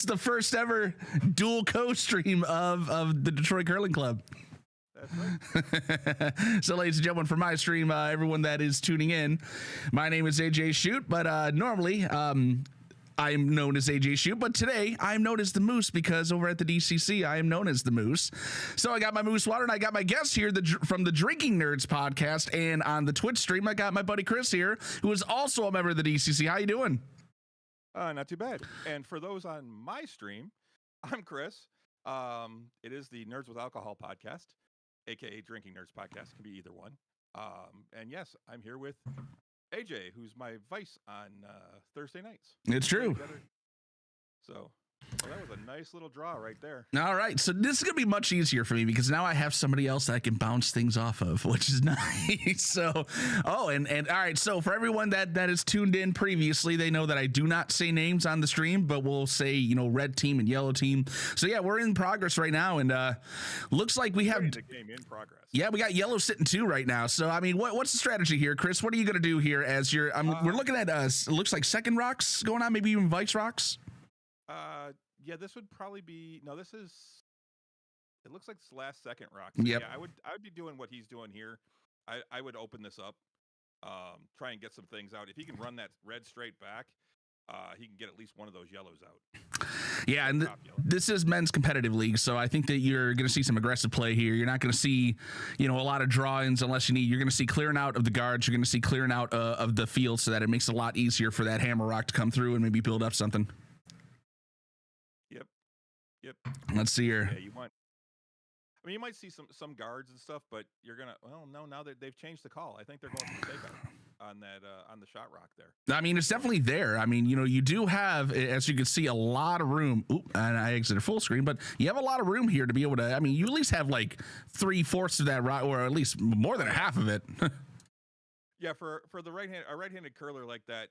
It's the first ever dual co-stream of the Detroit Curling Club. That's right. So, ladies and gentlemen, for my stream, everyone that is tuning in, my name is AJShewt, but normally I'm known as AJShewt, but today I'm known as the Moose because over at the DCC I am known as the Moose. So I got my Moose Water and I got my guest here from the Drinking Nerds podcast, and on the Twitch stream I got my buddy Chris here, who is also a member of the DCC. How you doing? Not too bad. And for those on my stream, I'm Chris. It is the Nerds with Alcohol podcast, aka Drinking Nerds podcast. Can be either one. And yes, I'm here with AJ, who's my vice on Thursday nights. It's true. So well, that was a nice little draw right there. All right, so this is gonna be much easier for me because now I have somebody else that I can bounce things off of, which is nice. So, and all right, so for everyone that is tuned in previously, they know that I do not say names on the stream, but we'll say red team and yellow team. So yeah, we're in progress right now, and looks like we have the game in progress. Yeah, we got yellow sitting 2 right now. So I mean, what's the strategy here, Chris? What are you gonna do here as you're? We're looking at it looks like second rocks going on, maybe even vice rocks. Yeah, this would probably be this is. It looks like it's last second rock. Yep. Yeah, I would be doing what he's doing here. I would open this up, try and get some things out. If he can run that red straight back, he can get at least one of those yellows out. Yeah, and this is men's competitive league, so I think that you're going to see some aggressive play here. You're not going to see, a lot of draw-ins unless you need. You're going to see clearing out of the guards. You're going to see clearing out of the field so that it makes it a lot easier for that hammer rock to come through and maybe build up something. Yep. Let's see here. Yeah, you might see some guards and stuff, but you're gonna. Well, no. Now that they've changed the call, I think they're going for the takeout on that on the shot rock there. I mean, it's definitely there. I mean, you do have, as you can see, a lot of room. Oop, and I exited full screen, but you have a lot of room here to be able to. I mean, you at least have like 3/4 of that rock, or at least more than half of it. Yeah, for the right-handed curler like that,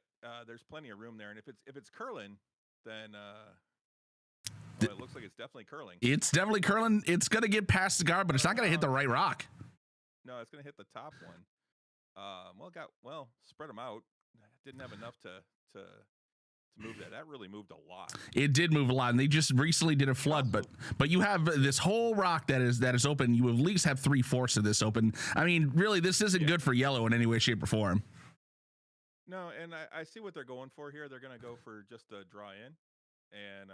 there's plenty of room there, and if it's curling, then. Well, it looks like it's definitely curling. It's definitely curling. It's going to get past the guard, but it's not going to hit the right rock. No, it's going to hit the top one. Spread them out. Didn't have enough to move that. That really moved a lot. It did move a lot, and they just recently did a flood. But you have this whole rock that is open. You at least have 3/4 of this open. I mean, really, this isn't good for yellow in any way, shape, or form. No, and I see what they're going for here. They're going to go for just a draw in. And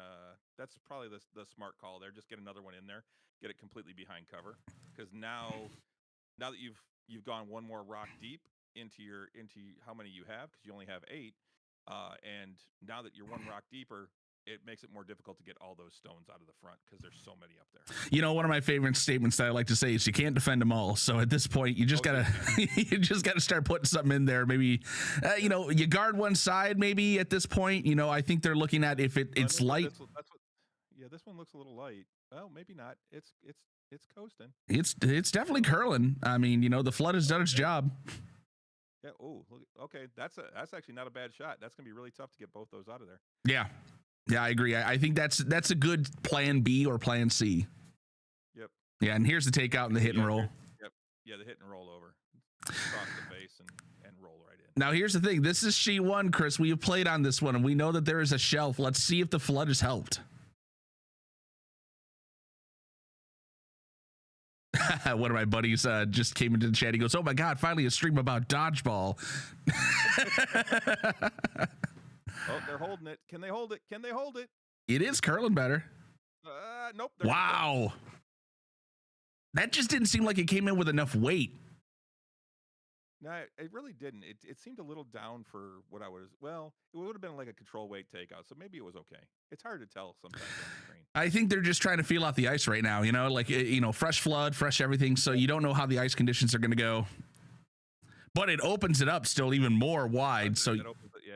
that's probably the smart call there. Just get another one in there, get it completely behind cover, because now that you've gone one more rock deep into how many you have, because you only have 8, and now that you're one rock deeper, it makes it more difficult to get all those stones out of the front because there's so many up there. One of my favorite statements that I like to say is you can't defend them all. So at this point, you just gotta start putting something in there. Maybe you guard one side. Maybe at this point, I think they're looking at if it's light. This one looks a little light. Well, maybe not. It's coasting. It's definitely curling. I mean, the flood has done its job. Yeah. Oh, okay. That's actually not a bad shot. That's gonna be really tough to get both those out of there. Yeah. Yeah, I agree. I think that's a good plan B or plan C. Yep. Yeah, and here's the takeout and the hit and roll. Yep. Yeah, the hit and roll over. Cross the face and roll right in. Now, here's the thing. This is sheet 1, Chris. We have played on this one, and we know that there is a shelf. Let's see if the flood has helped. One of my buddies just came into the chat. He goes, "Oh, my God, finally a stream about dodgeball." Oh, they're holding it. Can they hold it? Can they hold it? It is curling better. Nope. Wow. That just didn't seem like it came in with enough weight. No, it really didn't. It seemed a little down for what I was. Well, it would have been like a control weight takeout, so maybe it was okay. It's hard to tell sometimes on the screen. I think they're just trying to feel out the ice right now. Fresh flood, fresh everything. So you don't know how the ice conditions are going to go. But it opens it up still even more wide. So it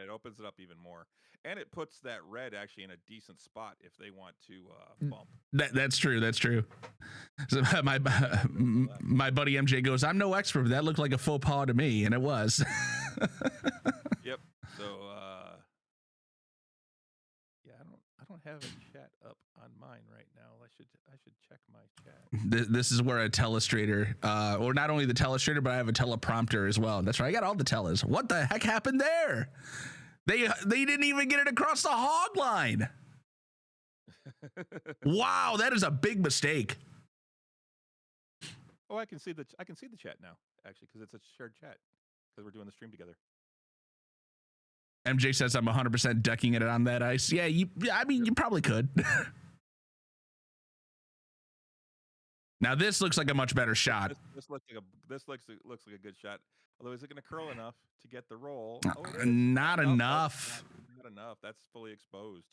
opens it up even more, and it puts that red actually in a decent spot if they want to bump. That's true. That's true. So my buddy MJ goes, "I'm no expert, but that looked like a faux pas to me," and it was. Yep. So I don't have a chat up on mine right now. I should check my chat. This is where a telestrator, or not only the telestrator, but I have a teleprompter as well. That's right. I got all the tellers. What the heck happened there? They didn't even get it across the hog line. Wow, that is a big mistake. Oh, I can see the chat now actually because it's a shared chat because we're doing the stream together. MJ says I'm 100% decking it on that ice. Yeah, I mean, you probably could. Now this looks like a much better shot. This looks like a good shot. Although, is it going to curl enough to get the roll? Oh, Not enough. Not enough. That's fully exposed.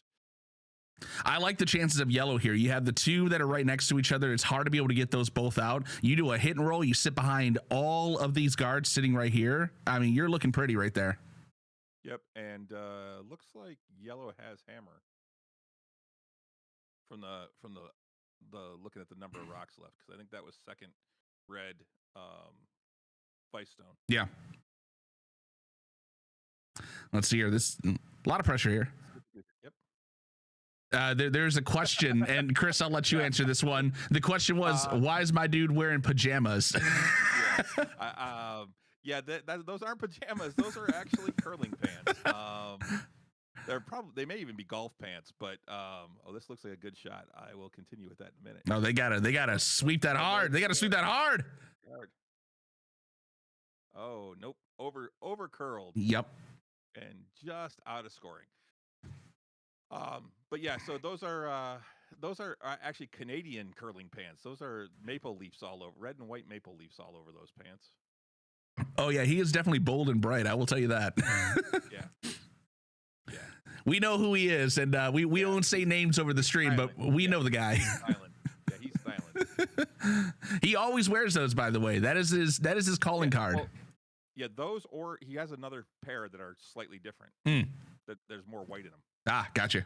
I like the chances of yellow here. You have the two that are right next to each other. It's hard to be able to get those both out. You do a hit and roll. You sit behind all of these guards sitting right here. I mean, you're looking pretty right there. Yep, and looks like yellow has hammer from the looking at the number of rocks left, because I think that was second red Vice Stone. Yeah. Let's see here. This a lot of pressure here. Yep. There's a question, and Chris, I'll let you answer this one. The question was, why is my dude wearing pajamas? Yeah, those aren't pajamas. Those are actually curling pants. They may even be golf pants, but this looks like a good shot. I will continue with that in a minute. No, they gotta sweep that hard. They gotta sweep that hard. Oh nope, over curled. Yep. And just out of scoring. But yeah, so those are actually Canadian curling pants. Those are maple leaves all over, red and white maple leaves all over those pants. Oh yeah, he is definitely bold and bright. I will tell you that. Yeah. We know who he is, and we won't say names over the stream, but we know the guy. He's silent. He always wears those, by the way. That is his calling card. Well, yeah, those, or he has another pair that are slightly different. That there's more white in them. Ah, gotcha.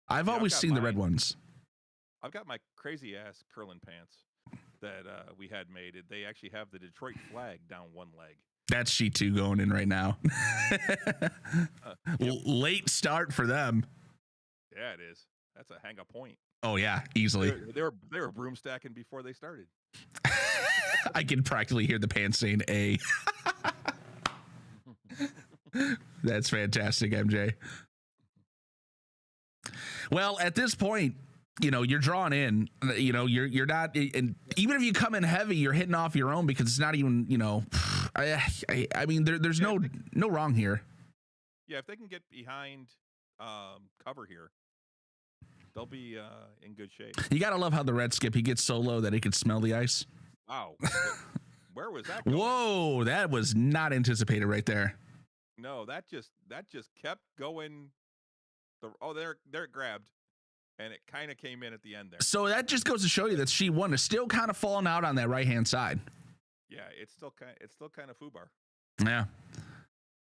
I've always seen the red ones. I've got my crazy ass curling pants that we had made. They actually have the Detroit flag down one leg. That's G2 going in right now. Yep. Late start for them. Yeah, it is. That's a hang up point. Oh yeah, easily. They were broom stacking before they started. I can practically hear the pants saying A. That's fantastic, MJ. Well, at this point, you're drawn in. You're not, and even if you come in heavy, you're hitting off your own because it's not even. I mean, there's no wrong here. Yeah, if they can get behind cover here, they'll be in good shape. You gotta love how the red skip, he gets so low that he can smell the ice. Wow, where was that going? Whoa, that was not anticipated right there. No, that just kept going. There it grabbed, and it kind of came in at the end there. So that just goes to show you that She1 is still kind of falling out on that right hand side. Yeah, it's still kind of foobar. Yeah,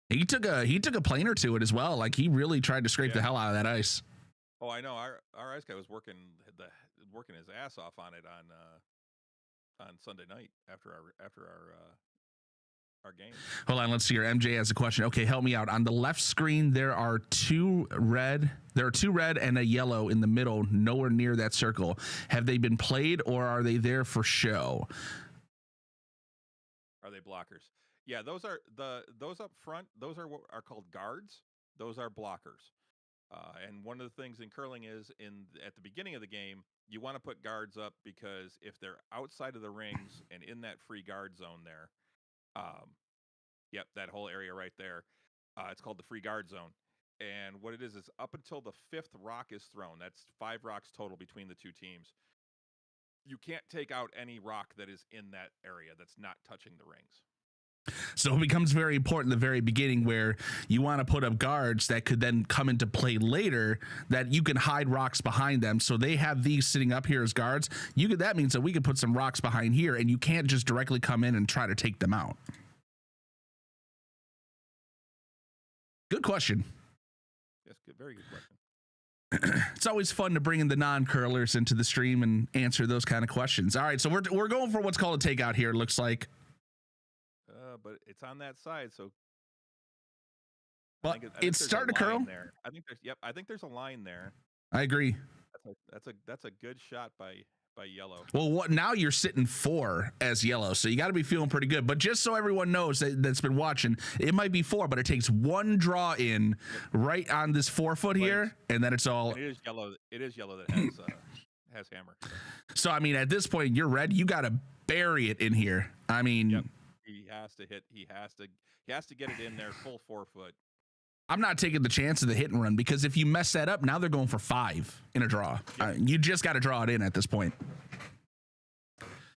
he took a plane or two it as well. Like he really tried to scrape the hell out of that ice. Oh, I know. Our ice guy was working his ass off on it on Sunday night after our game. Hold on, let's see here. MJ has a question. Okay, help me out. On the left screen, there are two red and a yellow in the middle, nowhere near that circle. Have they been played or are they there for show? Are they blockers? Yeah, those up front. Those are what are called guards. Those are blockers. And one of the things in curling is at the beginning of the game, you want to put guards up because if they're outside of the rings and in that free guard zone there, that whole area right there, it's called the free guard zone. And what it is up until the fifth rock is thrown, that's 5 rocks total between the two teams, you can't take out any rock that is in that area that's not touching the rings. So it becomes very important in the very beginning where you want to put up guards that could then come into play later that you can hide rocks behind them. So they have these sitting up here as guards. That means that we could put some rocks behind here and you can't just directly come in and try to take them out. Good question. Yes, very good question. It's always fun to bring in the non-curlers into the stream and answer those kind of questions. All right, so we're going for what's called a takeout here, it looks like. But it's on that side, so. But it's starting to curl. There. I think there's a line there. I agree. That's a good shot by by yellow. Well, what now you're sitting 4 as yellow, so you got to be feeling pretty good. But just so everyone knows that's been watching, it might be 4, but it takes 1 draw in right on this 4-foot here, and then it's all. And it is yellow. It is yellow that has hammer. So I mean, at this point, you're red. You got to bury it in here. I mean, yep. He has to hit. He has to get it in there full 4-foot. I'm not taking the chance of the hit and run, because if you mess that up, now they're going for 5 in a draw. You just got to draw it in at this point.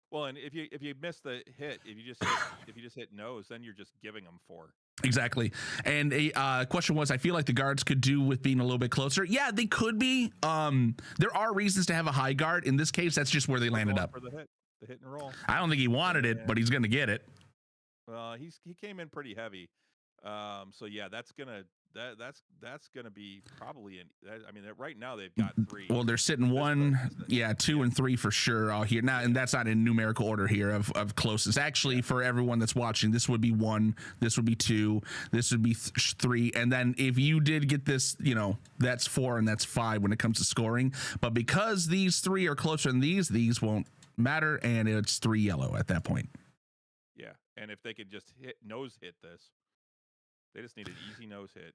Well, and if you miss the hit, if you just hit nose, then you're just giving them 4. Exactly. And a question was, I feel like the guards could do with being a little bit closer. Yeah, they could be. There are reasons to have a high guard. In this case, that's just where they landed up. For the hit and roll. I don't think he wanted it, but he's going to get it. Well, he came in pretty heavy. So yeah, that's gonna be probably right now they've got 3. Well, they're sitting 2 and 3 for sure all here now, and that's not in numerical order here of closest. Actually, for everyone that's watching, this would be 1, this would be 2, this would be 3, and then if you did get this, that's 4 and that's 5 when it comes to scoring. But because these 3 are closer than these won't matter, and it's 3 yellow at that point. Yeah, and if they could just nose hit this. They just need an easy nose hit.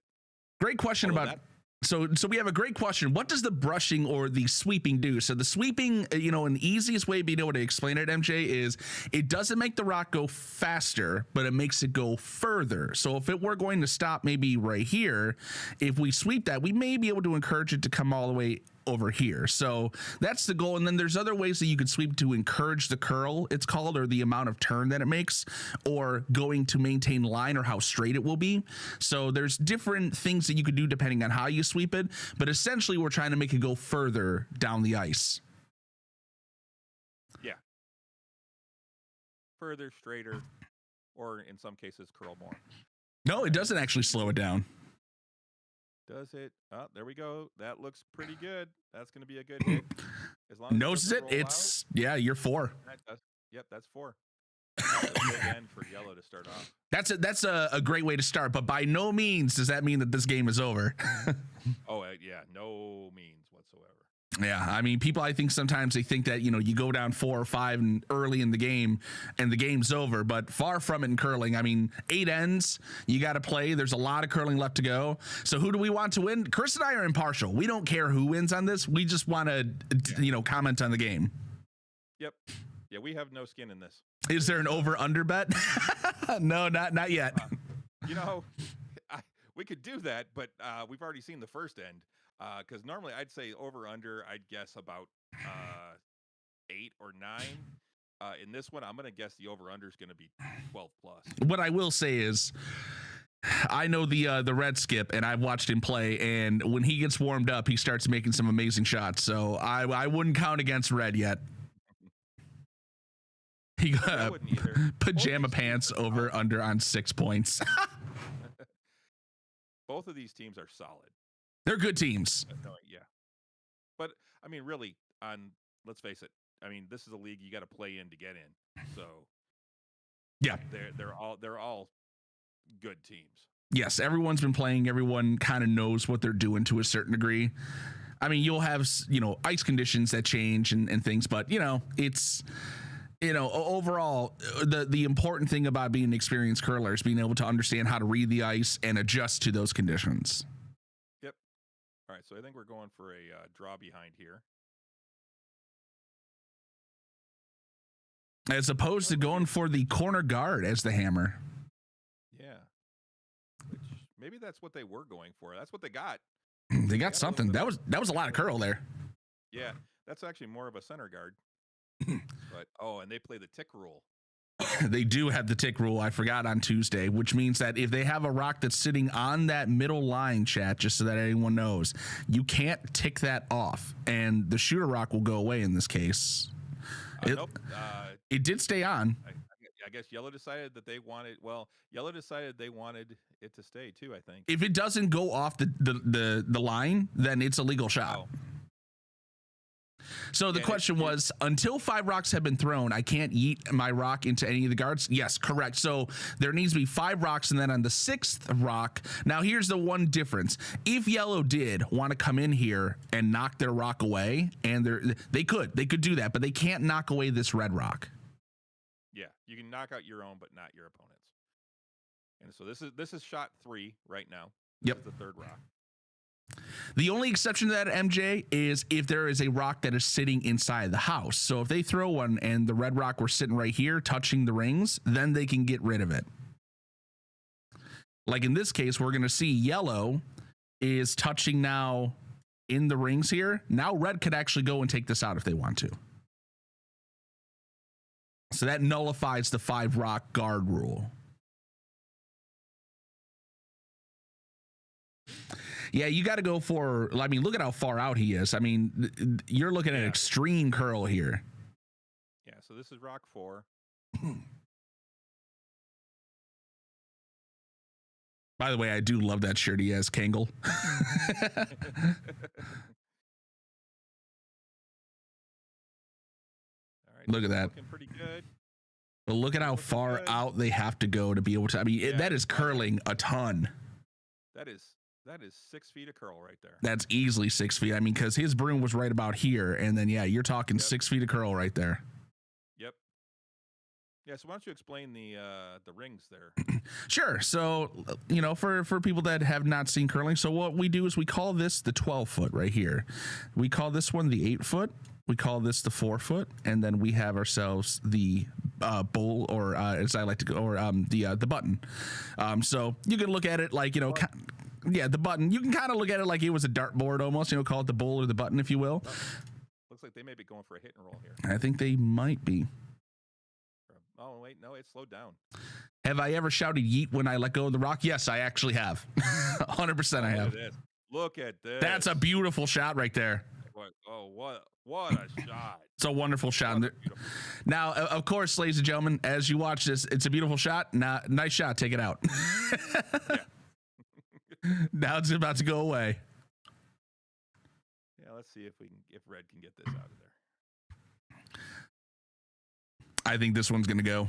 Great question about that. So we have a great question. What does the brushing or the sweeping do? So the sweeping, an easiest way of being able to explain it, MJ, is it doesn't make the rock go faster, but it makes it go further. So if it were going to stop maybe right here, if we sweep that, we may be able to encourage it to come all the way over here. So that's the goal. And then there's other ways that you could sweep to encourage the curl, it's called, or the amount of turn that it makes, or going to maintain line, or how straight it will be. So there's different things that you could do depending on how you sweep it, but essentially we're trying to make it go further down the ice. Yeah. Further, straighter, or in some cases curl more. No, it doesn't actually slow it down. Does it? Oh, there we go. That looks pretty good. That's going to be a good hit. As long as noses it, it's out, you're 4. Yep, that's 4. That's a big end for yellow to start off. That's a great way to start, but by no means does that mean that this game is over. Oh yeah, no means whatsoever. Yeah, I mean, people, I think sometimes they think that, you go down 4 or 5 and early in the game and the game's over, but far from it in curling. I mean, 8 ends, you got to play. There's a lot of curling left to go. So who do we want to win? Chris and I are impartial. We don't care who wins on this. We just want to, comment on the game. Yep. Yeah, we have no skin in this. Is there an over-under bet? No, not yet. We could do that, but we've already seen the first end. Because normally I'd say over/under, I'd guess about 8 or 9. In this one, I'm going to guess the over/under is going to be 12+. What I will say is, I know the red skip, and I've watched him play, and when he gets warmed up, he starts making some amazing shots. So I wouldn't count against red yet. He got pajama pants over/under on 6 points. Both of these teams are solid. They're good teams. Yeah. But I mean, really, let's face it. I mean, this is a league you got to play in to get in. So yeah, they're all good teams. Yes, everyone's been playing. Everyone kind of knows what they're doing to a certain degree. I mean, you'll have, ice conditions that change and things, but it's, overall, the important thing about being an experienced curler is being able to understand how to read the ice and adjust to those conditions. All right, so I think we're going for a draw behind here. As opposed to going for the corner guard as the hammer. Yeah. Which maybe that's what they were going for. That's what they got. They got something. That was a lot of curl there. Yeah, that's actually more of a center guard. But and they play the tick rule. They do have the tick rule, I forgot, on Tuesday, which means that if they have a rock that's sitting on that middle line, chat, just so that anyone knows, you can't tick that off, and the shooter rock will go away in this case. Nope. It did stay on. I guess Yellow decided that they wanted. Well, Yellow decided they wanted it to stay too. I think if it doesn't go off the line, then it's a legal shot. So the And question was, until 5 rocks have been thrown, I can't yeet my rock into any of the guards? Yes, correct. So there needs to be 5 rocks, and then on the 6th rock, now here's the one difference. If yellow did want to come in here and knock their rock away, and they could do that, but they can't knock away this red rock. Yeah, you can knock out your own, but not your opponent's. And so this is shot 3 right now. This is the 3rd rock. The only exception to that, MJ, is if there is a rock that is sitting inside the house. So if they throw one and the red rock were sitting right here touching the rings, then they can get rid of it. Like in this case, we're going to see yellow is touching now in the rings here. Now red could actually go and take this out if they want to. So that nullifies the 5 rock guard rule. Yeah, you got to go for, I mean, look at how far out he is. I mean, you're looking at extreme curl here. Yeah, so this is rock 4. By the way, I do love that shirt he has, Kangle. All right, Look at that. Looking pretty good. But look at how far out they have to go to be able to, I mean, that is curling a ton. That is 6 feet of curl right there. That's easily 6 feet. I mean, because his broom was right about here, and then you're talking 6 feet of curl right there. Yep. Yeah. So why don't you explain the rings there? Sure. So for people that have not seen curling, so what we do is we call this the 12-foot right here. We call this one the 8-foot. We call this the 4-foot, and then we have ourselves the bowl, or as I like to go, or the button. So you can look at it like the button. You can kind of look at it like it was a dartboard almost. Call it the bowl or the button, if you will. Looks like they may be going for a hit and roll here. I think they might be. Oh wait, no, it slowed down. Have I ever shouted yeet when I let go of the rock? Yes, I actually have. 100% I have. Look at this. That's a beautiful shot right there. What a shot. It's a wonderful shot. Now, of course, ladies and gentlemen, as you watch this, it's a beautiful shot. Nice shot. Take it out. Now it's about to go away. Yeah, let's see if red can get this out of there. I think this one's going to go.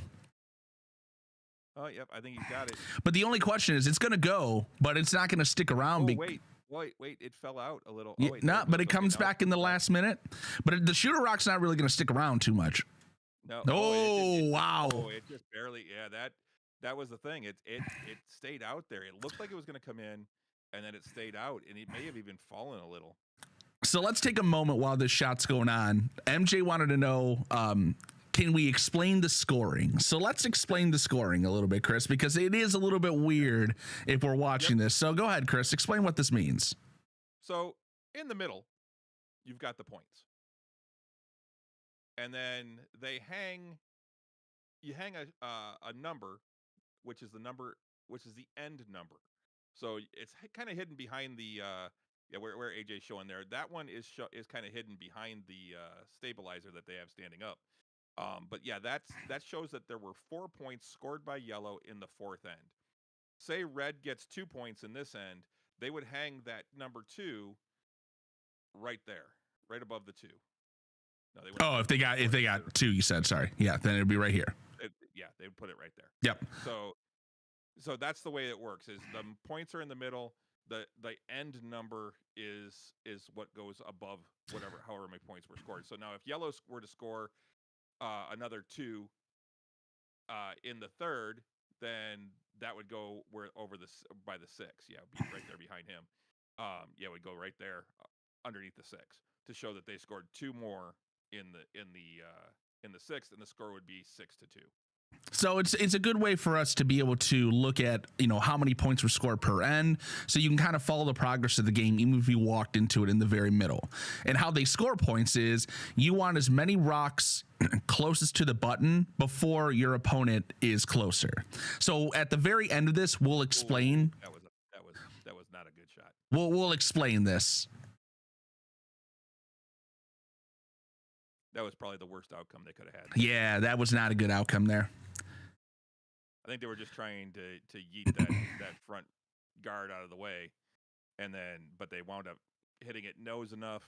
Oh, yep, I think he's got it. But the only question is, it's going to go, but it's not going to stick around. Wait, it fell out a little. Oh, wait, but it comes back in the last minute. But the shooter rock's not really going to stick around too much. No. Wow. Oh, it just barely. Yeah, that was the thing. It stayed out there. It looked like it was going to come in, and then it stayed out, and it may have even fallen a little. So let's take a moment while this shot's going on. MJ wanted to know, can we explain the scoring? So let's explain the scoring a little bit, Chris, because it is a little bit weird if we're watching this. So go ahead, Chris, explain what this means. So in the middle, you've got the points. And then you hang a number, which is the end number. So it's kind of hidden behind the where AJ's showing there. That one is kind of hidden behind the stabilizer that they have standing up. But yeah, that shows that there were 4 points scored by yellow in the 4th end. Say red gets 2 points in this end, they would hang that number 2 right there, right above the 2. No, they if they got 2, you said, sorry. Yeah, then it'd be right here. They would put it right there. Yep. So that's the way it works. Is the points are in the middle. The end number is what goes above however many points were scored. So now if yellow were to score another 2 in the 3rd, then that would go by the 6. Yeah, it'd be right there behind him. It would go right there underneath the 6 to show that they scored 2 more in the 6th, and the score would be 6-2. So it's a good way for us to be able to look at, how many points were scored per end. So you can kind of follow the progress of the game, even if you walked into it in the very middle. And how they score points is you want as many rocks closest to the button before your opponent is closer. So at the very end of this, we'll explain. That was not a good shot. We'll explain this. That was probably the worst outcome they could have had. Yeah, that was not a good outcome there. I think they were just trying to yeet that front guard out of the way, but they wound up hitting it nose enough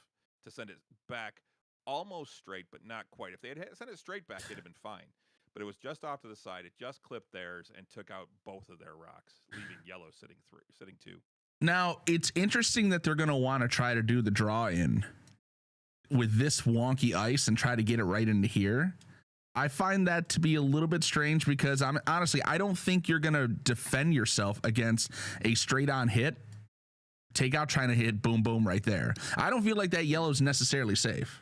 to send it back almost straight, but not quite. If they had sent it straight back, it'd have been fine. But it was just off to the side. It just clipped theirs and took out both of their rocks, leaving yellow sitting 2. Now, it's interesting that they're going to want to try to do the draw in with this wonky ice and try to get it right into here. I find that to be a little bit strange because I don't think you're going to defend yourself against a straight on hit. Take out trying to hit boom, boom right there. I don't feel like that yellow is necessarily safe.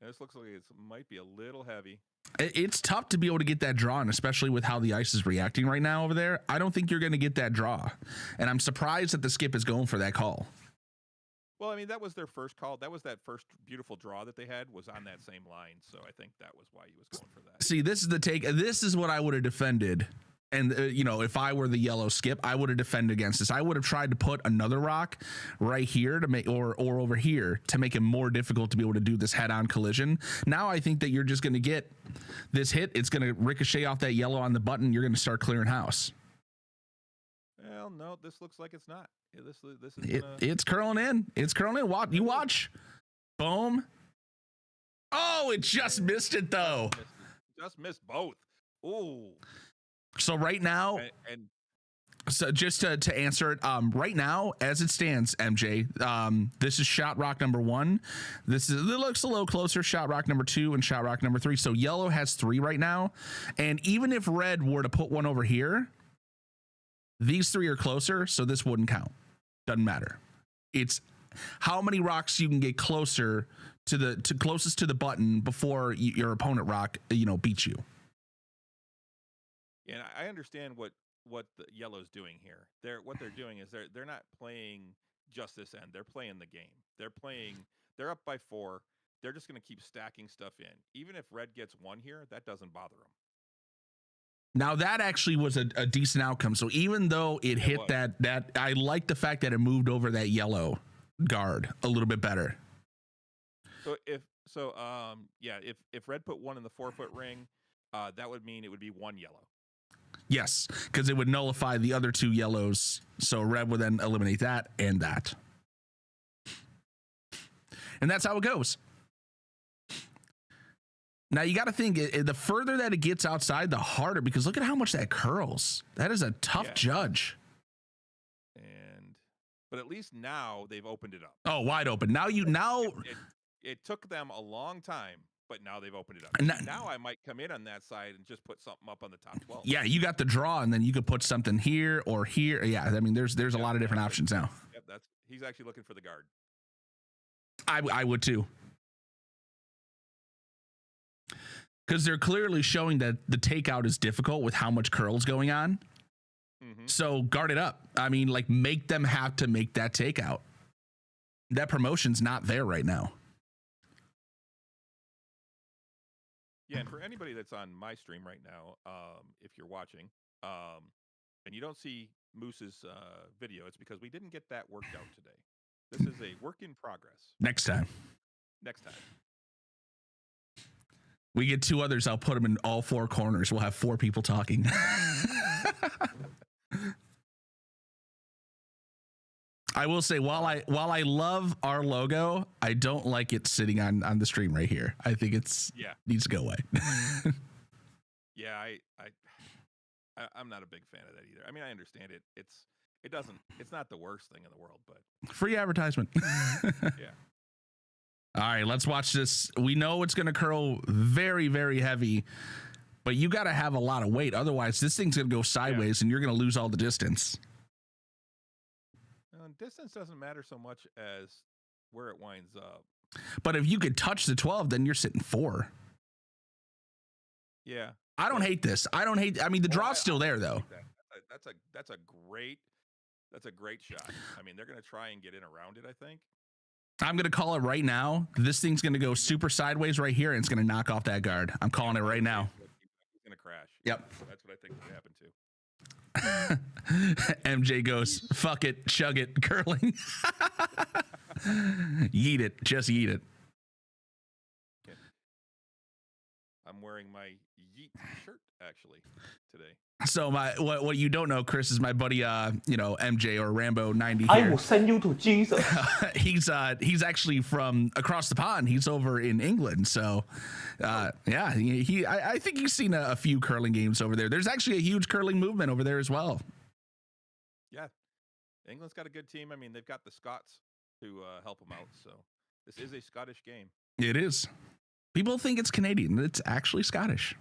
This looks like it might be a little heavy. It's tough to be able to get that draw, and especially with how the ice is reacting right now over there. I don't think you're going to get that draw. And I'm surprised that the skip is going for that call. Well, I mean, that was their first call. That was that first beautiful draw that they had was on that same line. So I think that was why he was going for that. See, this is the take. This is what I would have defended. And, if I were the yellow skip, I would have defended against this. I would have tried to put another rock right here to make or over here to make it more difficult to be able to do this head on collision. Now I think that you're just going to get this hit. It's going to ricochet off that yellow on the button. You're going to start clearing house. Well, no, this looks like it's not. This is it's curling in. It's curling in. You watch. Boom. Oh, it just missed it though. Just missed both. Ooh. So right now, so just to answer it, right now as it stands, MJ, this is shot rock number 1. It looks a little closer. Shot rock number 2 and shot rock number 3. So yellow has 3 right now, and even if red were to put one over here, these 3 are closer, so this wouldn't count. Doesn't matter. It's how many rocks you can get closer to closest to the button before your opponent rock beats you. And I understand what the yellow's doing here. What they're doing is they're not playing just this end. They're playing the game. They're up by 4. They're just going to keep stacking stuff in. Even if red gets 1 here, that doesn't bother them. Now that actually was a decent outcome. So even though it hit that I like the fact that it moved over that yellow guard a little bit better. So if red put 1 in the 4-foot ring, that would mean it would be 1 yellow. Yes, because it would nullify the other 2 yellows. So red would then eliminate that and that. And that's how it goes. Now you got to think, the further that it gets outside, the harder, because look at how much that curls. That is a tough judge. But at least now they've opened it up. Oh, wide open. Now it took them a long time, but now they've opened it up. Now I might come in on that side and just put something up on the top 12. Yeah, you got the draw, and then you could put something here or here. Yeah, I mean, there's a lot of different options now. Yep, he's actually looking for the guard. I would too. Because they're clearly showing that the takeout is difficult with how much curl's going on. Mm-hmm. So guard it up. I mean, make them have to make that takeout. That promotion's not there right now. Yeah, and for anybody that's on my stream right now, if you're watching, and you don't see Moose's video, it's because we didn't get that worked out today. This is a work in progress. Next time. We get 2 others, I'll put them in all 4 corners. We'll have 4 people talking. I will say, while I love our logo, I don't like it sitting on the stream right here. I think needs to go away. Yeah, I'm not a big fan of that either. I mean, I understand it. It's not the worst thing in the world, but free advertisement. Yeah. All right, let's watch this. We know it's going to curl very, very heavy, but you got to have a lot of weight. Otherwise, this thing's going to go sideways and you're going to lose all the distance. Distance doesn't matter so much as where it winds up. But if you could touch the 12, then you're sitting 4. Yeah. I don't hate this. I mean, the draw's still there, though. That's a great shot. I mean, they're going to try and get in around it, I think. I'm going to call it right now. This thing's going to go super sideways right here, and it's going to knock off that guard. I'm calling it right now. It's going to crash. Yep. That's what I think would happen too. MJ goes, fuck it, chug it, curling. Yeet it, just yeet it. I'm wearing my Yeet shirt actually today. So what you don't know, Chris, is my buddy, MJ or Rambo 90 I here. will send you to Jesus. He's actually from across the pond. He's over in England. So, I think he's seen a few curling games over there. There's actually a huge curling movement over there as well. Yeah, England's got a good team. I mean, they've got the Scots to help them out. So this is a Scottish game. It is. People think it's Canadian. It's actually Scottish.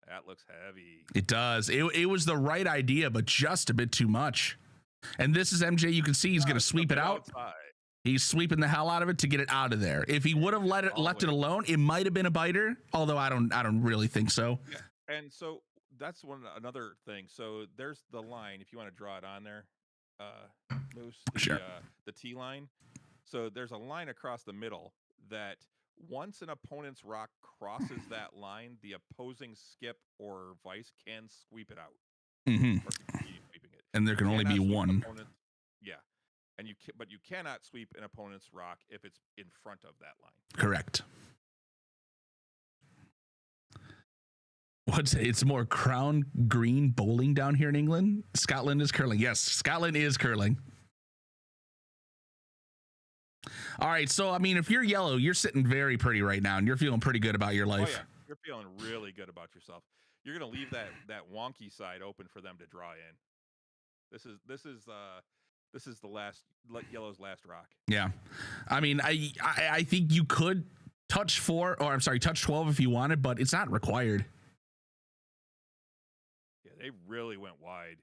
That looks heavy. It does. It was the right idea, but just a bit too much. And this is MJ. You can see he's going to sweep it out. Outside. He's sweeping the hell out of it to get it out of there. If he would have left it alone, it might have been a biter. Although I don't really think so. Yeah. And so that's another thing. So there's the line. If you want to draw it on there, Moose. Sure. The T line. So there's a line across the middle that once an opponent's rock crosses that line, the opposing skip or vice can sweep it out. Mm-hmm. Or continue sweeping it. And there can only be one. Yeah, and but you cannot sweep an opponent's rock if it's in front of that line. Correct. It's more crown green bowling down here in England. Scotland is curling. Yes, Scotland is curling. All right, so I mean, if you're yellow, you're sitting very pretty right now, and you're feeling pretty good about your life. Oh yeah, you're feeling really good about yourself. You're gonna leave that wonky side open for them to draw in. This is the yellow's last rock. Yeah, I mean, I think you could touch 12 if you wanted, but it's not required. Yeah, they really went wide.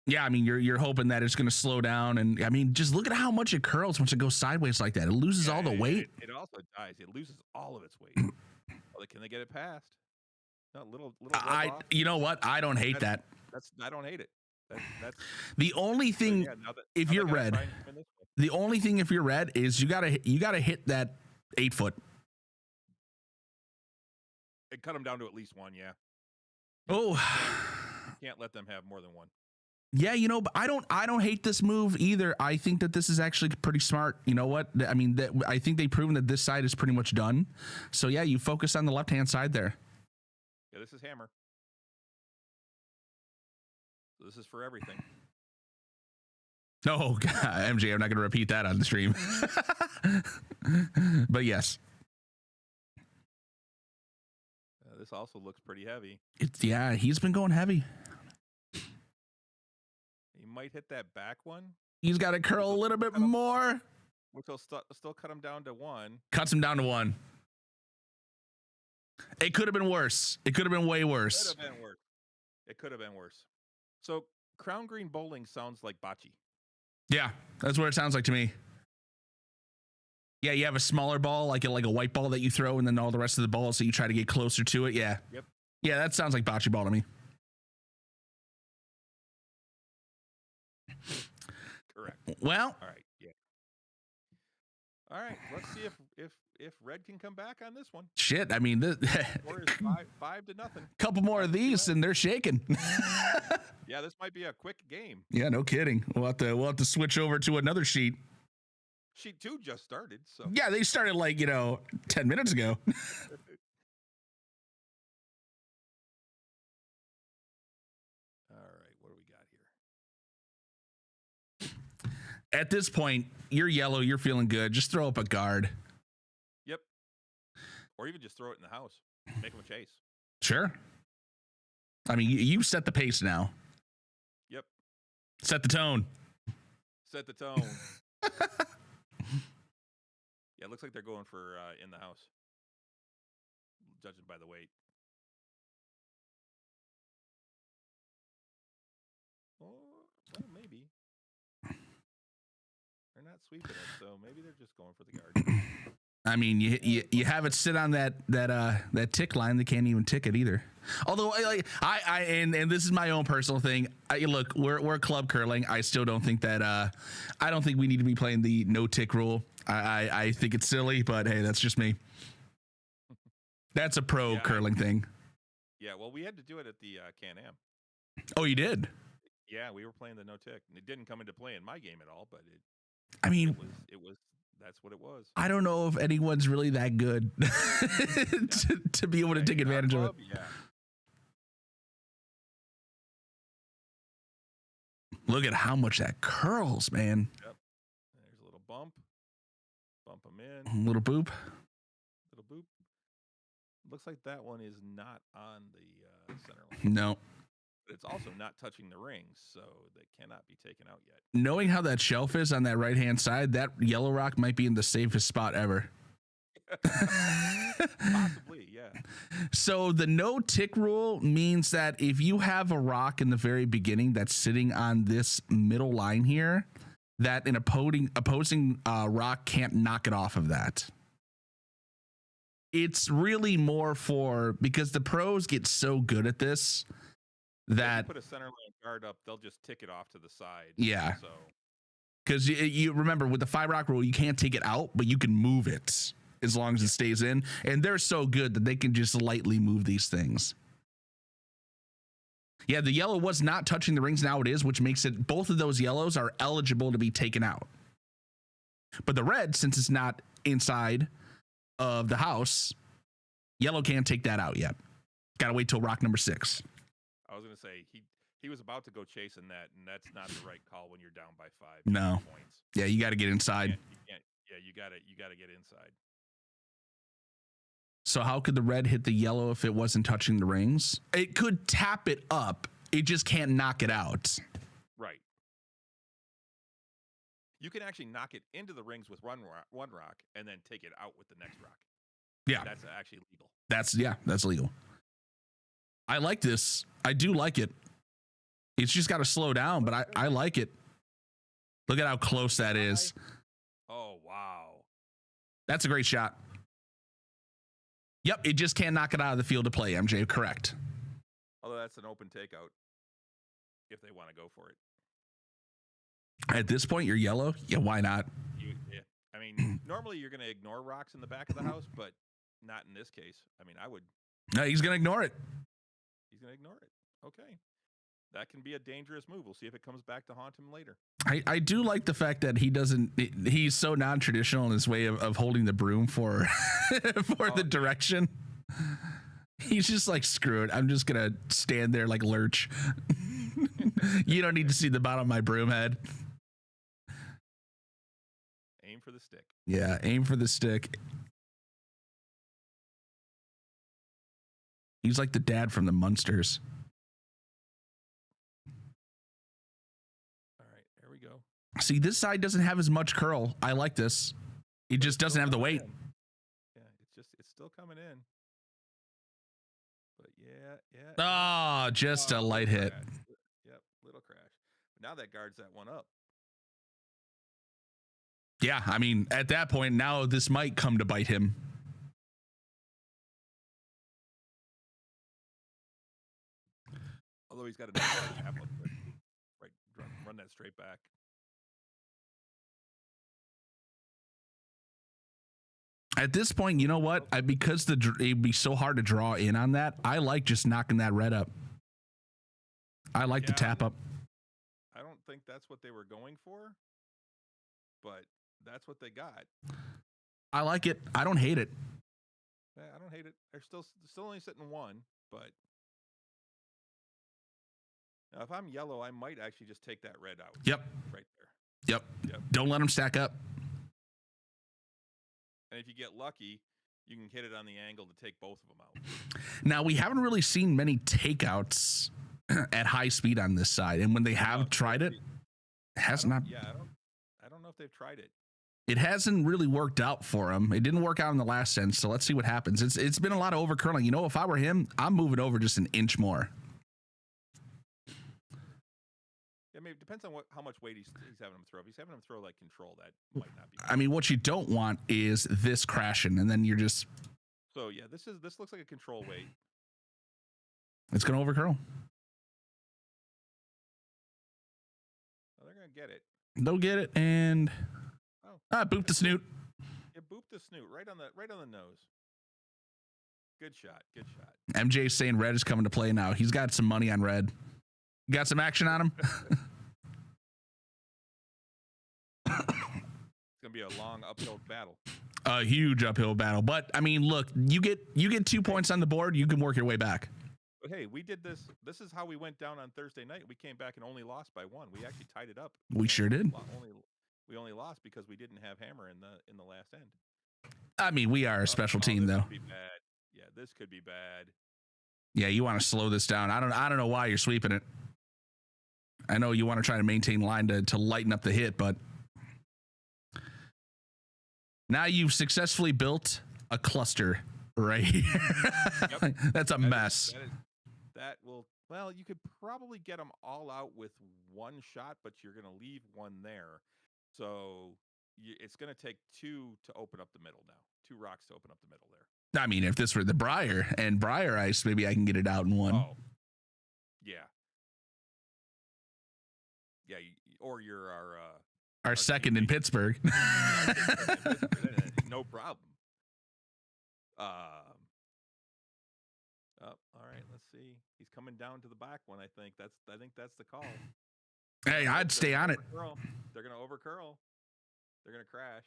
Yeah, I mean, you're hoping that it's going to slow down, and I mean, just look at how much it curls once it goes sideways like that. It loses all the weight. It also dies. It loses all of its weight. Can they get it past? No, little. You know what? I don't hate that. I don't hate it. That's the only thing. If you're red, the only thing if you're red is you gotta hit that 8 foot. And cut them down to at least one. Yeah. Oh. You can't let them have more than one. Yeah, but I don't hate this move either. I think that this is actually pretty smart. You know what? I mean, I think they've proven that this side is pretty much done. So yeah, you focus on the left-hand side there. Yeah, this is hammer. So this is for everything. Oh, God, MJ, I'm not going to repeat that on the stream. But yes. This also looks pretty heavy. He's been going heavy. He might hit that back one. He's got to curl a little bit more. Which will still cut him down to one. Cuts him down to one. It could have been worse. It could have been way worse. It could have been worse. So crown green bowling sounds like bocce. Yeah, that's what it sounds like to me. Yeah, you have a smaller ball, like a white ball that you throw, and then all the rest of the balls, so you try to get closer to it. Yeah. Yep. Yeah, that sounds like bocce ball to me. Correct. Well. All right. Yeah. All right. Let's see if red can come back on this one. Shit. I mean, Or is 5-0. Couple more of these, and they're shaking. Yeah, this might be a quick game. Yeah, no kidding. We'll have to switch over to another sheet. Sheet 2 just started, so yeah, they started 10 minutes ago. All right, what do we got here? At this point, you're yellow. You're feeling good. Just throw up a guard. Yep. Or even just throw it in the house. Make them a chase. Sure. I mean, you set the pace now. Yep. Set the tone. Set the tone. Yeah, it looks like they're going for in the house, judging by the weight. Oh, well, maybe. They're not sweeping it, so maybe they're just going for the guard. I mean, you have it sit on that tick line. They can't even tick it either. Although, and this is my own personal thing. Look, we're club curling. I still don't think that. I don't think we need to be playing the no tick rule. I think it's silly, but hey, that's just me. That's a pro curling thing. Yeah, well, we had to do it at the Can-Am. Oh, you did? Yeah, we were playing the no tick. It didn't come into play in my game at all, but it was. That's what it was. I don't know if anyone's really that good to be able to take advantage of it. Yeah. Look at how much that curls, man. Yep. There's a little bump. Bump them in. Little boop. Little boop. Looks like that one is not on the center line. No. But it's also not touching the rings, so they cannot be taken out yet. Knowing how that shelf is on that right-hand side, that yellow rock might be in the safest spot ever. Possibly, yeah. So the no tick rule means that if you have a rock in the very beginning that's sitting on this middle line here, that an opposing rock can't knock it off of that. It's really more for, because the pros get so good at this that if you put a center line guard up, they'll just tick it off to the side. Yeah. So because you remember with the 5 rock rule, you can't take it out, but you can move it as long as it stays in. And they're so good that they can just lightly move these things. Yeah, the yellow was not touching the rings. Now it is, which makes it, both of those yellows are eligible to be taken out. But the red, since it's not inside of the house, yellow can't take that out yet. Gotta wait till rock number 6. I was gonna say he was about to go chasing that, and that's not the right call when you're down by 5 No. points. Yeah, you got to get inside. You can't. Yeah, you gotta get inside. So how could the red hit the yellow if it wasn't touching the rings? It could tap it up. It just can't knock it out. Right. You can actually knock it into the rings with one rock and then take it out with the next rock. Yeah. That's actually legal. That's legal. I like this. I do like it. It's just got to slow down, but I like it. Look at how close that is. Oh, wow. That's a great shot. Yep, it just can't knock it out of the field of play, MJ. Correct. Although that's an open takeout if they want to go for it. At this point, you're yellow? Yeah, why not? Yeah. I mean, normally you're going to ignore rocks in the back of the house, but not in this case. I mean, I would. No, he's going to ignore it. He's going to ignore it. Okay. That can be a dangerous move. We'll see if it comes back to haunt him later. I do like the fact that he's so non-traditional in his way of holding the broom for the direction. He's just like, screw it. I'm just going to stand there like Lurch. You don't need to see the bottom of my broom head. Aim for the stick. Yeah, aim for the stick. He's like the dad from the Munsters. All right, there we go. See, this side doesn't have as much curl. I like this. It just doesn't have the weight. Yeah, it's still coming in. But yeah. Oh, just a light hit. Crash. Yep, little crash. Now that guards that one up. Yeah, I mean, at that point, now this might come to bite him. Although he's got a tap up, right, run that straight back. At this point, you know what? Because it'd be so hard to draw in on that, I like just knocking that red up. I like the tap up. I don't think that's what they were going for, but that's what they got. I like it. I don't hate it. Yeah, I don't hate it. They're still only sitting 1, but now if I'm yellow, I might actually just take that red out. Yep. Right there. Yep. Don't let them stack up. And if you get lucky, you can hit it on the angle to take both of them out. Now, we haven't really seen many takeouts at high speed on this side. And when they have tried it, has not. Yeah, I don't know if they've tried it. It hasn't really worked out for him. It didn't work out in the last sense. So let's see what happens. It's been a lot of overcurling. You know, if I were him, I'm moving over just an inch more. Yeah, maybe it depends on how much weight he's having him throw. If he's having him throw like control, that might not be. I mean, what you don't want is this crashing, and then you're just. So yeah, this looks like a control weight. It's gonna overcurl. Oh, they're gonna get it. They'll get it, and boop the snoot. Yeah, boop the snoot right on the nose. Good shot. MJ's saying red is coming to play now. He's got some money on red. Got some action on him. It's gonna be a long uphill battle. A huge uphill battle, but I mean, look, you get 2 points on the board. You can work your way back. But hey, we did this. This is how we went down on Thursday night. We came back and only lost by 1. We actually tied it up. We sure did. We only lost because we didn't have Hammer in the last end. I mean, we are a special team, this though. Could be bad. Yeah, this could be bad. Yeah, you want to slow this down. I don't know why you're sweeping it. I know you want to try to maintain line to lighten up the hit, but now you've successfully built a cluster right here. Yep. That's a mess. That will, well, you could probably get them all out with one shot, but you're going to leave one there. So it's going to take 2 to open up the middle now. 2 rocks to open up the middle there. I mean, if this were the Briar and Briar Ice, maybe I can get it out in one. Oh, yeah. Yeah, or you're our second in Pittsburgh. No problem. All right, let's see. He's coming down to the back one, I think. I think that's the call. Hey, I'd stay on it. They're going to overcurl. They're going to crash.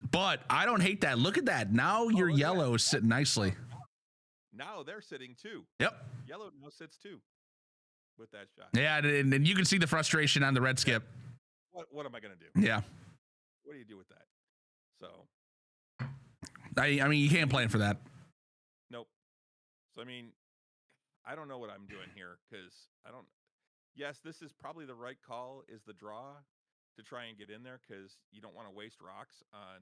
But I don't hate that. Look at that. Now your yellow is sitting nicely. Now they're sitting 2. Yep. Yellow now sits 2 with that shot. Yeah, and you can see the frustration on the red skip. What am I going to do? Yeah. What do you do with that? So. I mean, you can't plan for that. Nope. So, I mean, I don't know what I'm doing here because I don't. Yes, this is probably the right call, is the draw to try and get in there because you don't want to waste rocks on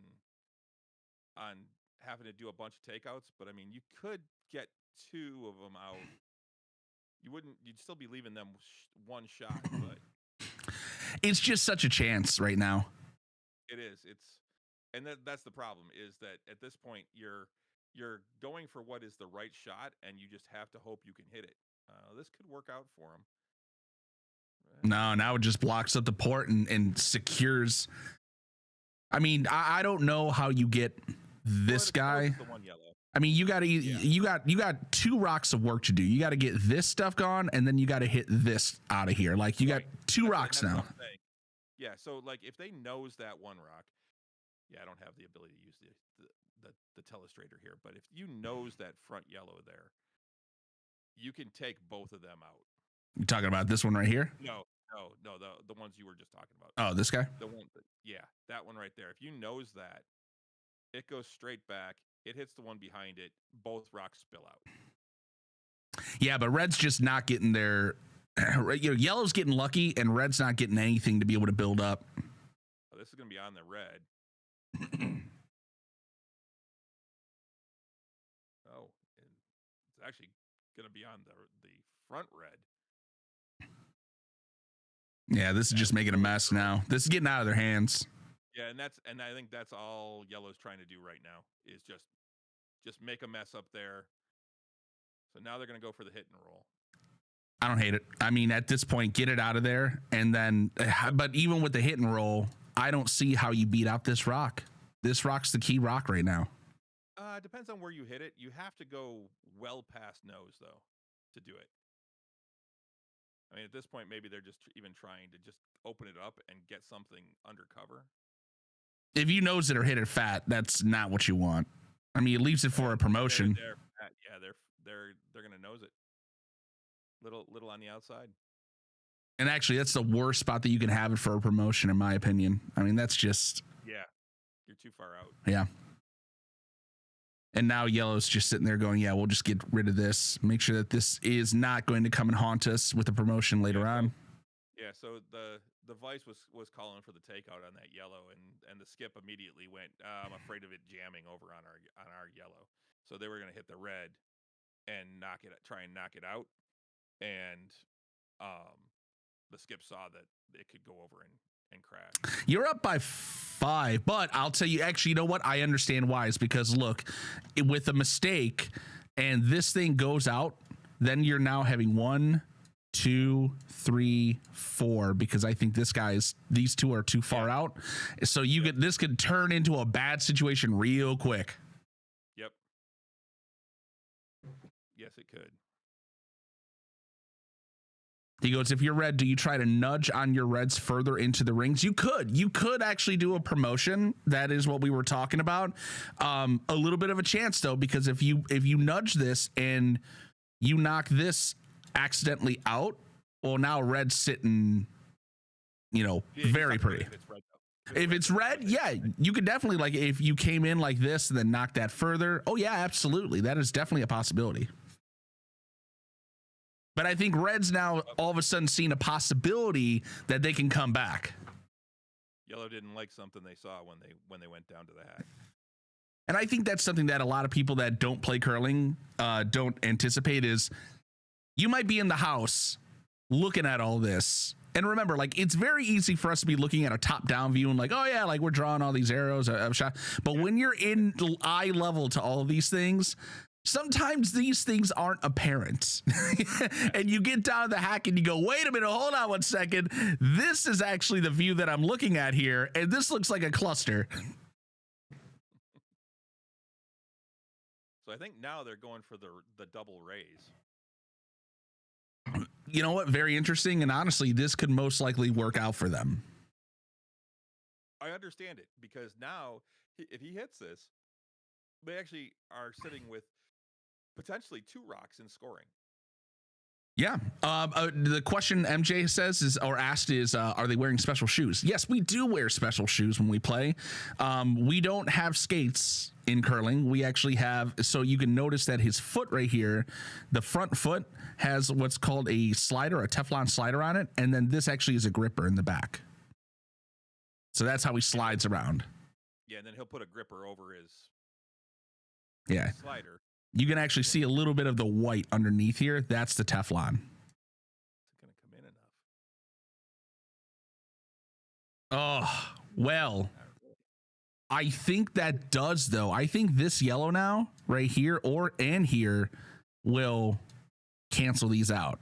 having to do a bunch of takeouts. But I mean, you could get 2 of them out. You'd still be leaving them one shot, but it's just such a chance right now. It is. And that's the problem, is that at this point you're going for what is the right shot, and you just have to hope you can hit it. This could work out for him. No, now it just blocks up the port and secures. I mean, I don't know how you get this guy. The one yellow. I mean, you got 2 rocks of work to do. You got to get this stuff gone, and then you got to hit this out of here. Like you got 2 rocks now. Yeah, so like if they nose that one rock, I don't have the ability to use the telestrator here, but if you nose that front yellow there, you can take both of them out. You talking about this one right here? No, the ones you were just talking about. Oh, this guy? The one, that one right there. If you nose that, it goes straight back. It hits the one behind it. Both rocks spill out. Yeah, but red's just not getting their. Yellow's getting lucky, and red's not getting anything to be able to build up. Oh, this is going to be on the red. Oh, it's actually going to be on the front red. Yeah, this is just making a mess now. This is getting out of their hands. Yeah, and I think that's all Yellow's trying to do right now, is just make a mess up there. So now they're going to go for the hit and roll. I don't hate it. I mean, at this point, get it out of there, and then. But even with the hit and roll, I don't see how you beat out this rock. This rock's the key rock right now. Depends on where you hit it. You have to go well past nose, though, to do it. I mean, at this point, maybe they're just even trying to just open it up and get something undercover. If you nose it or hit it fat, that's not what you want. I mean, it leaves it for a promotion. They're gonna nose it. Little on the outside. And actually, that's the worst spot that you can have it for a promotion, in my opinion. I mean, that's just. Yeah, you're too far out. Yeah. And now Yellow's just sitting there going, yeah, we'll just get rid of this. Make sure that this is not going to come and haunt us with a promotion later on. Yeah, so the Vice was calling for the takeout on that Yellow, and the skip immediately went, I'm afraid of it jamming over on our Yellow. So they were going to hit the red and try and knock it out. And the skip saw that it could go over and crash. You're up by 5, but I'll tell you, actually, you know what? I understand why. It's because, look, with a mistake and this thing goes out, then you're now having 1, 2, 3, 4, because I think these 2 are too far out. So this could turn into a bad situation real quick. Yep. Yes, it could. He goes, if you're red, do you try to nudge on your reds further into the rings? You could actually do a promotion. That is what we were talking about. A little bit of a chance though, because if you nudge this and You knock this accidentally out. Well, now red's sitting, very pretty. If it's red, If it's red, yeah, you could definitely, like, if you came in like this and then knock that further. Oh, yeah, absolutely. That is definitely a possibility. But I think red's now all of a sudden seen a possibility that they can come back. Yellow didn't like something they saw when they went down to the hack. And I think that's something that a lot of people that don't play curling don't anticipate is you might be in the house looking at all this. And remember, like, it's very easy for us to be looking at a top-down view and like, oh, yeah, like, we're drawing all these arrows. But when you're in eye level to all of these things, sometimes these things aren't apparent. And you get down the hack and you go, wait a minute, hold on 1 second. This is actually the view that I'm looking at here. And this looks like a cluster. So I think now they're going for the double raise. You know what? Very interesting. And honestly, this could most likely work out for them. I understand it, because now if he hits this, they actually are sitting with potentially 2 rocks in scoring. Yeah. The question MJ says is, or asked is, are they wearing special shoes? Yes, we do wear special shoes when we play. We don't have skates in curling. We actually have, so you can notice that his foot right here, the front foot has what's called a slider, a Teflon slider on it. And then this actually is a gripper in the back. So that's how he slides around. Yeah, and then he'll put a gripper over his slider. You can actually see a little bit of the white underneath here. That's the Teflon. It's going to come in enough. Oh, well, I think that does, though. I think this yellow now, right here and here, will cancel these out.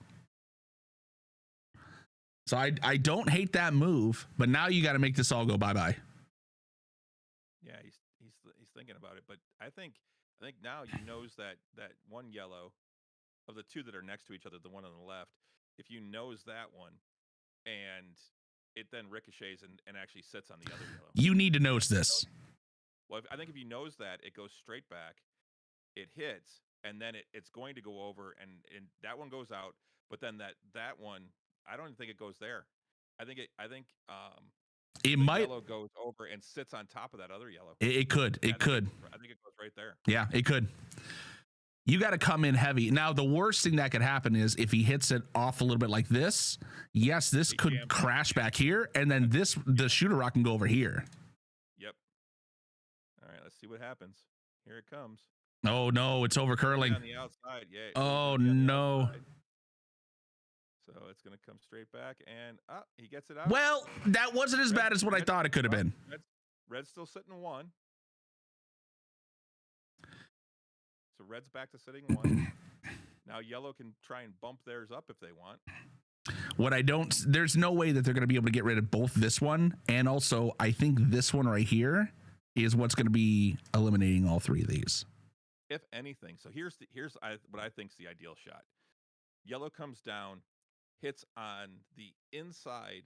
So I don't hate that move, but now you got to make this all go bye-bye. Yeah, he's thinking about it, but I think now you knows that one yellow of the 2 that are next to each other, the one on the left, if you knows that one and it then ricochets and actually sits on the other yellow. You need to notice this. Well, I think if you knows that, it goes straight back, it hits, and then it's going to go over, and that one goes out, but then that one, I don't even think it goes there. I think it might yellow goes over and sits on top of that other yellow. It could. I think it goes right there. Yeah, it could. You got to come in heavy. Now, the worst thing that could happen is if he hits it off a little bit like this. Yes, this could crash back here, and then the shooter rock can go over here. Yep. All right, let's see what happens. Here it comes. Oh no, it's over curling. On the outside, yeah. Oh no. So it's going to come straight back, and he gets it out. Well, that wasn't as bad as what I thought it could have been. Red's still sitting 1. So red's back to sitting 1. Now yellow can try and bump theirs up if they want. There's no way that they're going to be able to get rid of both this one, and also I think this one right here is what's going to be eliminating all 3 of these. If anything, so here's what I think is the ideal shot. Yellow comes down, hits on the inside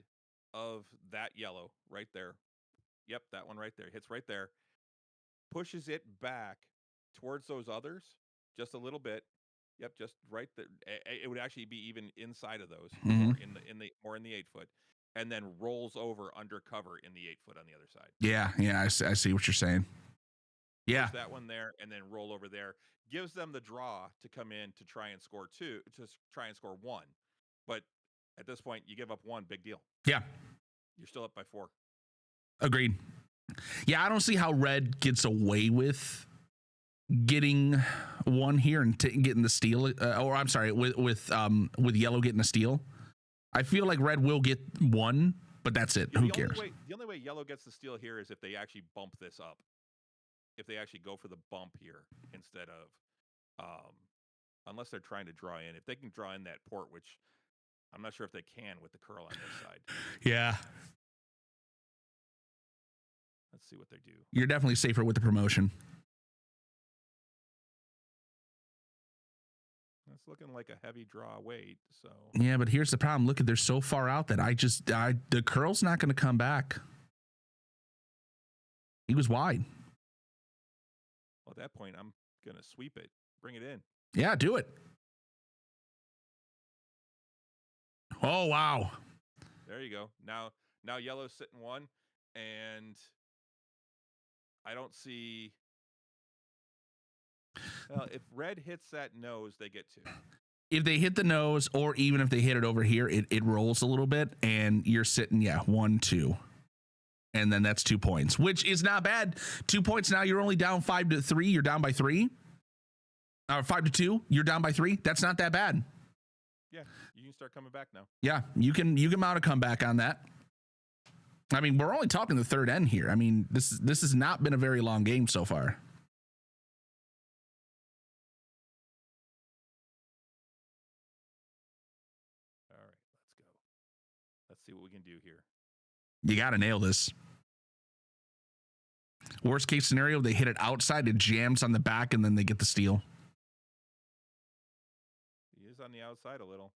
of that yellow right there. Yep, that one right there. Hits right there. Pushes it back towards those others just a little bit. Yep, just right there. It would actually be even inside of those, more in the 8 foot, and then rolls over under cover in the 8 foot on the other side. Yeah, I see what you're saying. Yeah, push that one there, and then roll over there. Gives them the draw to come in to try and score 2, to try and score 1. But at this point, you give up 1, big deal. Yeah, you're still up by 4. Agreed. Yeah, I don't see how red gets away with getting 1 here and getting the steal. Or I'm sorry, with yellow getting a steal. I feel like red will get 1, but that's it. Who cares? The only way yellow gets the steal here is if they actually bump this up. If they actually go for the bump here instead of, unless they're trying to draw in. If they can draw in that port, which I'm not sure if they can with the curl on this side. Yeah. Let's see what they do. You're definitely safer with the promotion. It's looking like a heavy draw weight. So yeah, but here's the problem. Look, they're so far out that the curl's not going to come back. He was wide. Well, at that point, I'm going to sweep it. Bring it in. Yeah, do it. Oh, wow. There you go. Now yellow's sitting 1, and I don't see. Well, if red hits that nose, they get 2. If they hit the nose, or even if they hit it over here, it rolls a little bit, and you're sitting, 1, 2. And then that's 2 points, which is not bad. 2 points now. You're only down 5-3. You're down by 3. 5-2. You're down by 3. That's not that bad. Yeah, you can start coming back now. Yeah, you can mount a comeback on that. I mean, we're only talking the third end here. I mean, this has not been a very long game so far. All right, let's go. Let's see what we can do here. You got to nail this. Worst case scenario, they hit it outside, it jams on the back, and then they get the steal. He is on the outside a little.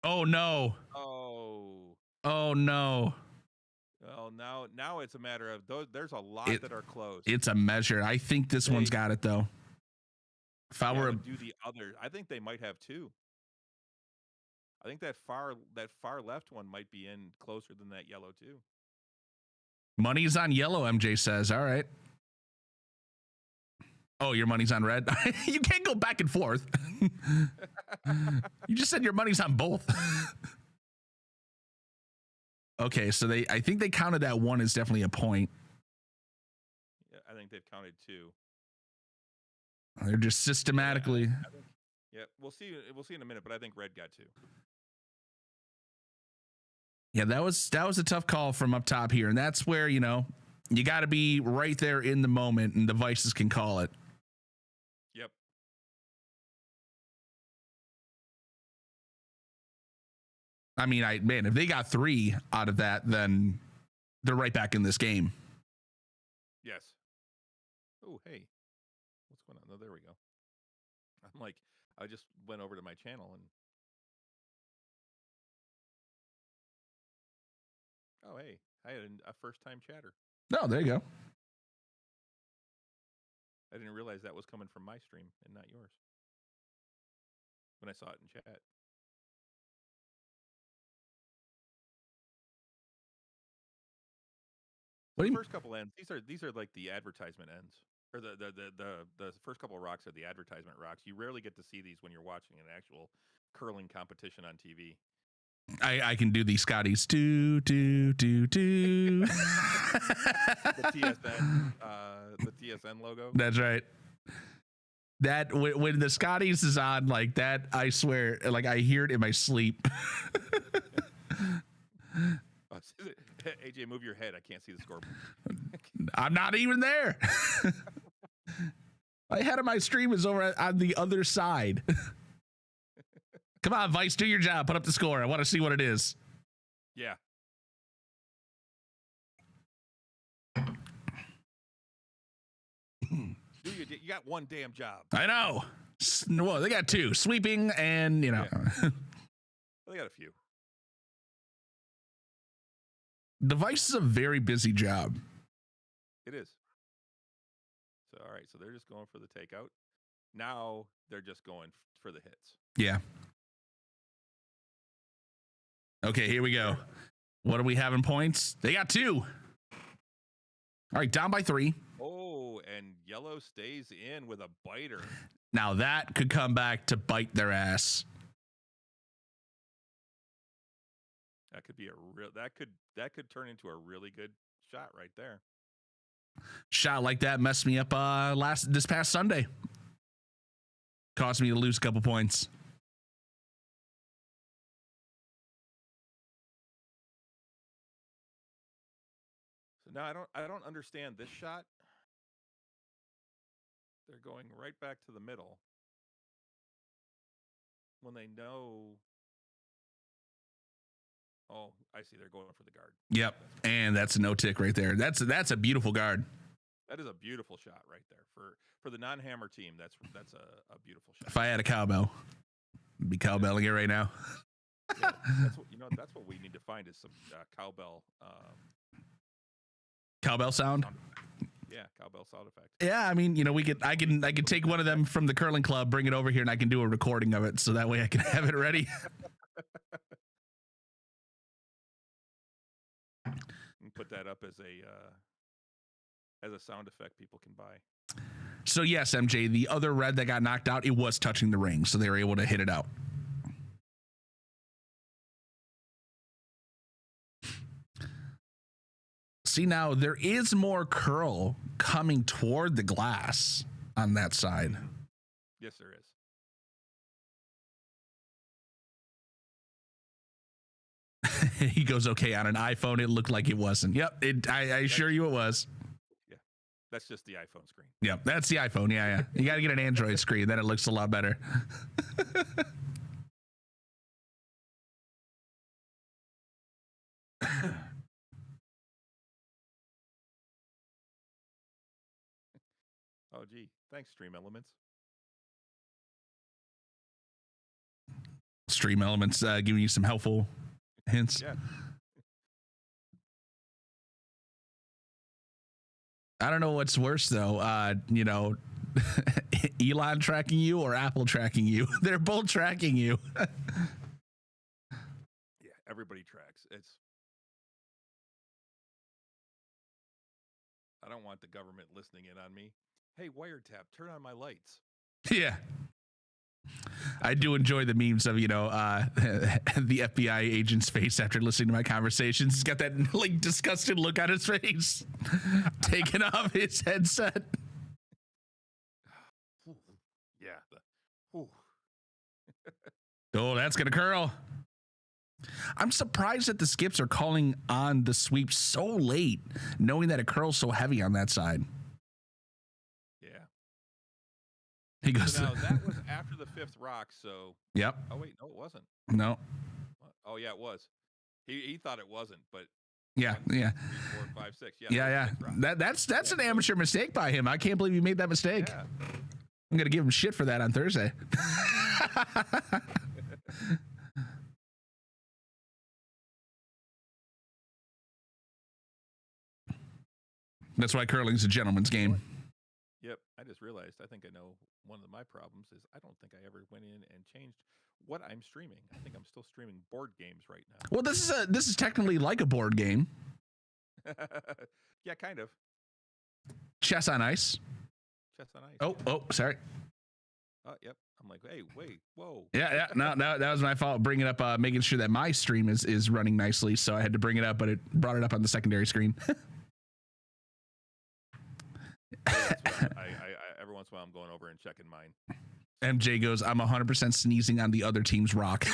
Oh, no. Oh. Oh, no. Well, now it's a matter of those. There's a lot that are close. It's a measure. I think this one's got it, though. If I were to do the other, I think they might have 2. I think that far left one might be in closer than that yellow too. Money's on yellow, MJ says. All right. Oh, your money's on red? You can't go back and forth. You just said your money's on both. Okay, so I think they counted that 1 as definitely a point. Yeah, I think they've counted 2. They're just systematically. Yeah, we'll see in a minute, but I think red got 2. Yeah, that was a tough call from up top here, and that's where, you got to be right there in the moment, and devices can call it. Yep. I mean, if they got 3 out of that, then they're right back in this game. Yes. Oh, hey, what's going on? Oh, there we go. I'm like, I just went over to my channel and. Oh, hey, I had a first-time chatter. Oh, there you go. I didn't realize that was coming from my stream and not yours when I saw it in chat. So the first couple ends, these are like the advertisement ends, or the first couple of rocks are the advertisement rocks. You rarely get to see these when you're watching an actual curling competition on TV. I can do these Scotties. Do. The TSN logo. That's right. That when the Scotties is on like that, I swear, like I hear it in my sleep. AJ, move your head. I can't see the scoreboard. I'm not even there. My head of my stream is over on the other side. Come on, Vice, do your job. Put up the score. I want to see what it is. Yeah. You got one damn job. I know. Well, they got 2. Sweeping and, Yeah. They got a few. The Vice is a very busy job. It is. So, all right. So they're just going for the takeout. Now they're just going for the hits. Yeah. Okay, here we go. What do we have in points? They got 2. All right, down by 3. Oh, and yellow stays in with a biter. Now that could come back to bite their ass. That could be that could turn into a really good shot right there. Shot like that messed me up this past Sunday. Caused me to lose a couple points. So now I don't understand this shot. They're going right back to the middle when they know. Oh, I see. They're going for the guard. Yep, and that's a no tick right there. That's a beautiful guard. That is a beautiful shot right there for the non-hammer team. That's a beautiful shot. If I had a cowbell, I'd be cowbelling it right now. Yeah, that's what we need to find is some cowbell. Cowbell sound. Yeah, cowbell sound effect. Yeah, I mean, I can take one of them from the curling club, bring it over here, and I can do a recording of it, so that way I can have it ready. And put that up as a sound effect people can buy. So yes, MJ, the other red that got knocked out, it was touching the ring, so they were able to hit it out. See, now there is more curl coming toward the glass on that side. Yes, there is. He goes, okay, on an iPhone, it looked like it wasn't. Yep, I assure you it was. Yeah, that's just the iPhone screen. Yep, that's the iPhone. Yeah. You got to get an Android screen, then it looks a lot better. Oh, gee. Thanks, Stream Elements. Stream Elements giving you some helpful hints. Yeah. I don't know what's worse, though. Elon tracking you or Apple tracking you. They're both tracking you. Yeah, everybody tracks. I don't want the government listening in on me. Hey, wiretap, turn on my lights. Yeah. I do enjoy the memes of, the FBI agent's face after listening to my conversations. He's got that like disgusted look on his face, taking off his headset. Yeah. Oh, that's going to curl. I'm surprised that the skips are calling on the sweep so late, knowing that it curls so heavy on that side. Yeah. He goes. So now that was after the fifth rock, so. Yep. Oh wait, no, it wasn't. No. Oh yeah, it was. He thought it wasn't, but. Yeah. 1, 2, 3, 4, 5, 6. Yeah. That's an amateur mistake by him. I can't believe he made that mistake. Yeah. I'm gonna give him shit for that on Thursday. That's why curling's a gentleman's game. Yep, I just realized. I think I know one of my problems is I don't think I ever went in and changed what I'm streaming. I think I'm still streaming board games right now. Well, this is technically like a board game. Yeah, kind of. Chess on ice. Chess on ice. Oh, sorry. Oh, yep. I'm like, hey, wait, whoa. Yeah. No, that was my fault. Bringing up, making sure that my stream is running nicely. So I had to bring it up, but it brought it up on the secondary screen. I every once in a while I'm going over and checking mine. MJ goes, I'm 100% sneezing on the other team's rock.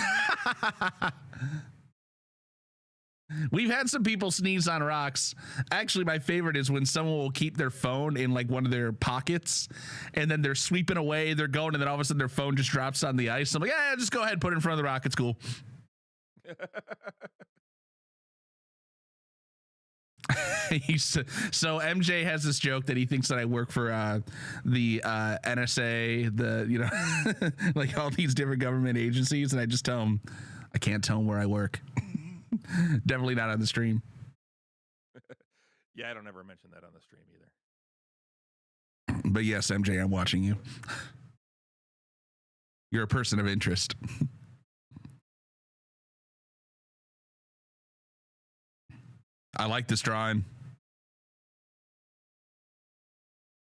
We've had some people sneeze on rocks. Actually, my favorite is when someone will keep their phone in like one of their pockets and then they're sweeping away, they're going, and then all of a sudden their phone just drops on the ice. I'm like, yeah, just go ahead and put it in front of the rock. It's cool. So MJ has this joke that he thinks that I work for the NSA, like all these different government agencies, and I just tell him I can't tell him where I work. Definitely not on the stream. Yeah, I don't ever mention that on the stream either. But yes, MJ, I'm watching you. You're a person of interest. I like this drawing,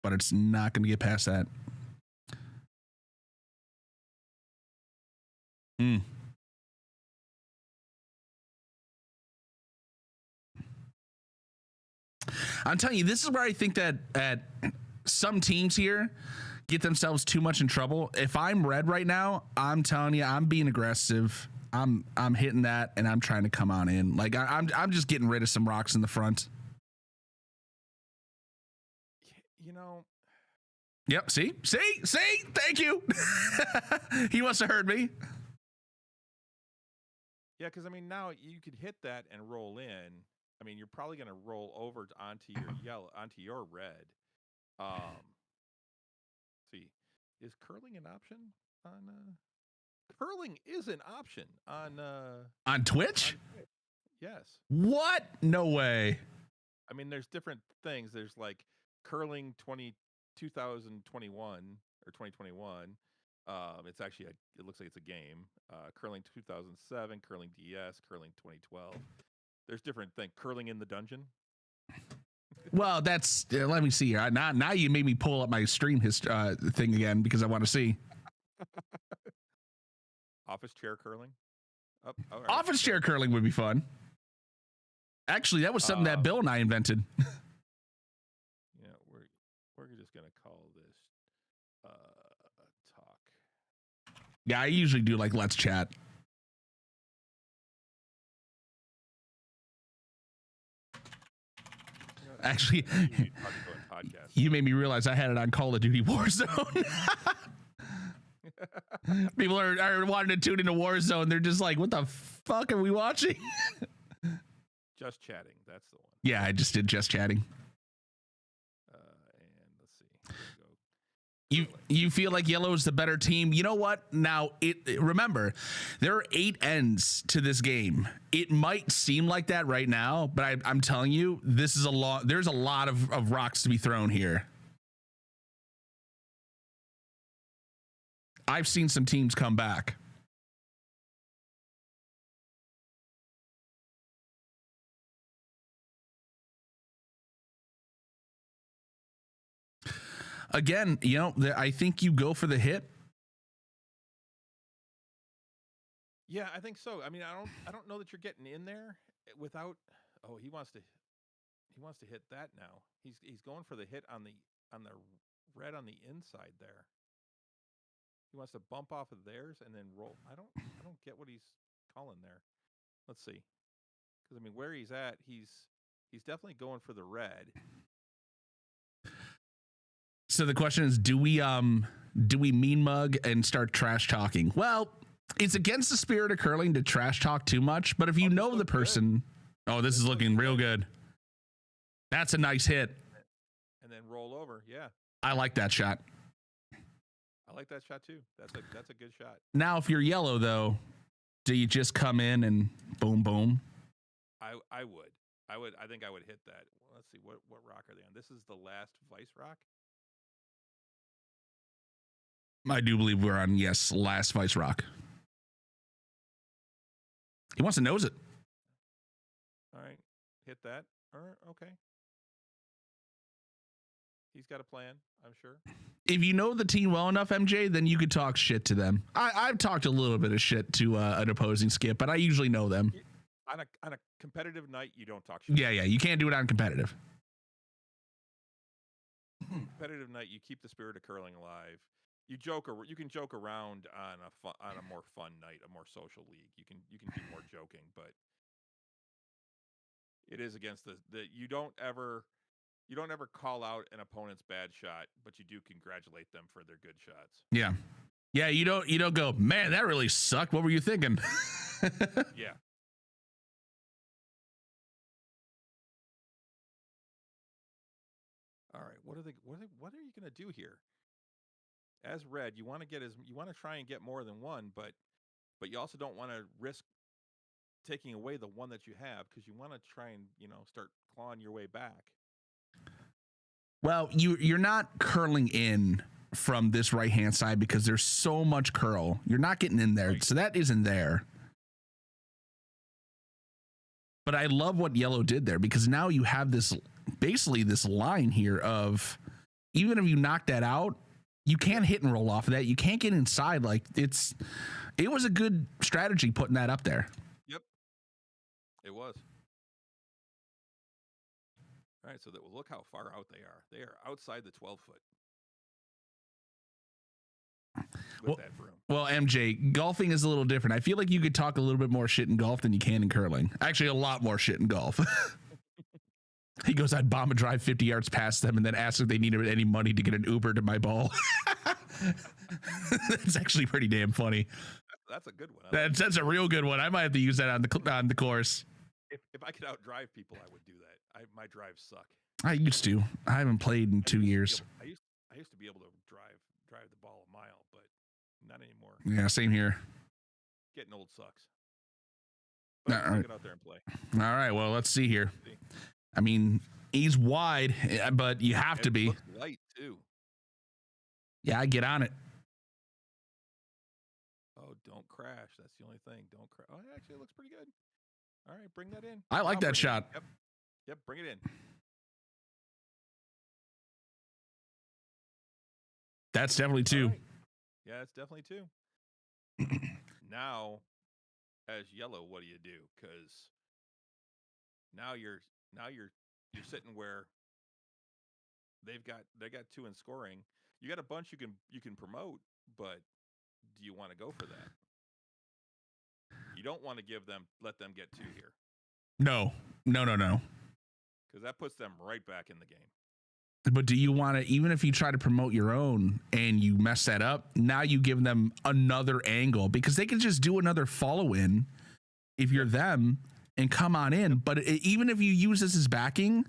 but it's not going to get past that. I'm telling you, this is where I think that some teams here get themselves too much in trouble. If I'm red right now, I'm telling you, I'm being aggressive. I'm hitting that, and I'm trying to come on in. Like I'm just getting rid of some rocks in the front. Yep. See. Thank you. He must have heard me. Yeah, because I mean, now you could hit that and roll in. I mean, you're probably going to roll over onto your yellow, onto your red. See, is curling an option on? Curling is an option on Twitch. Yes. What? No way. I mean, there's different things. There's like curling 2021 or 2021. It's actually it looks like it's a game. Curling 2007, curling DS, curling 2012. There's different things. Curling in the dungeon. Well, that's let me see here. Now you made me pull up my stream thing again because I want to see. Office chair curling. Oh, all right. Office chair curling would be fun. Actually, that was something that Bill and I invented. Yeah, we're just gonna call this talk. Yeah, I usually do like let's chat. Actually, you made me realize I had it on Call of Duty Warzone. People are wanting to tune into Warzone. They're just like, what the fuck are we watching? Just chatting. That's the one. Yeah, I just did just chatting. And let's see. Here we go. You feel like yellow is the better team. You know what? Now, remember, there are 8 ends to this game. It might seem like that right now, but I'm telling you, this is there's a lot of rocks to be thrown here. I've seen some teams come back. Again, I think you go for the hit. Yeah, I think so. I mean, I don't know that you're getting in there without. Oh, he wants to hit that now. He's going for the hit on the red on the inside there. He wants to bump off of theirs and then roll. I don't get what he's calling there. Let's see. Because I mean, where he's at, he's definitely going for the red. So the question is, do we mean mug and start trash talking? Well, it's against the spirit of curling to trash talk too much, but if you know the person, this is looking real good. That's a nice hit. And then roll over. Yeah. I like that shot. I like that shot too. That's a good shot. Now, if you're yellow though, do you just come in and boom, boom? I would. I think I would hit that. Well, let's see. What rock are they on? This is the last Vice rock. I do believe we're on, yes, last Vice rock. He wants to nose it. All right. Hit that. Okay. He's got a plan, I'm sure. If you know the team well enough, MJ, then you could talk shit to them. I've talked a little bit of shit to an opposing skip, but I usually know them. On a competitive night, you don't talk shit. Yeah. You can't do it on competitive. Competitive night, you keep the spirit of curling alive. You can joke around on a more fun night, a more social league. You can do more joking, but it is against the you don't ever call out an opponent's bad shot, but you do congratulate them for their good shots. Yeah. Yeah, you don't go, man, that really sucked. What were you thinking? Yeah. All right, what are you going to do here? As red, you want to try and get more than one, but you also don't want to risk taking away the one that you have, because you want to try and start clawing your way back. Well, you're not curling in from this right hand side because there's so much curl. You're not getting in there, right. So that isn't there. But I love what yellow did there, because now you have this line here of, even if you knock that out, you can't hit and roll off of that. You can't get inside. Like, it was a good strategy putting that up there. Yep, it was. All right, so look how far out they are. They are outside the 12-foot. Well, MJ, golfing is a little different. I feel like you could talk a little bit more shit in golf than you can in curling. Actually, a lot more shit in golf. He goes, I'd bomb a drive 50 yards past them and then ask if they needed any money to get an Uber to my ball. That's actually pretty damn funny. That's a good one. That's a real good one. I might have to use that on the course. If I could outdrive people, I would do that. My drives suck. I used to. I haven't played in 2 years. I used to be able to drive the ball a mile, but not anymore. Yeah, same here. Getting old sucks. But All right. Get out there and play. All right. Well, let's see here. I mean, he's wide, but you have to be. Light too. Yeah, I get on it. Oh, don't crash. That's the only thing. Don't crash. Oh, actually, it looks pretty good. All right, bring that in. I like I'll that bring it in. shot. Yep, bring it in. That's definitely 2. Right. Yeah, it's definitely 2. Now, as yellow, what do you do? Because now you're sitting where they got 2 in scoring. You got a bunch you can promote, but do you want to go for that? You don't want to let them get 2 here. No. Because that puts them right back in the game. But do you want to, even if you try to promote your own and you mess that up, now you give them another angle, because they can just do another follow in if you're them and come on in. But even if you use this as backing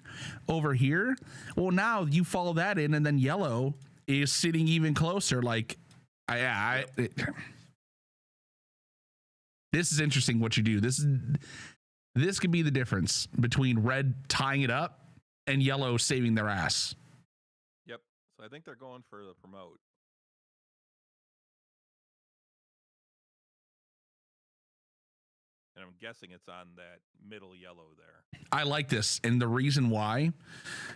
over here, well, now you follow that in, and then yellow is sitting even closer. Like, this is interesting what you do. This could be the difference between red tying it up and yellow saving their ass. Yep. So I think they're going for the promote. And I'm guessing it's on that middle yellow there. I like this. And the reason why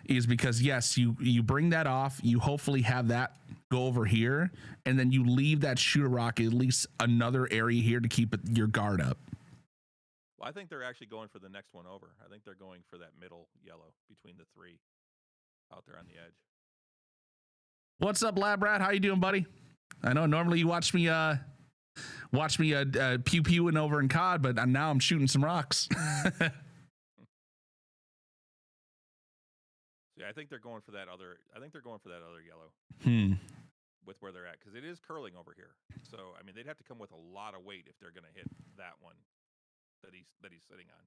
is because, yes, you bring that off. You hopefully have that go over here. And then you leave that shooter rock at least another area here to keep your guard up. Well, I think they're actually going for the next one over. I think they're going for that middle yellow between the 3 out there on the edge. What's up, Lab Rat? How you doing, buddy? I know normally you watch me pew-pewing over in COD, but now I'm shooting some rocks. Yeah, I think they're going for that other yellow. With where they're at, because it is curling over here. So I mean, they'd have to come with a lot of weight if they're going to hit that one that he's sitting on.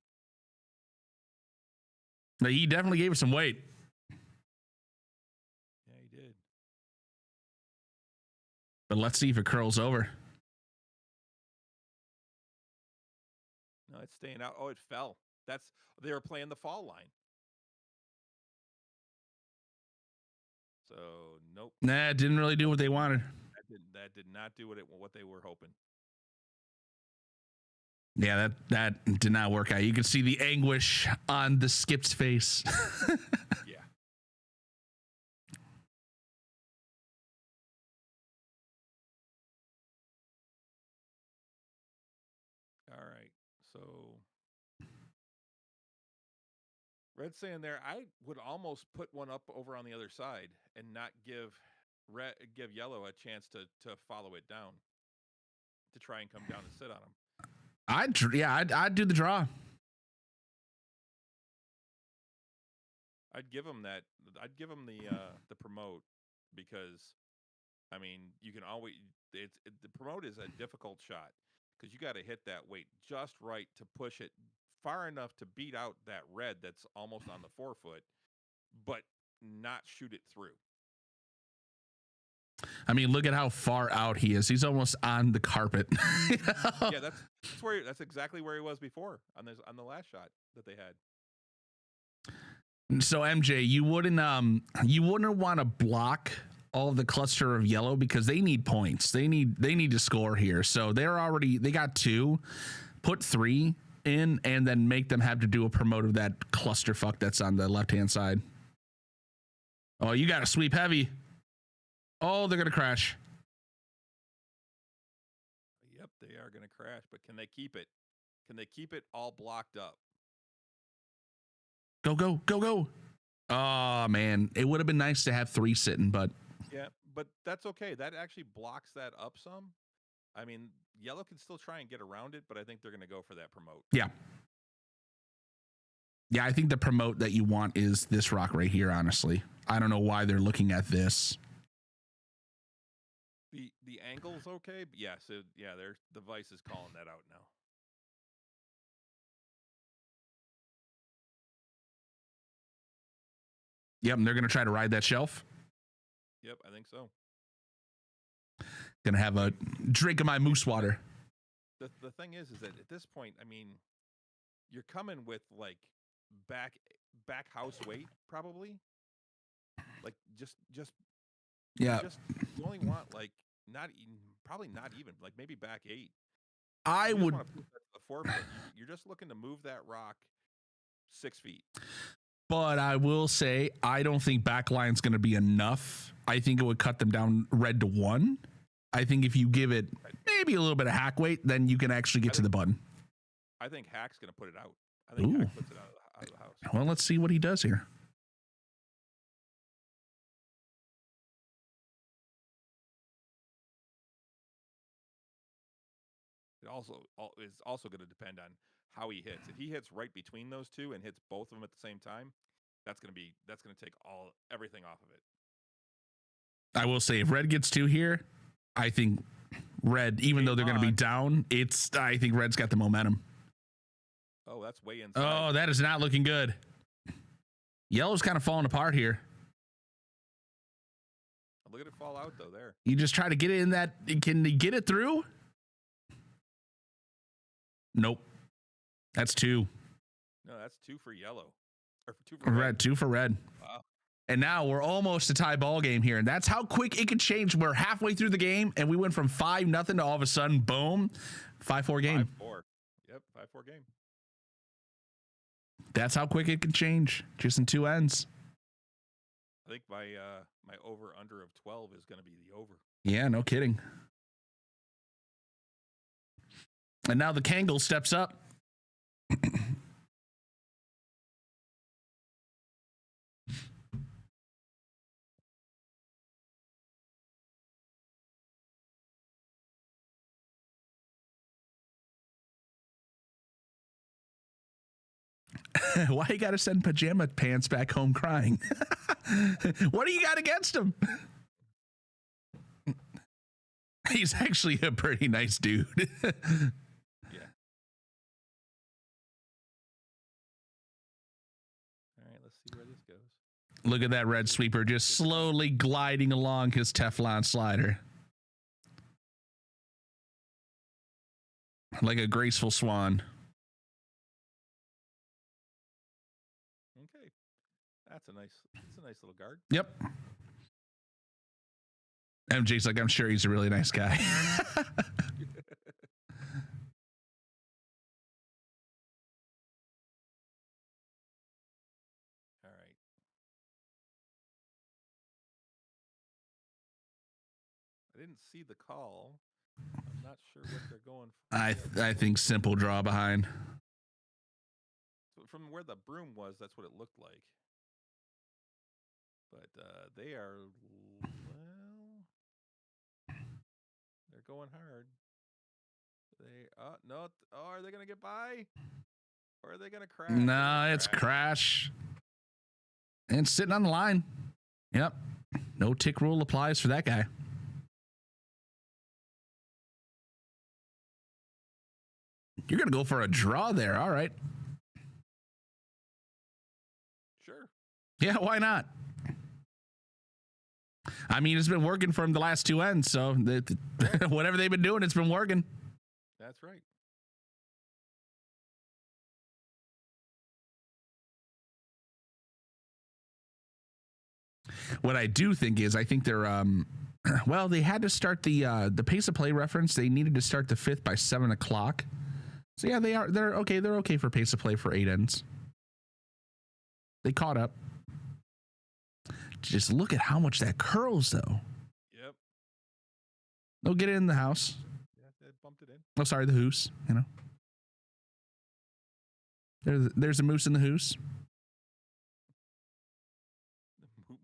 Now, he definitely gave it some weight. Yeah, he did. But let's see if it curls over. No, it's staying out. Oh, it fell. They were playing the fall line. So nope. Nah, it didn't really do what they wanted. That did not do what they were hoping. Yeah, that did not work out. You can see the anguish on the Skip's face. Yeah. All right. So Red's saying there, I would almost put one up over on the other side and not give yellow a chance to follow it down, to try and come down and sit on him. I'd do the draw. I'd give him the promote, because I mean, you can always the promote is a difficult shot, because you got to hit that weight just right to push it far enough to beat out that red that's almost on the 4-foot, but not shoot it through. I mean, look at how far out he is. He's almost on the carpet. Yeah, that's exactly where he was before on the last shot that they had. So MJ, you wouldn't want to block all of the cluster of yellow, because they need points. They need to score here. So they got 2, put 3 in, and then make them have to do a promote of that clusterfuck that's on the left-hand side. Oh, you got to sweep heavy. Oh, they're going to crash. Yep, they are going to crash, but can they keep it? Can they keep it all blocked up? Go. Oh, man. It would have been nice to have 3 sitting, but... Yeah, but that's okay. That actually blocks that up some. I mean, yellow can still try and get around it, but I think they're going to go for that promote. Yeah. Yeah, I think the promote that you want is this rock right here, honestly. I don't know why they're looking at this. The angle's okay, but yeah, so yeah, the device is calling that out now. Yep, and they're going to try to ride that shelf. Yep, I think so. Gonna have a drink of my moose water. The thing is that at this point, I mean, you're coming with like back house weight, probably. Like just Yeah. You only want like probably not even, like maybe back 8. I would put the 4-foot. You're just looking to move that rock 6 feet. But I will say, I don't think backline's going to be enough. I think it would cut them down red to 1. I think if you give it maybe a little bit of hack weight, then you can actually get to the button. I think Hack's going to put it out. I think Hack puts it out of the house. Well, let's see what he does here. It is also going to depend on how he hits. If he hits right between those two and hits both of them at the same time, that's going to take everything off of it. I will say, if red gets 2 here, I think red, even though they're going to be down, I think red's got the momentum. Oh, that's way inside. Oh, that is not looking good. Yellow's kind of falling apart here. Look at it fall out, though, there. You just try to get it in that. Can he get it through? Nope. That's 2. No, that's 2 for yellow. Or 2 for red. 2 for red. Wow. And now we're almost a tie ball game here. And that's how quick it can change. We're halfway through the game, and we went from 5-0 to all of a sudden, boom, 5-4 game. 5-4. Yep, 5-4 game. That's how quick it can change, just in 2 ends. I think my over-under of 12 is going to be the over. Yeah, no kidding. And now the Kangol steps up. Why you got to send pajama pants back home crying? What do you got against him? He's actually a pretty nice dude. Yeah. All right, let's see where this goes. Look at that red sweeper just slowly gliding along his Teflon slider. Like a graceful swan. Okay. That's a nice little guard. Yep. MJ's like, I'm sure he's a really nice guy. All right. I didn't see the call. I'm not sure what they're going for. I think simple draw behind. So from where the broom was, that's what it looked like. But they are, they're going hard. No, are they going to get by? Or are they going to crash? No, it's crash. And sitting on the line. Yep. No tick rule applies for that guy. You're going to go for a draw there. All right. Sure. Yeah, why not? I mean, it's been working for him the last 2 ends, so whatever they've been doing, it's been working. That's right. What I do think is, I think they're, well, they had to start the pace of play reference. They needed to start the 5th by 7 o'clock. So yeah, they're okay. They're okay for pace of play for 8 ends. They caught up. Just look at how much that curls, though. Yep. They'll get it in the house. Yeah, they bumped it in. Oh, sorry, the hoose. You know, there's a moose in the hoose.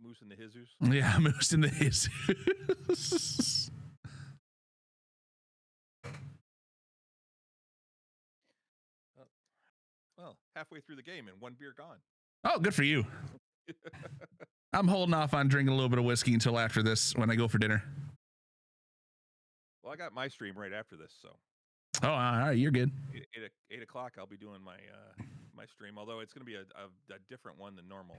Moose in the Jesus. Yeah, moose in the Jesus. Well, halfway through the game and 1 beer gone. Oh, good for you. I'm holding off on drinking a little bit of whiskey until after this when I go for dinner. Well, I got my stream right after this, so. Oh, all right, you're good. 8 o'clock, I'll be doing my my stream, although it's going to be a different one than normal.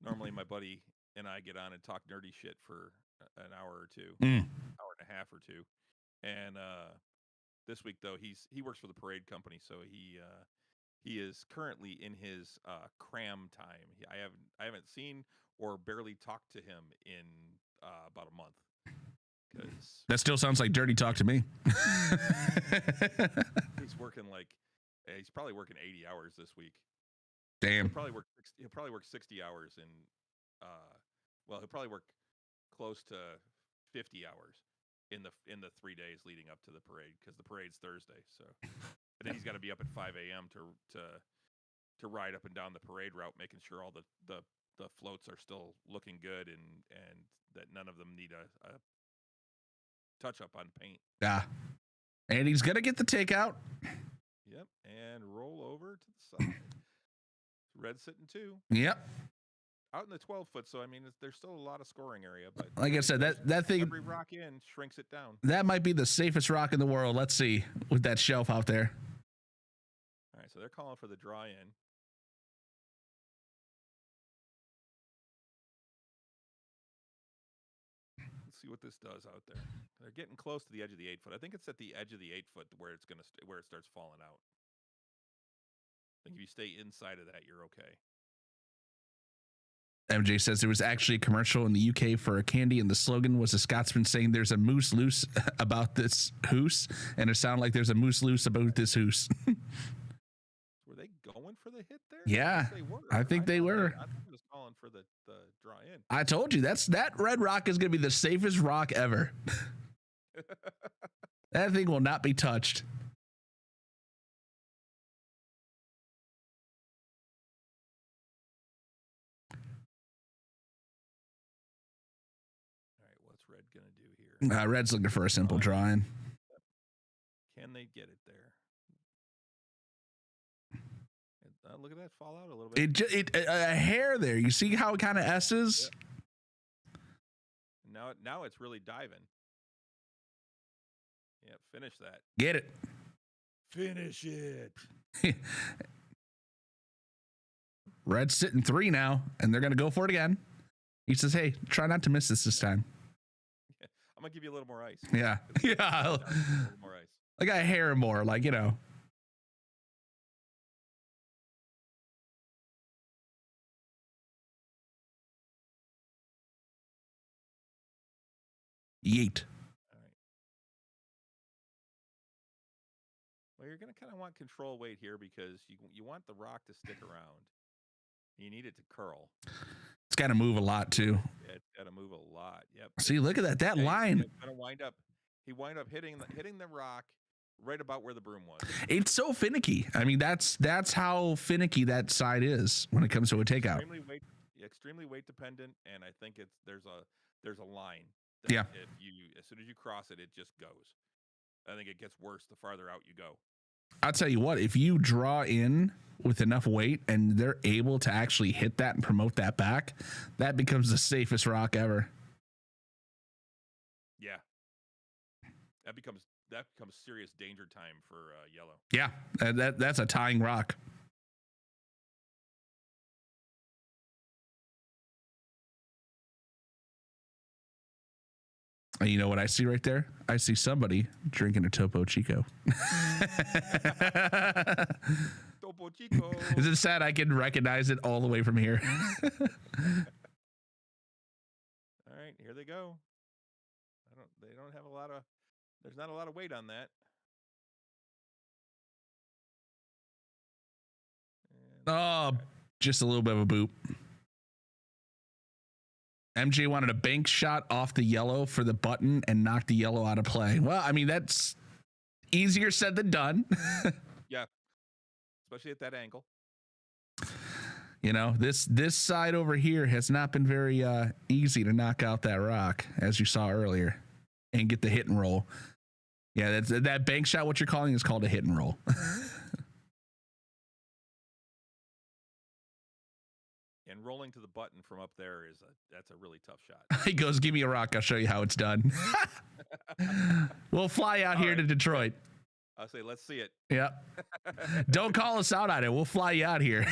Normally, my buddy and I get on and talk nerdy shit for an hour or two, hour and a half or two. And this week, though, he works for the parade company, so he is currently in his cram time. I haven't seen or barely talked to him in about a month. because That still sounds like dirty talk to me. he's working he's probably working 80 hours this week. Damn. He'll probably work 60 hours in he'll probably work close to 50 hours in the 3 days leading up to the parade, because the parade's Thursday. So and then he's got to be up at 5 a.m. to ride up and down the parade route, making sure all the floats are still looking good and that none of them need a touch up on paint. Yeah. And he's gonna get the takeout. Yep, and roll over to the side. Red sitting 2. Yep. Out in the 12-foot, so I mean, there's still a lot of scoring area. But like I said, that thing, every rock in shrinks it down. That might be the safest rock in the world. Let's see with that shelf out there. All right, so they're calling for the draw in. Let's see what this does out there. They're getting close to the edge of the 8-foot. I think it's at the edge of the 8-foot where it's where it starts falling out. I think if you stay inside of that, you're okay. MJ says there was actually a commercial in the UK for a candy, and the slogan was a Scotsman saying there's a moose loose about this hoose, and it sounded like there's a moose loose about this hoose. Were they going for the hit there? Yeah, I think they were. I think it was calling for the draw in. I told you, that red rock is going to be the safest rock ever. That thing will not be touched. Red gonna do here? Red's looking for a simple draw-in. Can they get it there? Look at that fall out a little bit. A hair there. You see how it kind of S's? Yeah. Now it's really diving. Yeah, finish that. Get it. Finish it. Red's sitting 3 now, and they're gonna go for it again. He says, "Hey, try not to miss this time." I'm gonna give you a little more ice. Yeah. Yeah. A little more ice. Like a hair more, like, you know. Yeet. All right. Well, you're gonna kind of want control weight here because you want the rock to stick around. You need it to curl. It's got to move a lot too. Yeah, it's got to move a lot. Yep. See, look at that line. He's gonna wind up. He wind up hitting the rock right about where the broom was. It's so finicky. I mean, that's how finicky that side is when it comes to a takeout. Extremely weight dependent, and I think there's a line. Yeah. If as soon as you cross it, it just goes. I think it gets worse the farther out you go. I'll tell you what, if you draw in with enough weight and they're able to actually hit that and promote that back, that becomes the safest rock ever. Yeah. That becomes serious danger time for yellow. Yeah, that's a tying rock. And you know what I see right there? I see somebody drinking a Topo Chico. Topo Chico. Is it sad I can recognize it all the way from here? All right, here they go. They don't have there's not a lot of weight on that. Oh, just a little bit of a boop. MJ wanted a bank shot off the yellow for the button and knock the yellow out of play. Well, I mean, that's easier said than done. Yeah, especially at that angle. You know, this side over here has not been very easy to knock out that rock, as you saw earlier, and get the hit and roll. Yeah, that bank shot, what you're calling, is called a hit and roll. And rolling to the button from up there that's a really tough shot. He goes, "Give me a rock, I'll show you how it's done." We'll fly out here to Detroit. I'll say, let's see it. Yeah. Don't call us out on it. We'll fly you out here.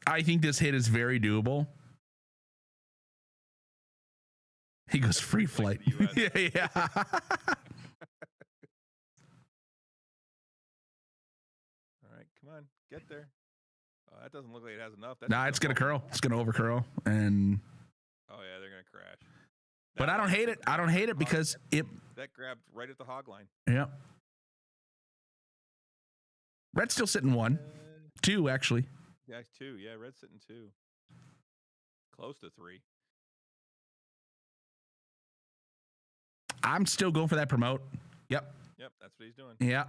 I think this hit is very doable. He goes, "Free flight." Yeah, yeah. All right, come on, get there. That doesn't look like it has enough. That's Nah, it's gonna curl. It's gonna over curl, and oh yeah, they're gonna crash. but I don't hate it. I don't hate it because that grabbed right at the hog line. Yep. Red's still sitting 1, 2 actually. Yeah, 2. Yeah, red's sitting 2. Close to 3. I'm still going for that promote. Yep. Yep, that's what he's doing. Yeah.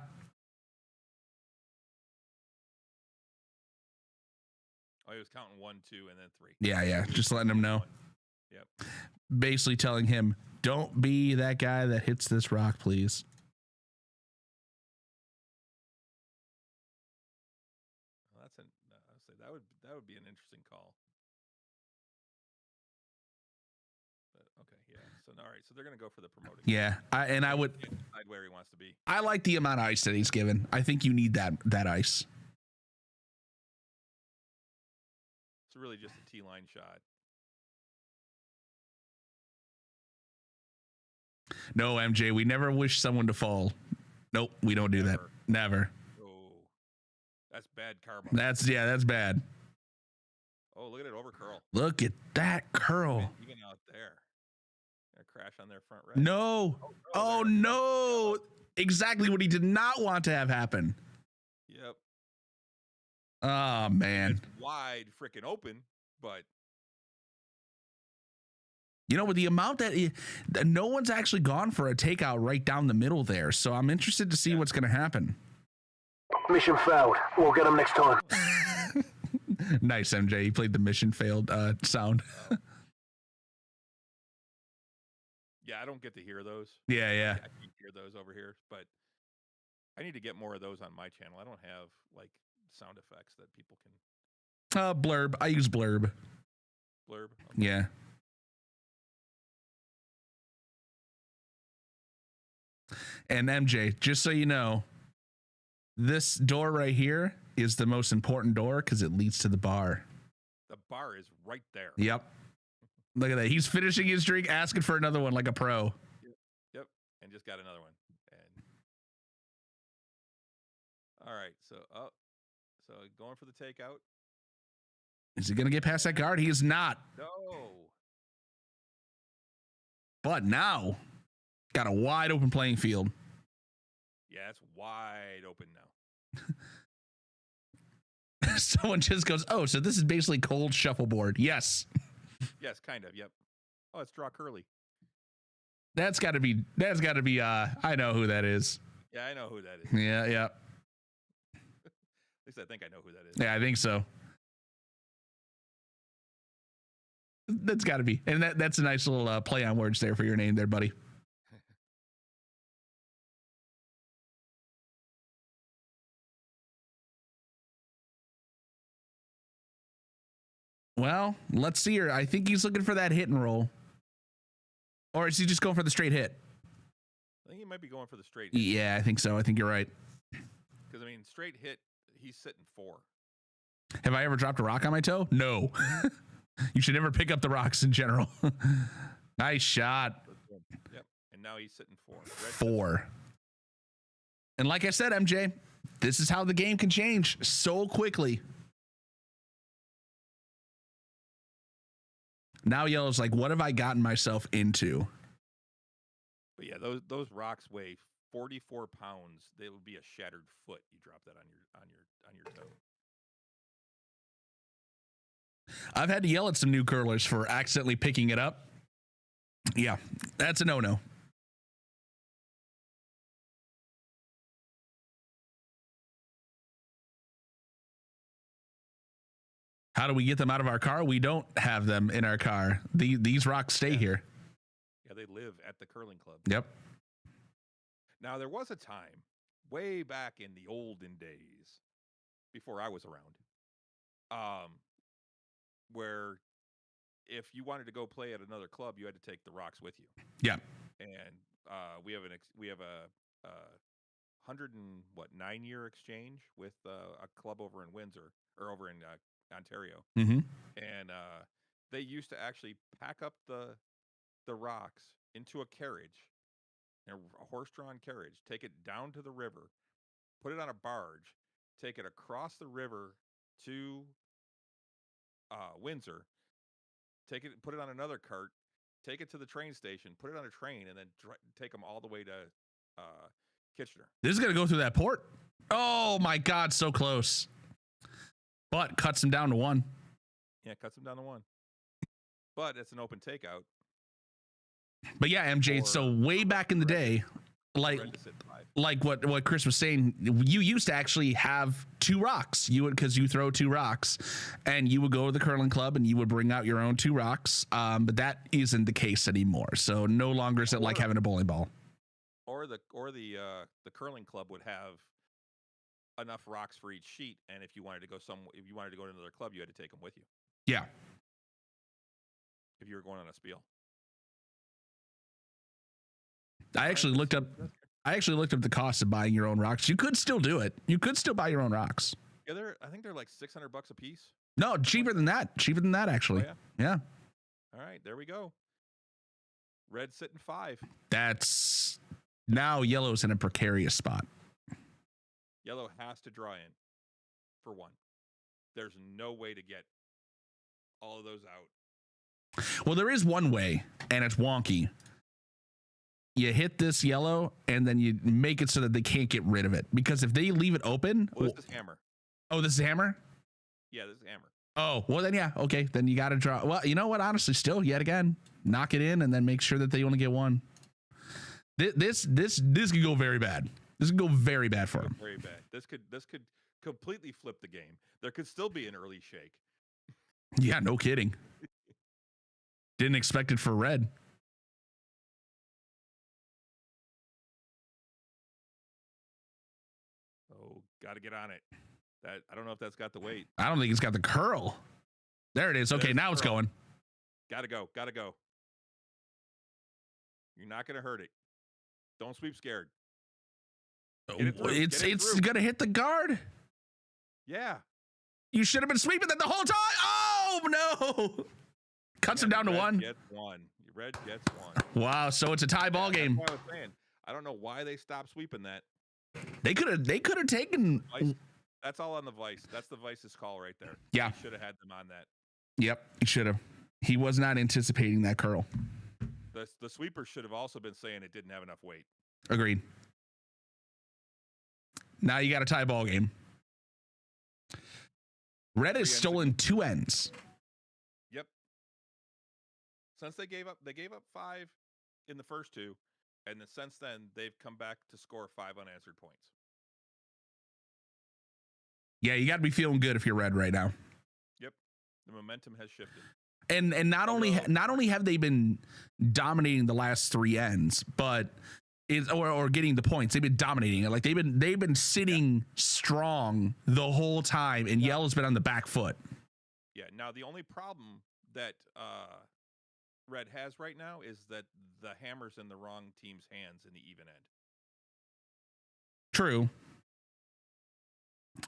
Oh, he was counting 1, 2, and then 3. Yeah. Just letting him know. Yep. Basically telling him, don't be that guy that hits this rock, please. Well, I'll say that would be an interesting call. But okay, yeah. So all right, so they're gonna go for the promoting. Yeah, I would decide where he wants to be. I like the amount of ice that he's given. I think you need that ice. It's really just a T-line shot. No, MJ, we never wish someone to fall. Nope, we don't do that. Never. Oh, that's bad karma. That's bad. Oh, look at it over curl. Look at that curl. Even out there. Gonna crash on their front red. No. Oh no. Exactly what he did not want to have happen. Yep. Oh man. It's wide freaking open, but you know, with the amount that no one's actually gone for a takeout right down the middle there, so I'm interested to see what's going to happen. Mission failed. We'll get them next time. Nice, MJ. You played the mission failed sound. yeah, I don't get to hear those. Yeah. I can't hear those over here, but I need to get more of those on my channel. I don't have like sound effects that people can. Blurb. I use blurb. Blurb. Okay. Yeah. And MJ, just so you know, this door right here is the most important door because it leads to the bar. The bar is right there. Yep. Look at that. He's finishing his drink, asking for another one like a pro. Yep. And just got another one. And all right. So going for the takeout. Is he going to get past that guard? He is not. No. But now, got a wide open playing field. Yeah, it's wide open now. Someone just goes, oh, so this is basically cold shuffleboard. Yes. Yes, kind of. Yep. Oh, it's draw curly. That's got to be, I know who that is. Yeah, I know who that is. Yeah. At least I think I know who that is. Yeah, I think so. That's got to be. And that's a nice little play on words there for your name there, buddy. Well, let's see here. I think he's looking for that hit and roll. Or is he just going for the straight hit? I think he might be going for the straight hit. Yeah, I think so. I think you're right. Because, I mean, straight hit, he's sitting 4. Have I ever dropped a rock on my toe? No. You should never pick up the rocks in general. Nice shot. Yep. And now he's sitting 4. 4. And like I said, MJ, this is how the game can change so quickly. Now Yellow's like, what have I gotten myself into? But yeah, those rocks weigh 44 pounds. They would be a shattered foot. You drop that on your toe. I've had to yell at some new curlers for accidentally picking it up. Yeah, that's a no-no. How do we get them out of our car? We don't have them in our car. These rocks stay here. Yeah, they live at the curling club. Yep. Now, there was a time way back in the olden days, before I was around, where if you wanted to go play at another club, you had to take the rocks with you. Yeah. And we have a 9-year exchange with a club over in Windsor or over in Ontario. Mm-hmm. And they used to actually pack up the rocks into a carriage, a horse-drawn carriage, take it down to the river, put it on a barge, take it across the river to Windsor, put it on another cart, take it to the train station, put it on a train, and then take them all the way to Kitchener. This is going to go through that port. Oh, my God, so close. But cuts him down to 1. Yeah, cuts them down to 1. But it's an open takeout. But yeah, MJ, so way back in the day, like what Chris was saying, you used to actually have 2 rocks. You would, because you throw 2 rocks, and you would go to the curling club and you would bring out your own 2 rocks. But that isn't the case anymore. So no longer is it like having a bowling ball. Or the curling club would have enough rocks for each sheet, and if you wanted to go to another club, you had to take them with you. Yeah. If you were going on a spiel. I actually looked up the cost of buying your own rocks. You could still do it. You could still buy your own rocks. Yeah, I think they're like $600 a piece. No, cheaper than that. Cheaper than that, actually. Oh, yeah. All right, there we go. Red sitting 5. That's now yellow's in a precarious spot. Yellow has to draw in for 1. There's no way to get all of those out. Well, there is one way, and it's wonky. You hit this yellow, and then you make it so that they can't get rid of it. Because if they leave it open... Well, this is hammer. Oh, this is hammer? Yeah, this is hammer. Oh, well then, yeah. Okay, then you got to draw. Well, you know what? Honestly, still, yet again, knock it in and then make sure that they only get 1. This could go very bad. This could go very bad for them. Very bad. This could completely flip the game. There could still be an early shake. Yeah, no kidding. Didn't expect it for red. Oh, got to get on it. That I don't know if that's got the weight. I don't think it's got the curl. There it is. Okay, now it's going. Got to go. Got to go. You're not going to hurt it. Don't sweep scared. It's going to hit the guard. Yeah. You should have been sweeping that the whole time. Oh, no. Cuts him down to 1. Gets 1. Red gets 1. Wow, so it's a tie ball game. That's what I was saying. I don't know why they stopped sweeping that. They could have taken... That's all on the Vice. That's the Vice's call right there. Yeah. He should have had them on that. Yep, he should have. He was not anticipating that curl. The sweeper should have also been saying it didn't have enough weight. Agreed. Now you got a tie ball game. Red has stolen 2 ends. Yep. Since they gave up 5 in the first 2, and then since then they've come back to score 5 unanswered points. Yeah, you got to be feeling good if you're red right now. Yep. The momentum has shifted. And not only have they been dominating the last 3 ends, but or getting the points, they've been dominating it. Like they've been sitting strong the whole time, and yellow's been on the back foot. Yeah. Now the only problem that red has right now is that the hammer's in the wrong team's hands in the even end. True.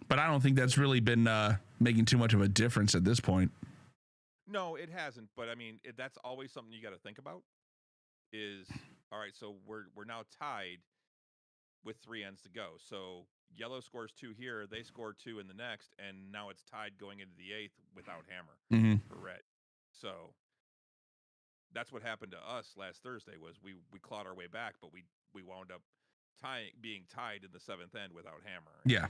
But I don't think that's really been making too much of a difference at this point. No, it hasn't. But I mean, that's always something you got to think about. Is all right. So we're now tied with 3 ends to go. So yellow scores 2 here. They score 2 in the next, and now it's tied going into the 8th without hammer for red. So that's what happened to us last Thursday. Was we clawed our way back, but we wound up being tied in the 7th end without hammer. Yeah.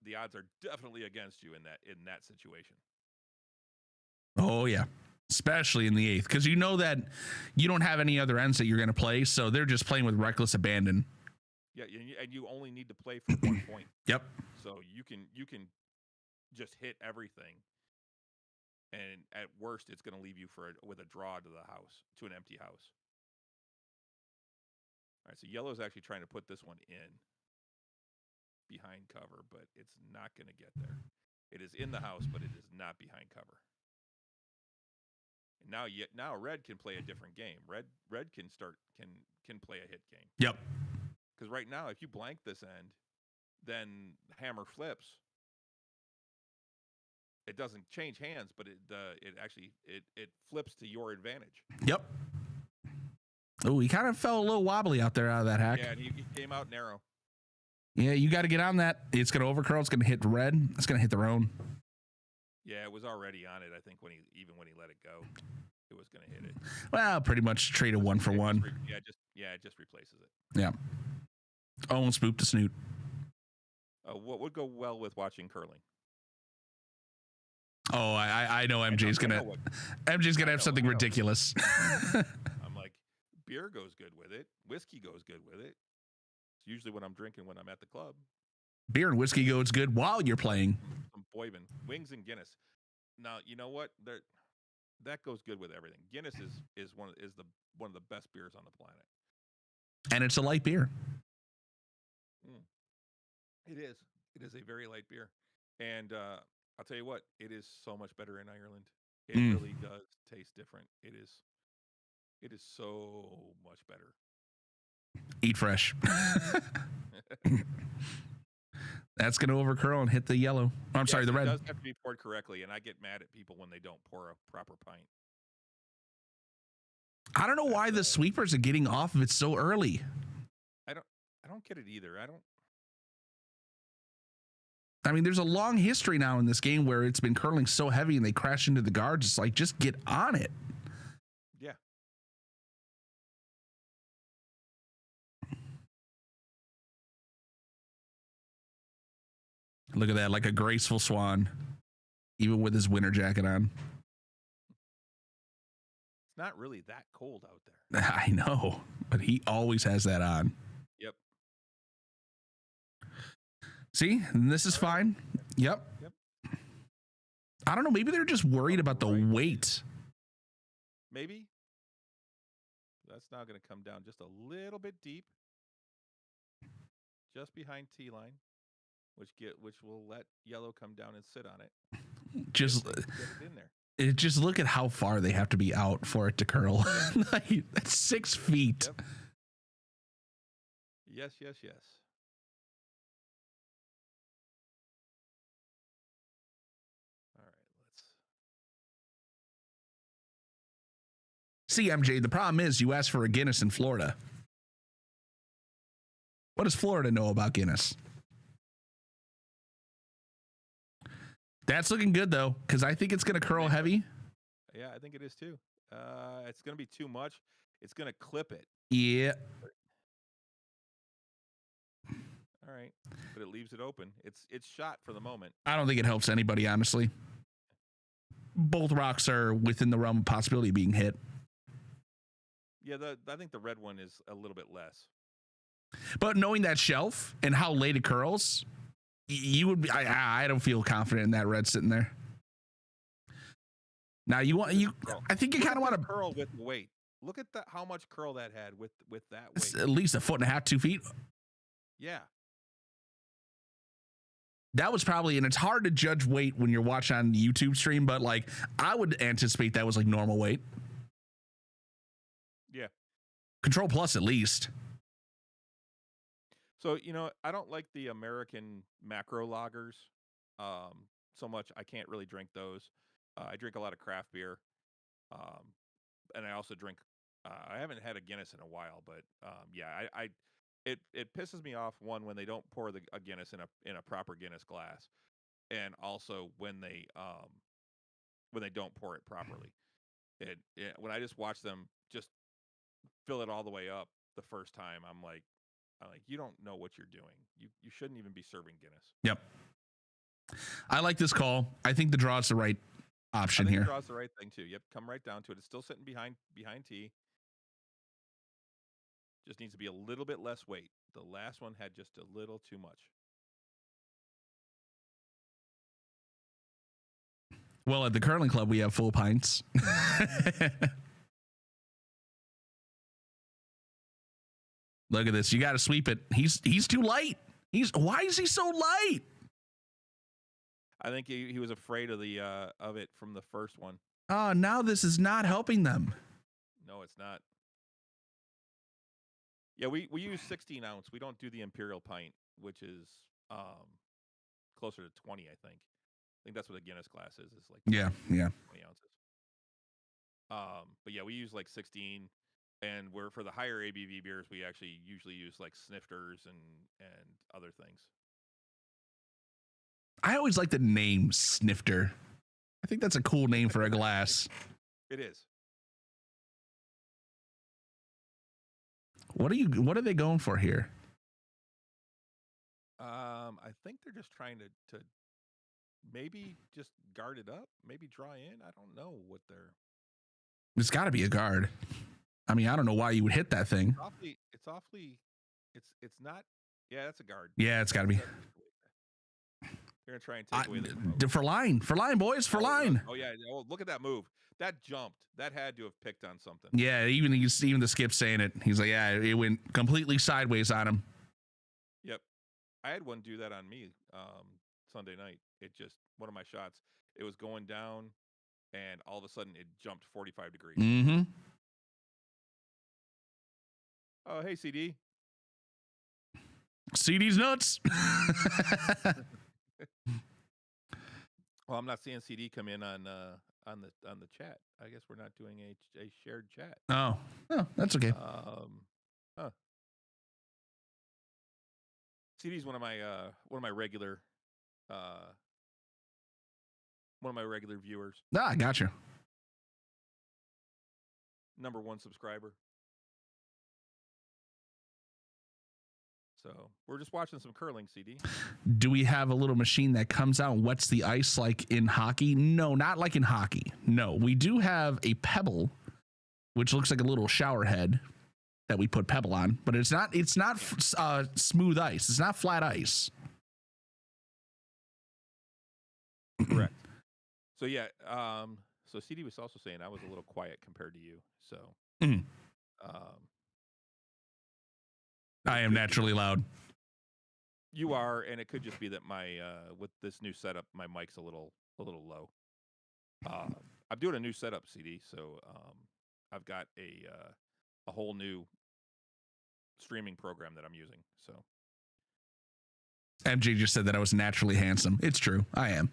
The odds are definitely against you in that situation. Oh yeah, especially in the 8th, because you know that you don't have any other ends that you're going to play, so they're just playing with reckless abandon. Yeah, and you only need to play for 1 point. Yep. So you can just hit everything, and at worst, it's going to leave you with a draw to an empty house. All right, so yellow's actually trying to put this one in behind cover, but it's not going to get there. It is in the house, but it is not behind cover. And now red can play a different game. Red can play a hit game. Yep. Because right now, if you blank this end, then hammer flips. It doesn't change hands, but it flips to your advantage. Yep. Oh, he kind of fell a little wobbly out there out of that hack. Yeah, and he came out narrow. Yeah, you got to get on that. It's going to overcurl. It's going to hit red. It's going to hit their own. Yeah, it was already on it. I think when he let it go, it was going to hit it. Well, pretty much trade a one for one. It just replaces it. Yeah. Almost spooked the snoot. What would go well with watching curling? Oh, I know MJ's gonna have something ridiculous. I'm like, beer goes good with it. Whiskey goes good with it. It's usually what I'm drinking when I'm at the club. Beer and whiskey goes good while you're playing. Some Boyven, wings and Guinness. Now you know what? That goes good with everything. Guinness is one of the best beers on the planet. And it's a light beer. It is. It is a very light beer, and I'll tell you what, it is so much better in Ireland. It really does taste different. It is so much better. Eat fresh. That's going to overcurl and hit the yellow. Oh, I'm sorry, the red. It does have to be poured correctly, and I get mad at people when they don't pour a proper pint. I don't know why the sweepers are getting off of it so early. I don't get it either. I mean, there's a long history now in this game where it's been curling so heavy and they crash into the guards. It's like, just get on it. Yeah. Look at that, like a graceful swan, even with his winter jacket on. It's not really that cold out there. I know, but he always has that on. Yep. See, and this is fine. Yep. I don't know. Maybe they're just worried about the weight. Maybe. That's now going to come down just a little bit deep, just behind T line, which will let yellow come down and sit on it. Just get it in there. Just look at how far they have to be out for it to curl. That's 6 feet. Yep. Yes. All right, See, MJ, the problem is you asked for a Guinness in Florida. What does Florida know about Guinness? That's looking good, though, because I think it's going to curl heavy. Yeah, I think it is, too. It's going to be too much. It's going to clip it. Yeah. All right, but it leaves it open. It's shot for the moment. I don't think it helps anybody, honestly. Both rocks are within the realm of possibility of being hit. Yeah, I think the red one is a little bit less. But knowing that shelf and how late it curls, you would be. I don't feel confident in that red sitting there. Now I think you kind of want to curl with the weight. Look at how much curl that had with that weight. It's at least 1.5 feet, 2 feet. Yeah. That was probably, and it's hard to judge weight when you're watching on the YouTube stream, but like I would anticipate that was like normal weight. Yeah. Control Plus at least. So, I don't like the American macro lagers so much. I can't really drink those. I drink a lot of craft beer. And I also drink, I haven't had a Guinness in a while, but it pisses me off, one, when they don't pour a Guinness in a proper Guinness glass, and also when they don't pour it properly. When I just watch them just fill it all the way up the first time, I'm like, you don't know what you're doing. You shouldn't even be serving Guinness. Yep. I like this call. I think the draw is the right option here. The draw is the right thing too. Yep, come right down to it. It's still sitting behind T. Just needs to be a little bit less weight. The last one had just a little too much. Well, at the curling club, we have full pints. Look at this. You got to sweep it. He's too light. Why is he so light? I think he was afraid of it from the first one. Oh, now this is not helping them. No, it's not. Yeah, we use 16 ounce. We don't do the Imperial pint, which is closer to 20, I think. I think that's what a Guinness glass is. It's like 20 ounces. But yeah, we use like 16, and for the higher ABV beers, we actually usually use like snifters and other things. I always like the name Snifter. I think that's a cool name for a glass. It is. What are they going for here? I think they're just trying to maybe just guard it up, maybe draw in. I don't know what they're. It's got to be a guard. I mean, I don't know why you would hit that thing. It's not. Yeah, that's a guard. Yeah, it's got to be. You're gonna try and take away the for line, boys, for line. Oh yeah. Oh, look at that move. That jumped. That had to have picked on something. Yeah, even the skip saying it. He's like, yeah, it went completely sideways on him. Yep. I had one do that on me Sunday night. It just one of my shots. It was going down, and all of a sudden it jumped 45 degrees. Mm-hmm. Oh, hey CD. CD's nuts. Well, I'm not seeing CD come in on the chat. I guess we're not doing a shared chat. Oh, that's okay. CD's one of my regular viewers. Ah, I got you. Number 1 subscriber. So we're just watching some curling, CD. Do we have a little machine that comes out and wets the ice like in hockey? No, not like in hockey. No, we do have a pebble, which looks like a little shower head that we put pebble on, but it's not smooth ice. It's not flat ice. Correct. So yeah, so CD was also saying I was a little quiet compared to you. So I am naturally loud. You are, and it could just be that my with this new setup, my mic's a little low. I'm doing a new setup, CD, so I've got a whole new streaming program that I'm using. So MJ just said that I was naturally handsome. It's true. I am.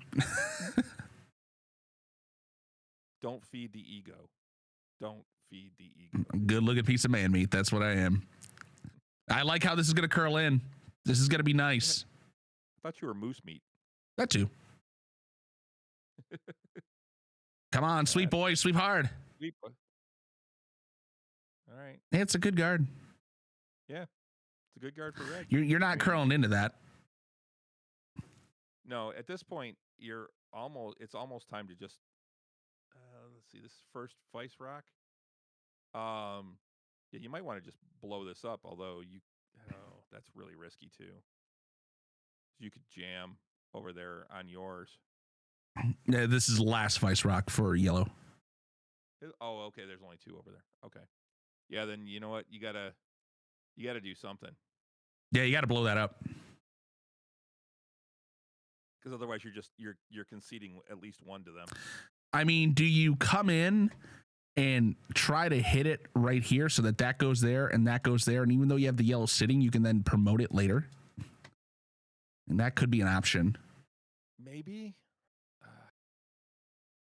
Don't feed the ego. Don't feed the ego. Good looking piece of man meat. That's what I am. I like how this is going to curl in. This is going to be nice. I thought you were moose meat. That too. Come on, sweet boy, sweep hard. Sweet boy. All right. Hey, it's a good guard. Yeah, it's a good guard for red. You're not curling into that. No, at this point, it's almost time to just let's see, this first Vice Rock. Yeah, you might want to just blow this up, although that's really risky too. You could jam over there on yours. Yeah, this is last Vice Rock for yellow. Oh, okay, there's only 2 over there. Okay. Yeah, then you know what? You gotta do something. Yeah, you gotta blow that up. Because otherwise you're conceding at least 1 to them. I mean, do you come in and try to hit it right here so that goes there and that goes there, and even though you have the yellow sitting, you can then promote it later? And that could be an option. Maybe.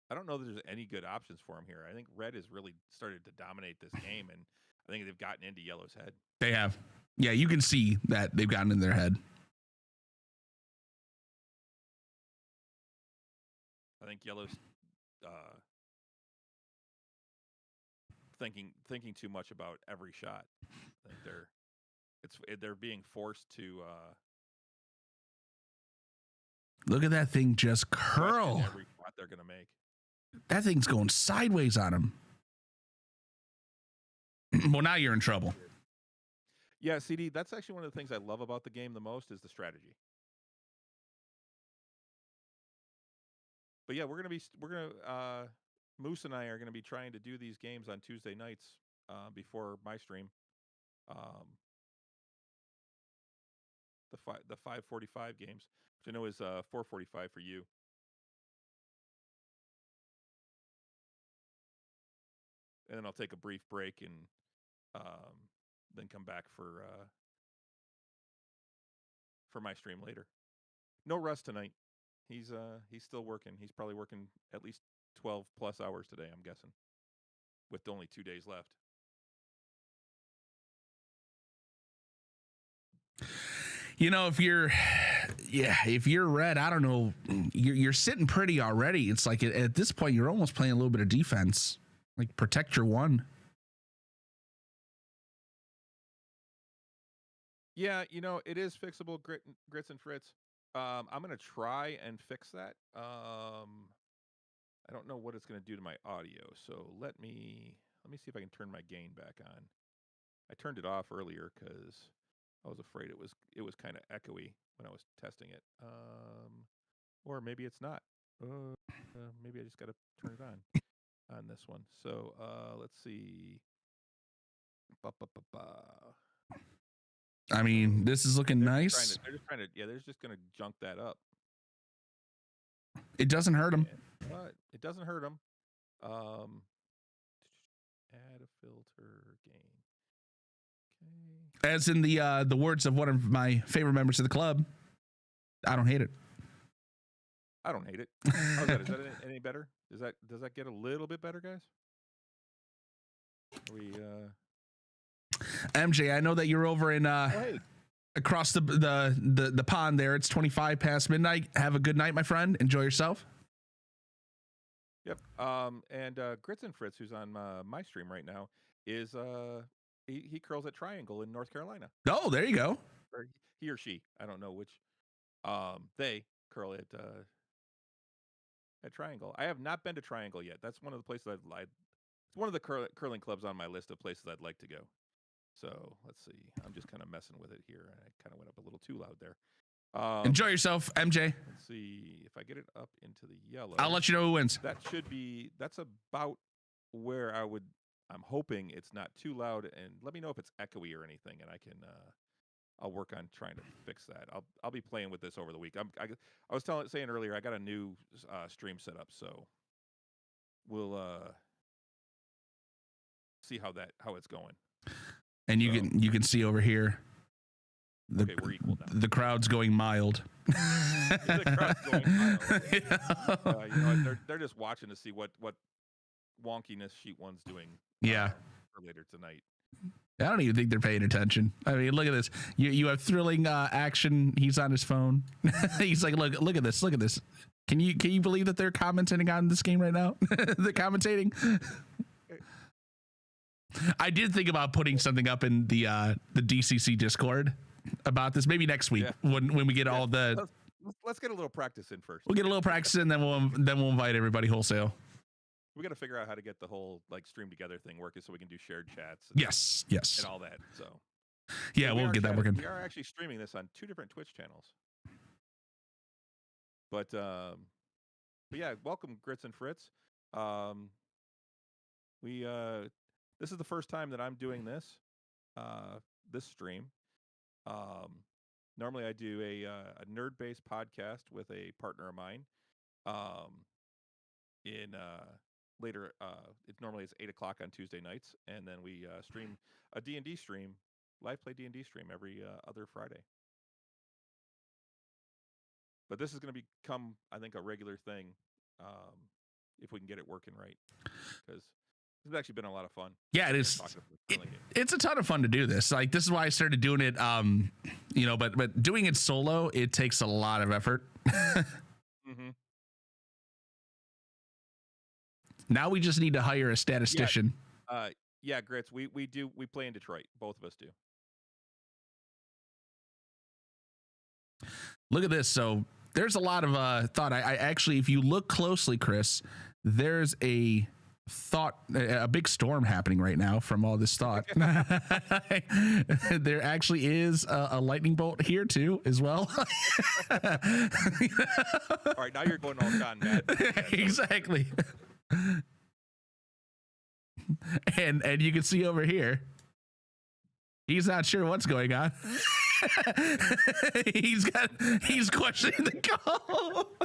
I don't know that there's any good options for him here. I think red has really started to dominate this game, and I think they've gotten into yellow's head. They have. Yeah, you can see that they've gotten in their head. I think yellow's thinking too much about every shot. I think they're being forced to look at that thing just curl. Every shot they're gonna make. That thing's going sideways on him. Well, now you're in trouble. Yeah, CD, that's actually one of the things I love about the game the most is the strategy. But yeah, Moose and I are gonna be trying to do these games on Tuesday nights before my stream. The 5:45 games, which I know is 4:45 for you. And then I'll take a brief break and then come back for my stream later. No Russ tonight. He's still working. He's probably working at least 12 plus hours today, I'm guessing, with only 2 days left. You know, if you're yeah, if you're red, I don't know. You're sitting pretty already. It's like at this point, you're almost playing a little bit of defense, like protect your one. Yeah, it is fixable, grits and frits. I'm gonna try and fix that. I don't know what it's gonna do to my audio, so let me see if I can turn my gain back on. I turned it off earlier because I was afraid it was kind of echoey when I was testing it. Or maybe it's not. Maybe I just got to turn it on this one. So let's see. Ba, ba, ba, ba. I mean, this is looking nice. They're just gonna junk that up. It doesn't hurt them. But it doesn't hurt them. Add a filter gain. Okay. As in the words of one of my favorite members of the club, I don't hate it. I don't hate it. How's that? Is that any better? Does that get a little bit better, guys? MJ, I know that you're over in Hey. across the pond there. It's 25 past midnight. Have a good night, my friend. Enjoy yourself. Yep. And Grits and Fritz, who's on my stream right now, is he curls at Triangle in North Carolina. Oh, there you go. Or he or she, I don't know which. They curl at Triangle. I have not been to Triangle yet. That's one of the places it's one of the curling clubs on my list of places I'd like to go. So let's see. I'm just kind of messing with it here. I kind of went up a little too loud there. Enjoy yourself, MJ. Let's see if I get it up into the yellow. I'll let you know who wins. That's about where I'm hoping it's not too loud, and let me know if it's echoey or anything, and I'll work on trying to fix that. I'll be playing with this over the week. I was saying earlier I got a new stream set up, so we'll see how it's going. And you can see over here. Okay, we're equal now. The crowd's going mild. The crowd's going mild. Yeah. They're just watching to see what wonkiness Sheet One's doing. Yeah. For later tonight. I don't even think they're paying attention. I mean, look at this. You have thrilling action. He's on his phone. He's like, look at this. Look at this. Can you believe that they're commenting on this game right now? They're commentating. I did think about putting something up in the DCC Discord about this. Maybe next week when we get all the. Let's get a little practice in first. We'll get a little practice in, then we'll invite everybody wholesale. We got to figure out how to get the whole stream together thing working so we can do shared chats. Yes. And all that. So. Yeah, we'll get that working. We are actually streaming this on 2 different Twitch channels. But yeah, welcome Grits and Fritz. This is the first time that I'm doing this stream. Normally I do a nerd-based podcast with a partner of mine. Later, normally it's 8:00 on Tuesday nights, and then we stream a D&D stream, live play D&D stream every other Friday. But this is going to become, I think, a regular thing if we can get it working right, because it's actually been a lot of fun. Yeah, it is. It's a ton of fun to do this. Like, this is why I started doing it. But doing it solo, it takes a lot of effort. Mm-hmm. Now we just need to hire a statistician. Yeah, Grits. We play in Detroit. Both of us do. Look at this. So there's a lot of thought. I actually, if you look closely, Chris, there's a big storm happening right now from all this thought. There actually is a lightning bolt here too, as well. All right, now you're going all John mad. Exactly. And you can see over here, he's not sure what's going on. He's questioning the call.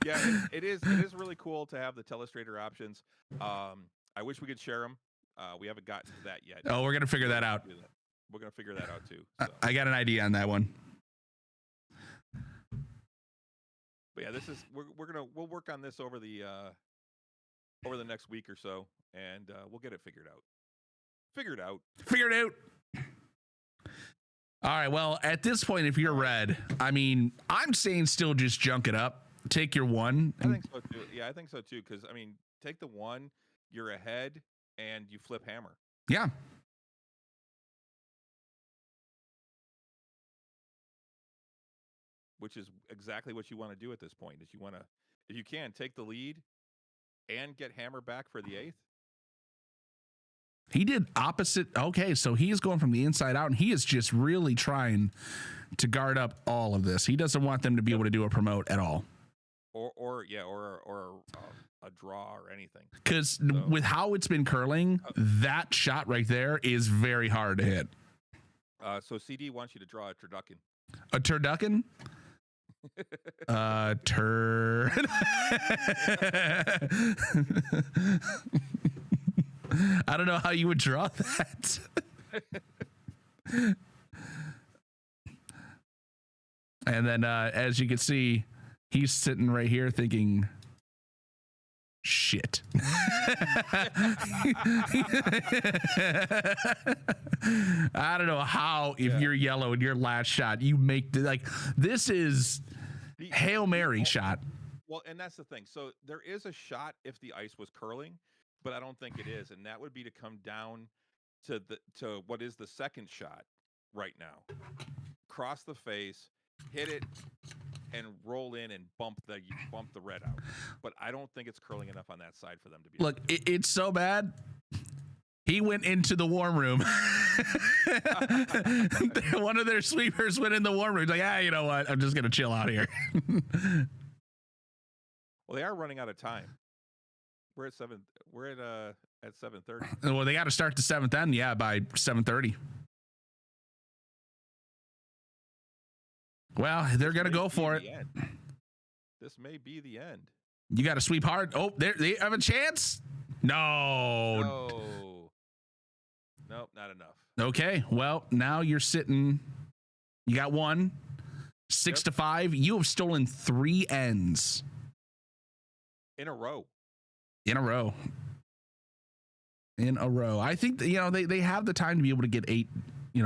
Yeah, it is really cool to have the telestrator options. I wish we could share them. We haven't gotten to that yet. Oh, we're gonna figure that out. We're gonna figure that out too. So. I got an idea on that one. But yeah, we'll work on this over the next week or so, and we'll get it figured out. All right. Well, at this point, if you're red, I mean, I'm saying still just junk it up. Take your one. I think so too. Yeah, I think so too. Because I mean, take the one, you're ahead, and you flip hammer. Yeah. Which is exactly what you want to do at this point. Is you want to, if you can, take the lead and get hammer back for the 8th. He did opposite. Okay, so he is going from the inside out, and he is just really trying to guard up all of this. He doesn't want them to be able to do a promote at all. Or a draw or anything. Because with how it's been curling, that shot right there is very hard to hit. So CD wants you to draw a turducken. A turducken? I don't know how you would draw that. And then as you can see, he's sitting right here thinking, shit. I don't know how, if you're yellow in your last shot, you make this is Hail Mary shot. Well, and that's the thing. So there is a shot if the ice was curling, but I don't think it is, and that would be to come down to what is the second shot right now. Cross the face, hit it, and roll in and bump the red out. But I don't think it's curling enough on that side for them to be. Look, it's so bad. He went into the warm room. One of their sweepers went in the warm room. He's like, you know what? I'm just gonna chill out here. Well, they are running out of time. We're at 7. We're at 7:30. Well, they got to start the 7th end, by 7:30. Well, they're gonna go for it. This may be the end. You got to sweep hard. Oh, they have a chance. No. Nope, not enough. Okay, well, now you're sitting. You got 1, 6-5. You have stolen 3 ends in a row. In a row. I think that, they have the time to be able to get 8,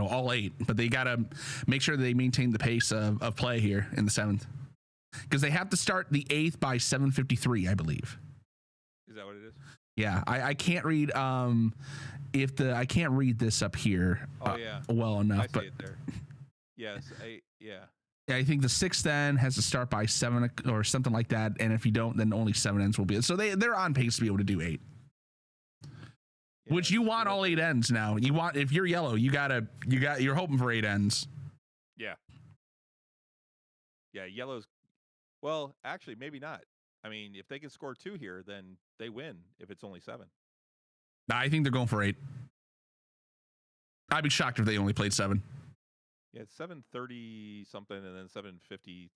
all 8, but they got to make sure they maintain the pace of play here in the 7th, because they have to start the 8th by 7:53, I believe. Is that what it is? Yeah, I can't read I can't read this up here. Well enough. I see it there. Yes, I think the 6th end has to start by 7 or something like that, and if you don't, then only 7 ends will be. So they're on pace to be able to do 8. Yeah, which you want all 8 ends now. You want, if you're yellow, you're hoping for 8 ends. Yeah. Yeah, yellow's, well, actually maybe not. I mean, if they can score 2 here, then they win if it's only 7. I think they're going for 8. I'd be shocked if they only played 7. Yeah, it's 7:30 something and then 7:53.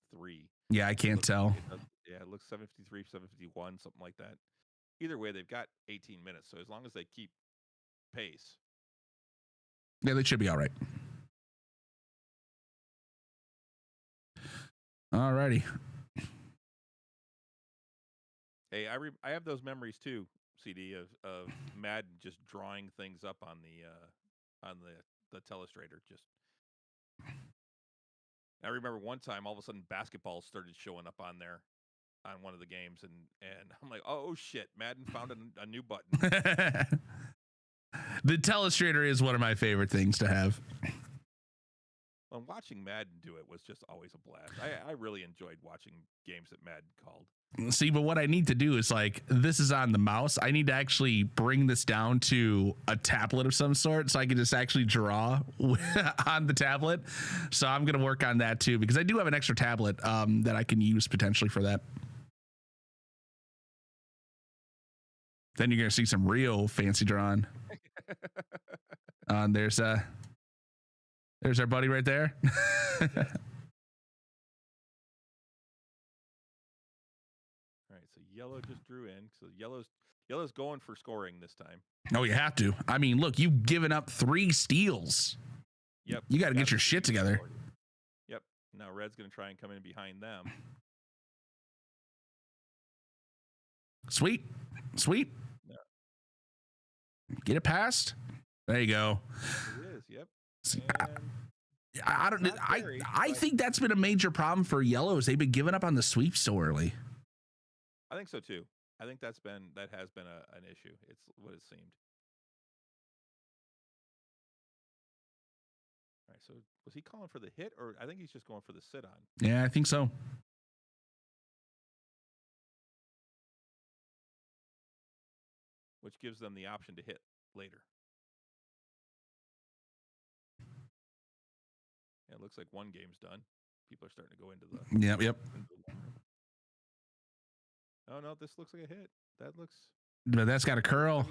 Yeah, I can't tell. It looks 7:53, 7:51, something like that. Either way, they've got 18 minutes, so as long as they keep pace. Yeah, they should be all right. All righty. Hey, I have those memories too, CD, of Madden just drawing things up on the telestrator. Just, I remember one time all of a sudden basketball started showing up on there on one of the games, and I'm like, oh shit, Madden found a new button. The telestrator is one of my favorite things to have. Well, watching Madden do it was just always a blast. I really enjoyed watching games that Madden called. See, but what I need to do is, this is on the mouse. I need to actually bring this down to a tablet of some sort so I can just actually draw on the tablet. So I'm going to work on that too, because I do have an extra tablet that I can use potentially for that. Then you're going to see some real fancy drawing. There's our buddy right there. All right, so yellow just drew in. So yellow's going for scoring this time. Oh, you have to. I mean, look, you've given up 3 steals. Yep. You got to get your shit together. Yep. Now red's going to try and come in behind them. Sweet. Yeah. Get it past. There you go. It is. Yep. I don't. Not very, I but think that's been a major problem for yellows. They've been giving up on the sweep so early. I think so too. I think that has been an issue. It's what it seemed. All right, so was he calling for the hit, or I think he's just going for the sit on? Yeah, I think so. Which gives them the option to hit later. Yeah, it looks like one game's done. People are starting to go into the. Yep. Into the warm room. Oh no, this looks like a hit. That looks. But that's got a curl.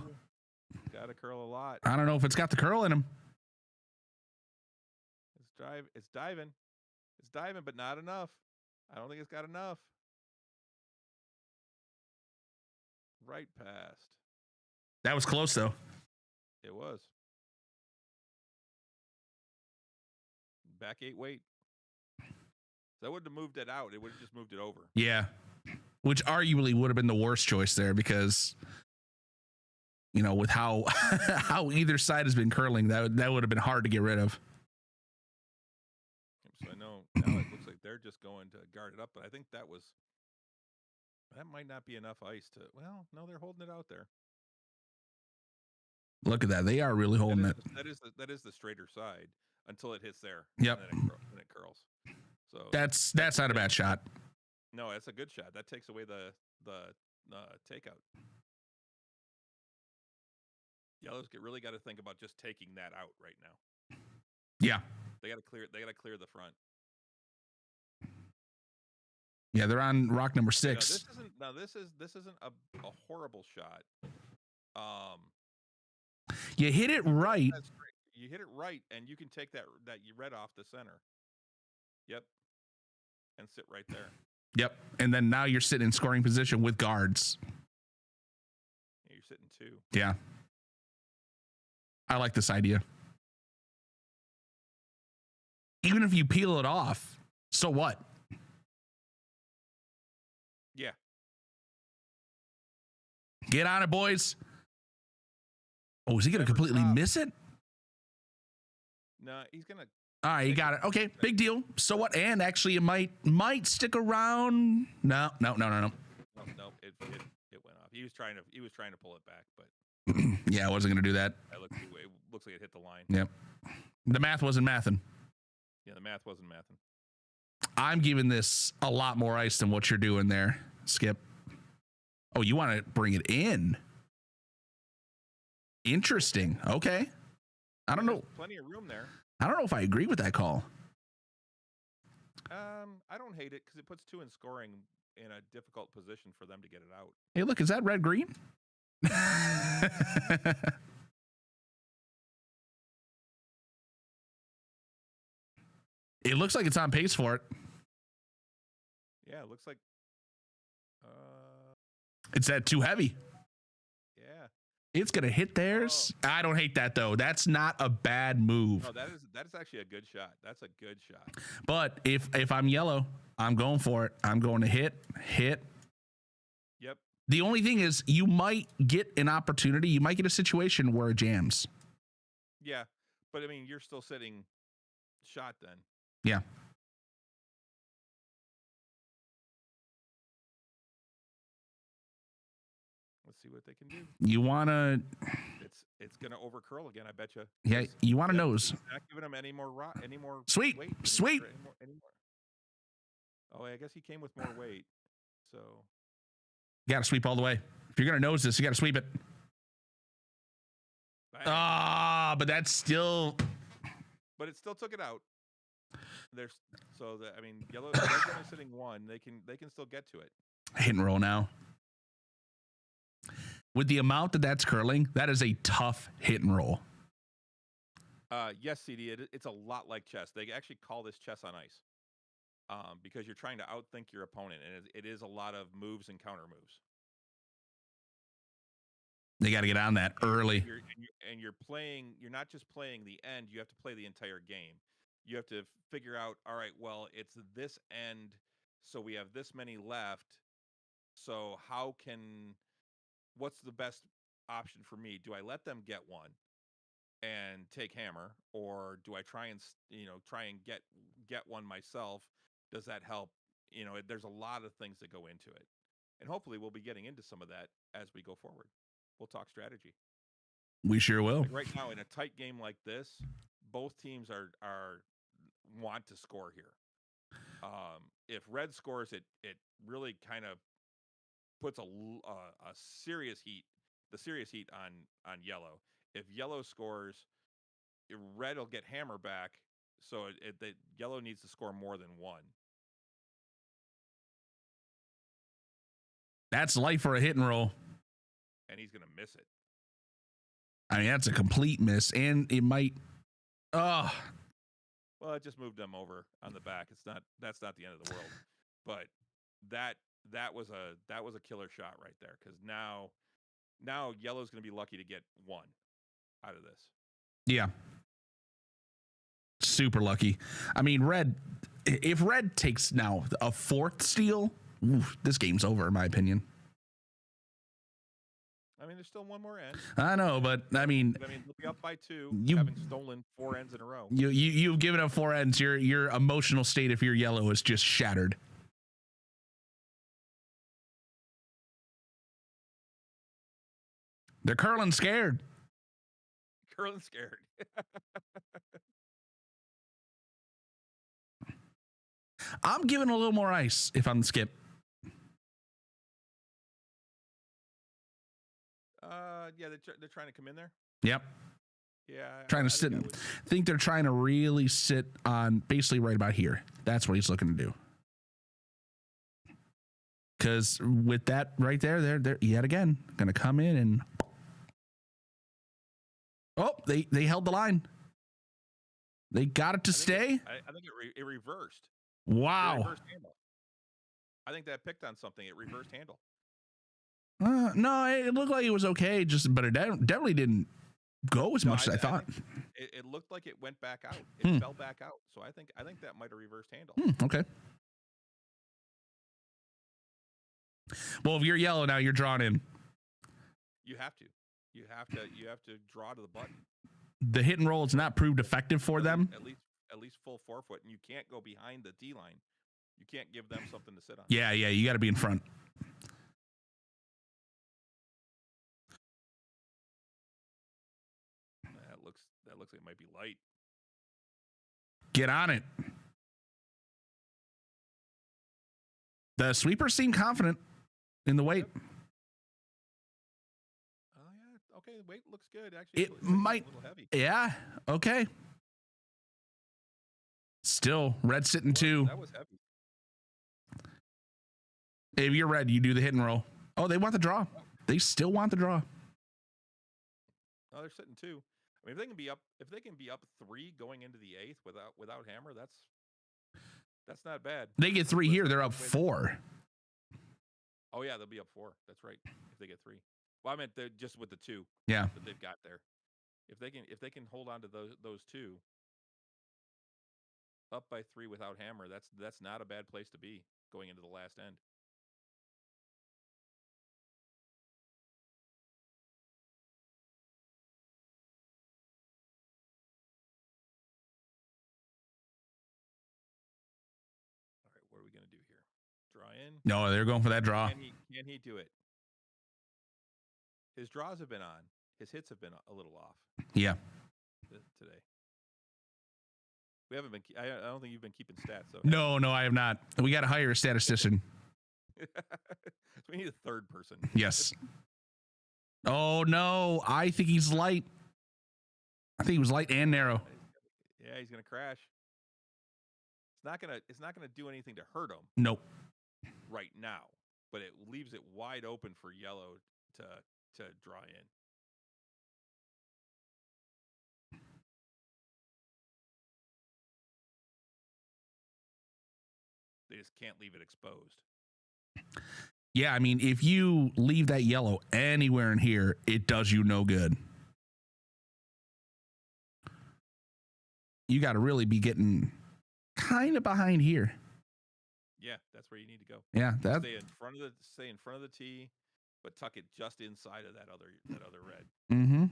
Got to curl a lot. I don't know if it's got the curl in him. It's diving. It's diving, but not enough. I don't think it's got enough. Right past. That was close though. It was. Back 8 weight. That wouldn't have moved it out. It would have just moved it over. Yeah. Which arguably would have been the worst choice there because, you know, with how how either side has been curling, that would have been hard to get rid of. So I know now it looks like they're just going to guard it up, but I think that might not be enough ice to. Well, no, they're holding it out there. Look at that. They are really holding it. That is the straighter side until it hits there. Yep. And then it curls. So That's not a bad shot. No, that's a good shot. That takes away the takeout. Yellows really got to think about just taking that out right now. Yeah. They got to clear the front. Yeah, they're on rock number 6. This isn't a horrible shot. You hit it right. You hit it right, and you can take that red off the center. Yep, and sit right there. Yep, and then now you're sitting in scoring position with guards. Yeah, you're sitting 2. Yeah, I like this idea. Even if you peel it off, so what? Yeah. Get on it, boys. Oh, is he going to completely miss it? No, he's going to. All right, he got it. Okay, big deal. So what? And actually, it might stick around. No. No, it went off. He was trying to pull it back, but yeah, I wasn't going to do that. It looks like it hit the line. Yep. The math wasn't mathing. Yeah, the math wasn't mathing. I'm giving this a lot more ice than what you're doing there, Skip. Oh, you want to bring it in? Interesting. Okay. I don't know. Plenty of room there. I don't know if I agree with that call. I don't hate it because it puts 2 in scoring in a difficult position for them to get it out. Hey, look, is that red green? It looks like it's on pace for it. Yeah, it looks like. It's that too heavy. Yeah. It's gonna hit theirs. Oh. I don't hate that though. That's not a bad move. No, that is actually a good shot. That's a good shot. But if I'm yellow, I'm going for it. I'm going to hit. Yep. The only thing is you might get an opportunity. You might get a situation where it jams. Yeah, but I mean, you're still sitting shot then. Yeah. Let's see what they can do. You wanna? It's gonna overcurl again. I bet you. Yeah, you want to nose. Not giving him any more sweet, weight, sweet. Any more. Oh, I guess he came with more weight. So. You got to sweep all the way. If you're gonna nose this, you got to sweep it. Ah, but that's still. But it still took it out. I mean, yellow. They're only sitting 1. They can still get to it. Hit and roll now. With the amount that's curling, that is a tough hit and roll. Yes, CD. It's a lot like chess. They actually call this chess on ice, because you're trying to outthink your opponent, and it is a lot of moves and counter moves. They got to get on that early. You're playing. You're not just playing the end. You have to play the entire game. You have to figure out. All right. Well, it's this end, so we have this many left. So what's the best option for me? Do I let them get one? and take hammer, or do I try and get one myself? Does that help? There's a lot of things that go into it, and hopefully we'll be getting into some of that as we go forward. We'll talk strategy. We sure will. Like right now in a tight game like this, both teams are want to score here. If red scores, it really kind of puts a serious heat, the serious heat on yellow. If yellow scores, red will get hammer back, so the yellow needs to score more than one. That's life for a hit and roll. And he's gonna miss it. I mean, that's a complete miss, and it might. Oh, Well, it just moved them over on the back. That's not the end of the world, but that was a killer shot right there, because now yellow's gonna be lucky to get one out of this. yeah. Super lucky. I mean, if red takes now a fourth steal, this game's over, in my opinion. I mean, there's still one more end. I know, but I mean, they'll be up by 2, You- having stolen 4 ends in a row. you've given up 4 ends. Your emotional state, if you're yellow, is just shattered. They're curling scared. Curling scared. I'm giving a little more ice if I'm the skip. Yeah, they're trying to come in there. Yep. Yeah, Trying to sit. think I think they're trying to really sit on basically right about here. That's what he's looking to do. Because with that right there, they're yet again going to come in and. Oh, they held the line. They got it to stay. I think it reversed. Wow. It reversed handle. I think that picked on something. It reversed handle. No, it looked like it was okay, but it definitely didn't go as much as I thought. It looked like it went back out. It fell back out. So I think that might have reversed handle. Okay. Well, if you're yellow now, you're drawn in. You have to. You have to draw to the button. The hit and roll is not proved effective for them. At least full 4-foot, and you can't go behind the D line. You can't give them something to sit on. Yeah, you got to be in front. That looks like it might be light. Get on it. The sweepers seem confident in the weight. Oh yeah, okay. The weight looks good. Actually, It it's might. a little heavy. Yeah. Okay. Still, red sitting 2. That was heavy. If you're red, you do the hit and roll. Oh, they want the draw. They still want the draw. Oh, they're sitting 2. I mean, if they can be up 3 going into the 8th without hammer, that's not bad. They get 3 here. They're up 4. Oh yeah, they'll be up 4. That's right. If they get 3. Well, I meant just with the 2. Yeah. That they've got there. If they can hold on to those 2, up by 3 without hammer, that's not a bad place to be going into the last end. All right, what are we gonna do here? Draw in. No, they're going for that draw. Can he do it? His draws have been on. His hits have been a little off Yeah. today. We haven't been. I don't think you've been keeping stats. So No, I have not. We got to hire a statistician. So we need a third person. Yes. Oh no, I think he's light. I think he was light and narrow. Yeah, he's gonna crash. It's not gonna do anything to hurt him Nope. right now, but it leaves it wide open for yellow to draw in. They just can't leave it exposed. Yeah, I mean, if you leave that yellow anywhere in here, it does you no good. You got to really be getting kind of behind here. Yeah, that's where you need to go. Yeah, that. Stay in front of the tee, but tuck it just inside of that other red. Mm-hmm.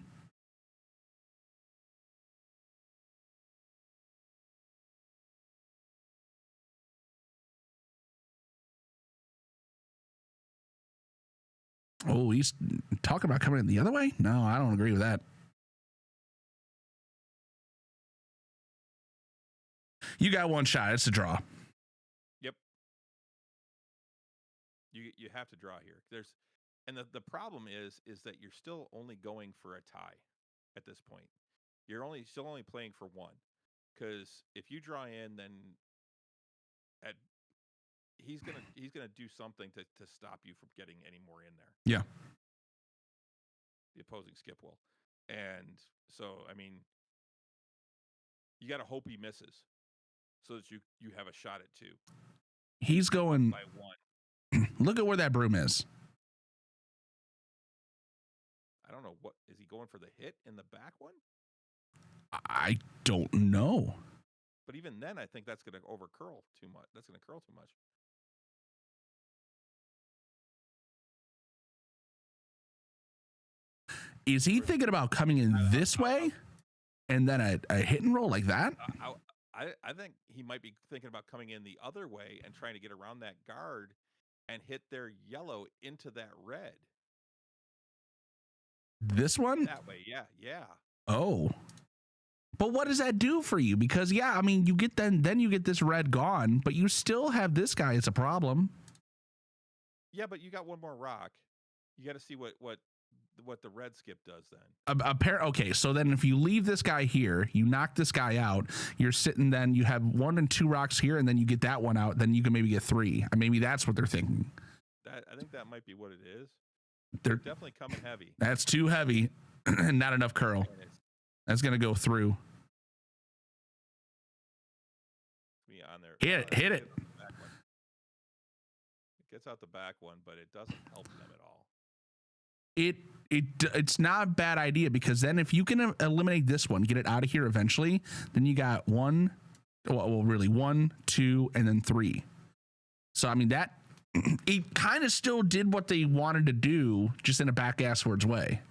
Oh, he's talking about coming in the other way? No, I don't agree with that. You got one shot. It's a draw. Yep. You have to draw here. And the problem is that you're still only going for a tie at this point. You're still only playing for one. Because if you draw in, then at he's gonna do something to stop you from getting any more in there. Yeah. The opposing skip will. And so I mean you gotta hope he misses so that you have a shot at two. He's going by one. Look at where that broom is. I don't know, what is he going for, the hit in the back one? I don't know. But even then, I think that's going to curl too much. That's going to curl too much. Is he thinking about coming in this way and then a hit and roll like that? I think he might be thinking about coming in the other way and trying to get around that guard and hit their yellow into that red. This one? That way, yeah. Oh. But what does that do for you? Because yeah, I mean, you get then you get this red gone, but you still have this guy as a problem. Yeah, but you got one more rock. You got to see what the red skip does then. Okay, so then if you leave this guy here, you knock this guy out, you're sitting, then you have 1 and 2 rocks here, and then you get that one out, then you can maybe get 3. Maybe that's what they're thinking. I think that might be what it is. They're definitely coming heavy. That's too heavy and not enough curl. That's going to go through. On there. Hit it. It gets out the back one, but it doesn't help them at all. It's not a bad idea, because then if you can eliminate this one, get it out of here eventually, then you got 1, 2, and then 3. So I mean that it kind of still did what they wanted to do, just in a back-asswards way.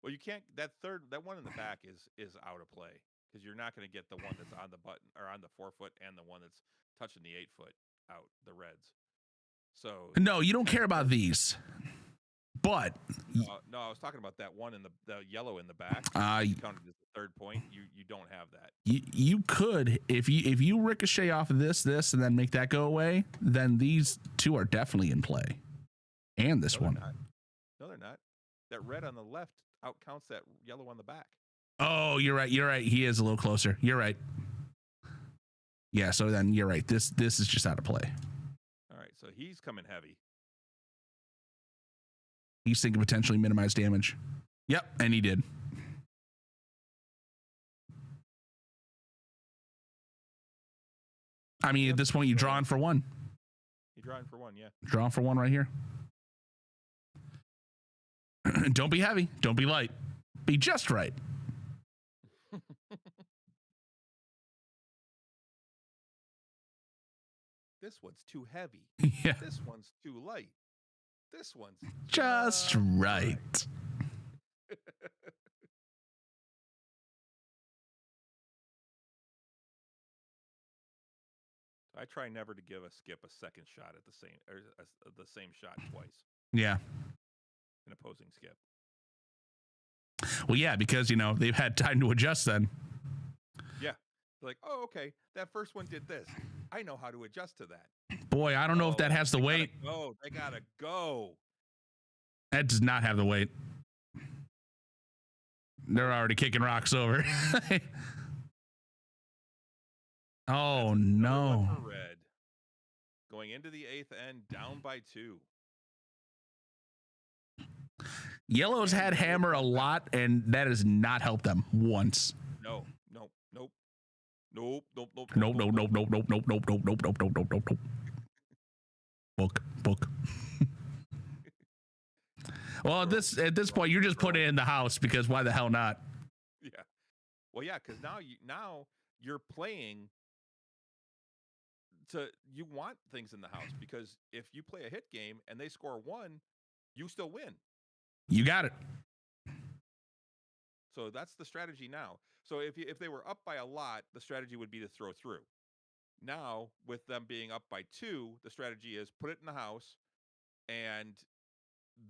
Well, you can't. That one in the back is out of play, because you're not going to get the one that's on the button or on the 4-foot and the one that's touching the 8-foot out, the reds. So no, you don't care about these. But no, I was talking about that one in the yellow in the back. You counted as the third point. You don't have that. You could, if you ricochet off of this, and then make that go away, then these 2 are definitely in play, and this one. No, they're not. That red on the left outcounts that yellow on the back. Oh, you're right. He is a little closer. You're right. Yeah. So then you're right. This is just out of play. All right. So he's coming heavy. He's thinking potentially minimize damage. Yep, and he did. I mean, at this point, you're drawing for 1. You're drawing for 1, yeah. Drawing for 1 right here. Don't be heavy. Don't be light. Be just right. This one's too heavy. Yeah. This one's too light. This one's just right. I try never to give a skip a second shot at the same shot twice. Yeah. An opposing skip. Well, yeah, because they've had time to adjust then. Yeah. Like, oh, okay, that first one did this. I know how to adjust to that. Boy, I don't know if that has the weight. They gotta go. That does not have the weight. They're already kicking rocks over. Oh, no. Red. Going into the 8th end, down by 2. Yellow's had hammer a lot, and that has not helped them once. Nope. Book. Well, at this point, you're just putting it in the house, because why the hell not? Yeah. Well, yeah, because now you're playing you want things in the house, because if you play a hit game and they score 1, you still win. You got it. So that's the strategy now. So if they were up by a lot, the strategy would be to throw through. Now, with them being up by 2, the strategy is put it in the house and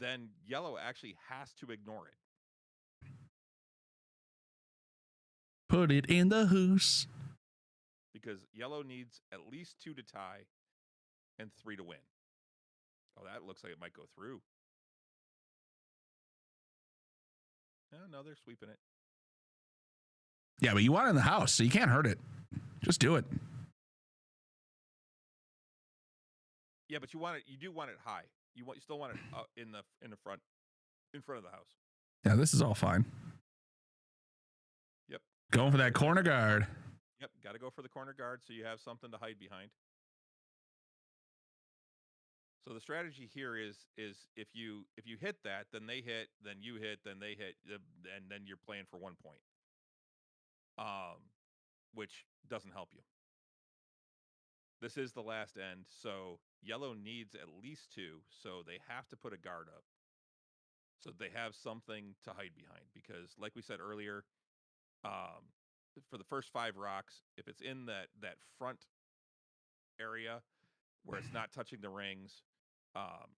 then yellow actually has to ignore it. Put it in the hoose. Because yellow needs at least 2 to tie and 3 to win. Oh, that looks like it might go through. No, they're sweeping it. Yeah, but you want it in the house, so you can't hurt it. Just do it. Yeah, but you want it. You do want it high. You still want it in the front of the house. Yeah, this is all fine. Yep. Going for that corner guard. Yep. Got to go for the corner guard so you have something to hide behind. So the strategy here is if you hit that, then they hit, then you hit, then they hit, and then you're playing for 1 point. Which doesn't help you. This is the last end, so yellow needs at least 2, so they have to put a guard up. So they have something to hide behind, because like we said earlier, for the first 5 rocks, if it's in that front area where it's not touching the rings,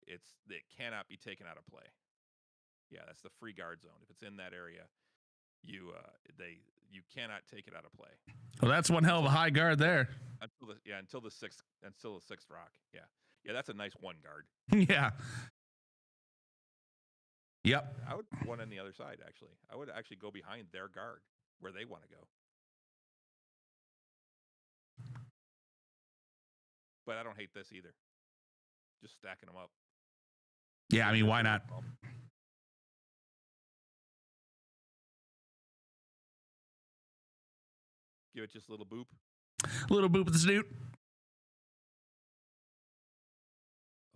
it cannot be taken out of play. Yeah, that's the free guard zone. If it's in that area, you cannot take it out of play. Well, that's one hell of a high guard there. Until the sixth rock. Yeah, that's a nice 1 guard. Yeah. Yep. I would put one on the other side, actually. I would actually go behind their guard where they want to go. But I don't hate this either. Just stacking them up. Yeah, I mean, why not? Give it just a little boop. A little boop with the snoot.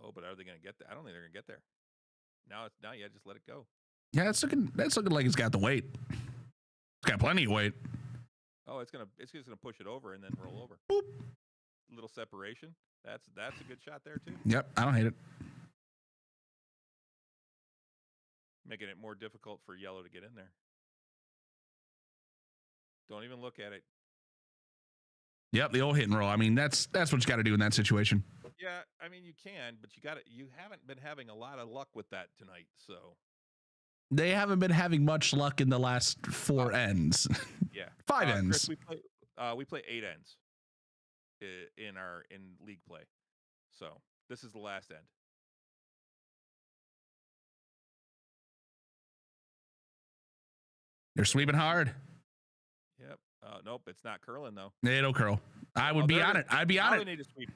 Oh, but are they going to get there? I don't think they're going to get there. Now just let it go. Yeah, it's looking like it's got the weight. It's got plenty of weight. Oh, it's just gonna push it over and then roll over. Boop. Little separation. That's a good shot there too. Yep, I don't hate it. Making it more difficult for yellow to get in there. Don't even look at it. Yep, the old hit and roll. I mean, that's what you got to do in that situation. Yeah, I mean you can, but you haven't been having a lot of luck with that tonight, so. They haven't been having much luck in the last 4 ends. Yeah. 5 ends. Chris, we play 8 ends in league play. So this is the last end. They're sweeping hard. Yep. Nope, it's not curling though. It'll curl. I would be on it. I'd be on it. Now they need to sweep.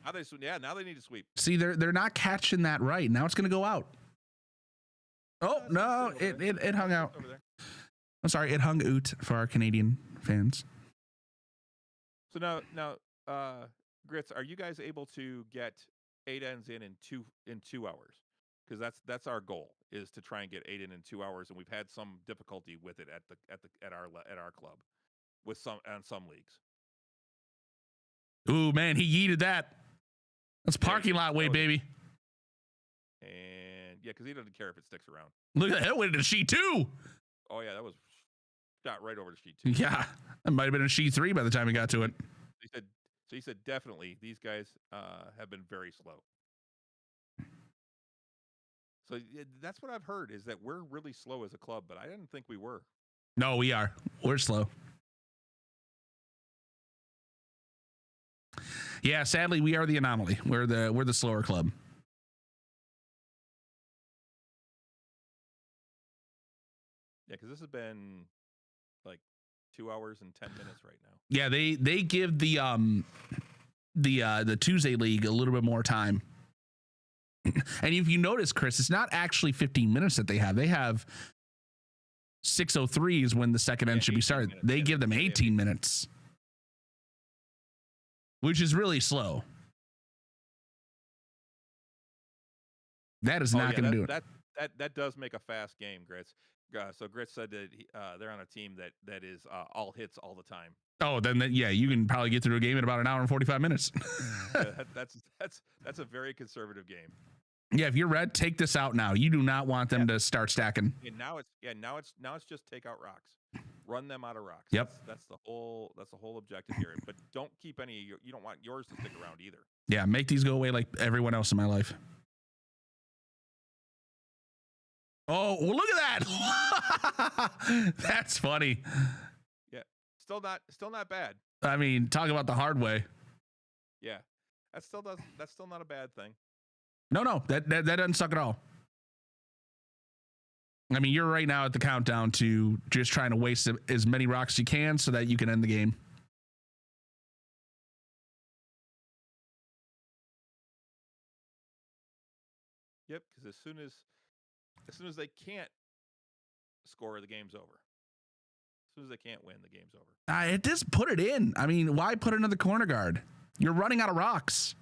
Now they need to sweep. See, they're not catching that right. Now it's going to go out. Oh, no, it hung out. I'm sorry, it hung out for our Canadian fans. So now, Grits, are you guys able to get 8 ends in 2 hours? Because that's our goal, is to try and get 8 in 2 hours, and we've had some difficulty with it at our club, with some leagues. Ooh, man, he yeeted that. That's parking lot weight, baby. And yeah, because he doesn't care if it sticks around. Look at that, went into sheet 2. Oh yeah, that was shot right over to sheet 2. Yeah, that might have been a sheet 3 by the time he got to it. He said definitely these guys have been very slow. So that's what I've heard, is that we're really slow as a club, but I didn't think we were. No, we are. We're slow. Yeah, sadly, we are the anomaly. We're the slower club. Yeah, because this has been like 2 hours and 10 minutes right now. Yeah, they give the Tuesday League a little bit more time. And if you notice, Chris, it's not actually 15 minutes that they have. They have 6:03 is when the second end should be started. Minutes. They give them 18 minutes, which is really slow. That is not going to do it. That does make a fast game, Grits. So Grits said that they're on a team that is all hits all the time. Oh, then yeah, you can probably get through a game in about an hour and 45 minutes. That's a very conservative game. Yeah, if you're red, take this out now. You do not want them to start stacking. And now it's just take out rocks, run them out of rocks. Yep. That's the whole objective here. But don't keep any. You don't want yours to stick around either. Yeah, make these go away like everyone else in my life. Oh, well, look at that. That's funny. Yeah, still not bad. I mean, talk about the hard way. Yeah, that's still not a bad thing. No, that doesn't suck at all. I mean, you're right now at the countdown to just trying to waste as many rocks as you can so that you can end the game. Yep, because as soon as they can't score, the game's over. As soon as they can't win, the game's over. Just put it in. I mean, why put another corner guard? You're running out of rocks.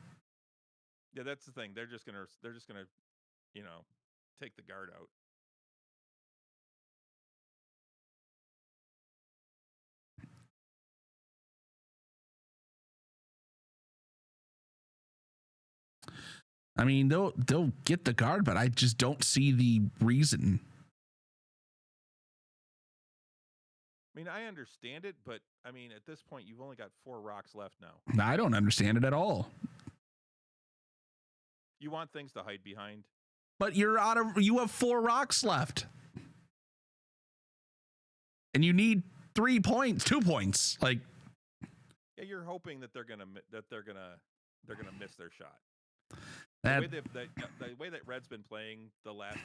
Yeah, that's the thing. They're just gonna, take the guard out. I mean, they'll get the guard, but I just don't see the reason. I mean, I understand it, but I mean, at this point, you've only got 4 rocks left now. I don't understand it at all. You want things to hide behind. But you have 4 rocks left. And you need 3 points, 2 points. Like, yeah, you're hoping that they're gonna miss their shot. The way that Red's been playing the last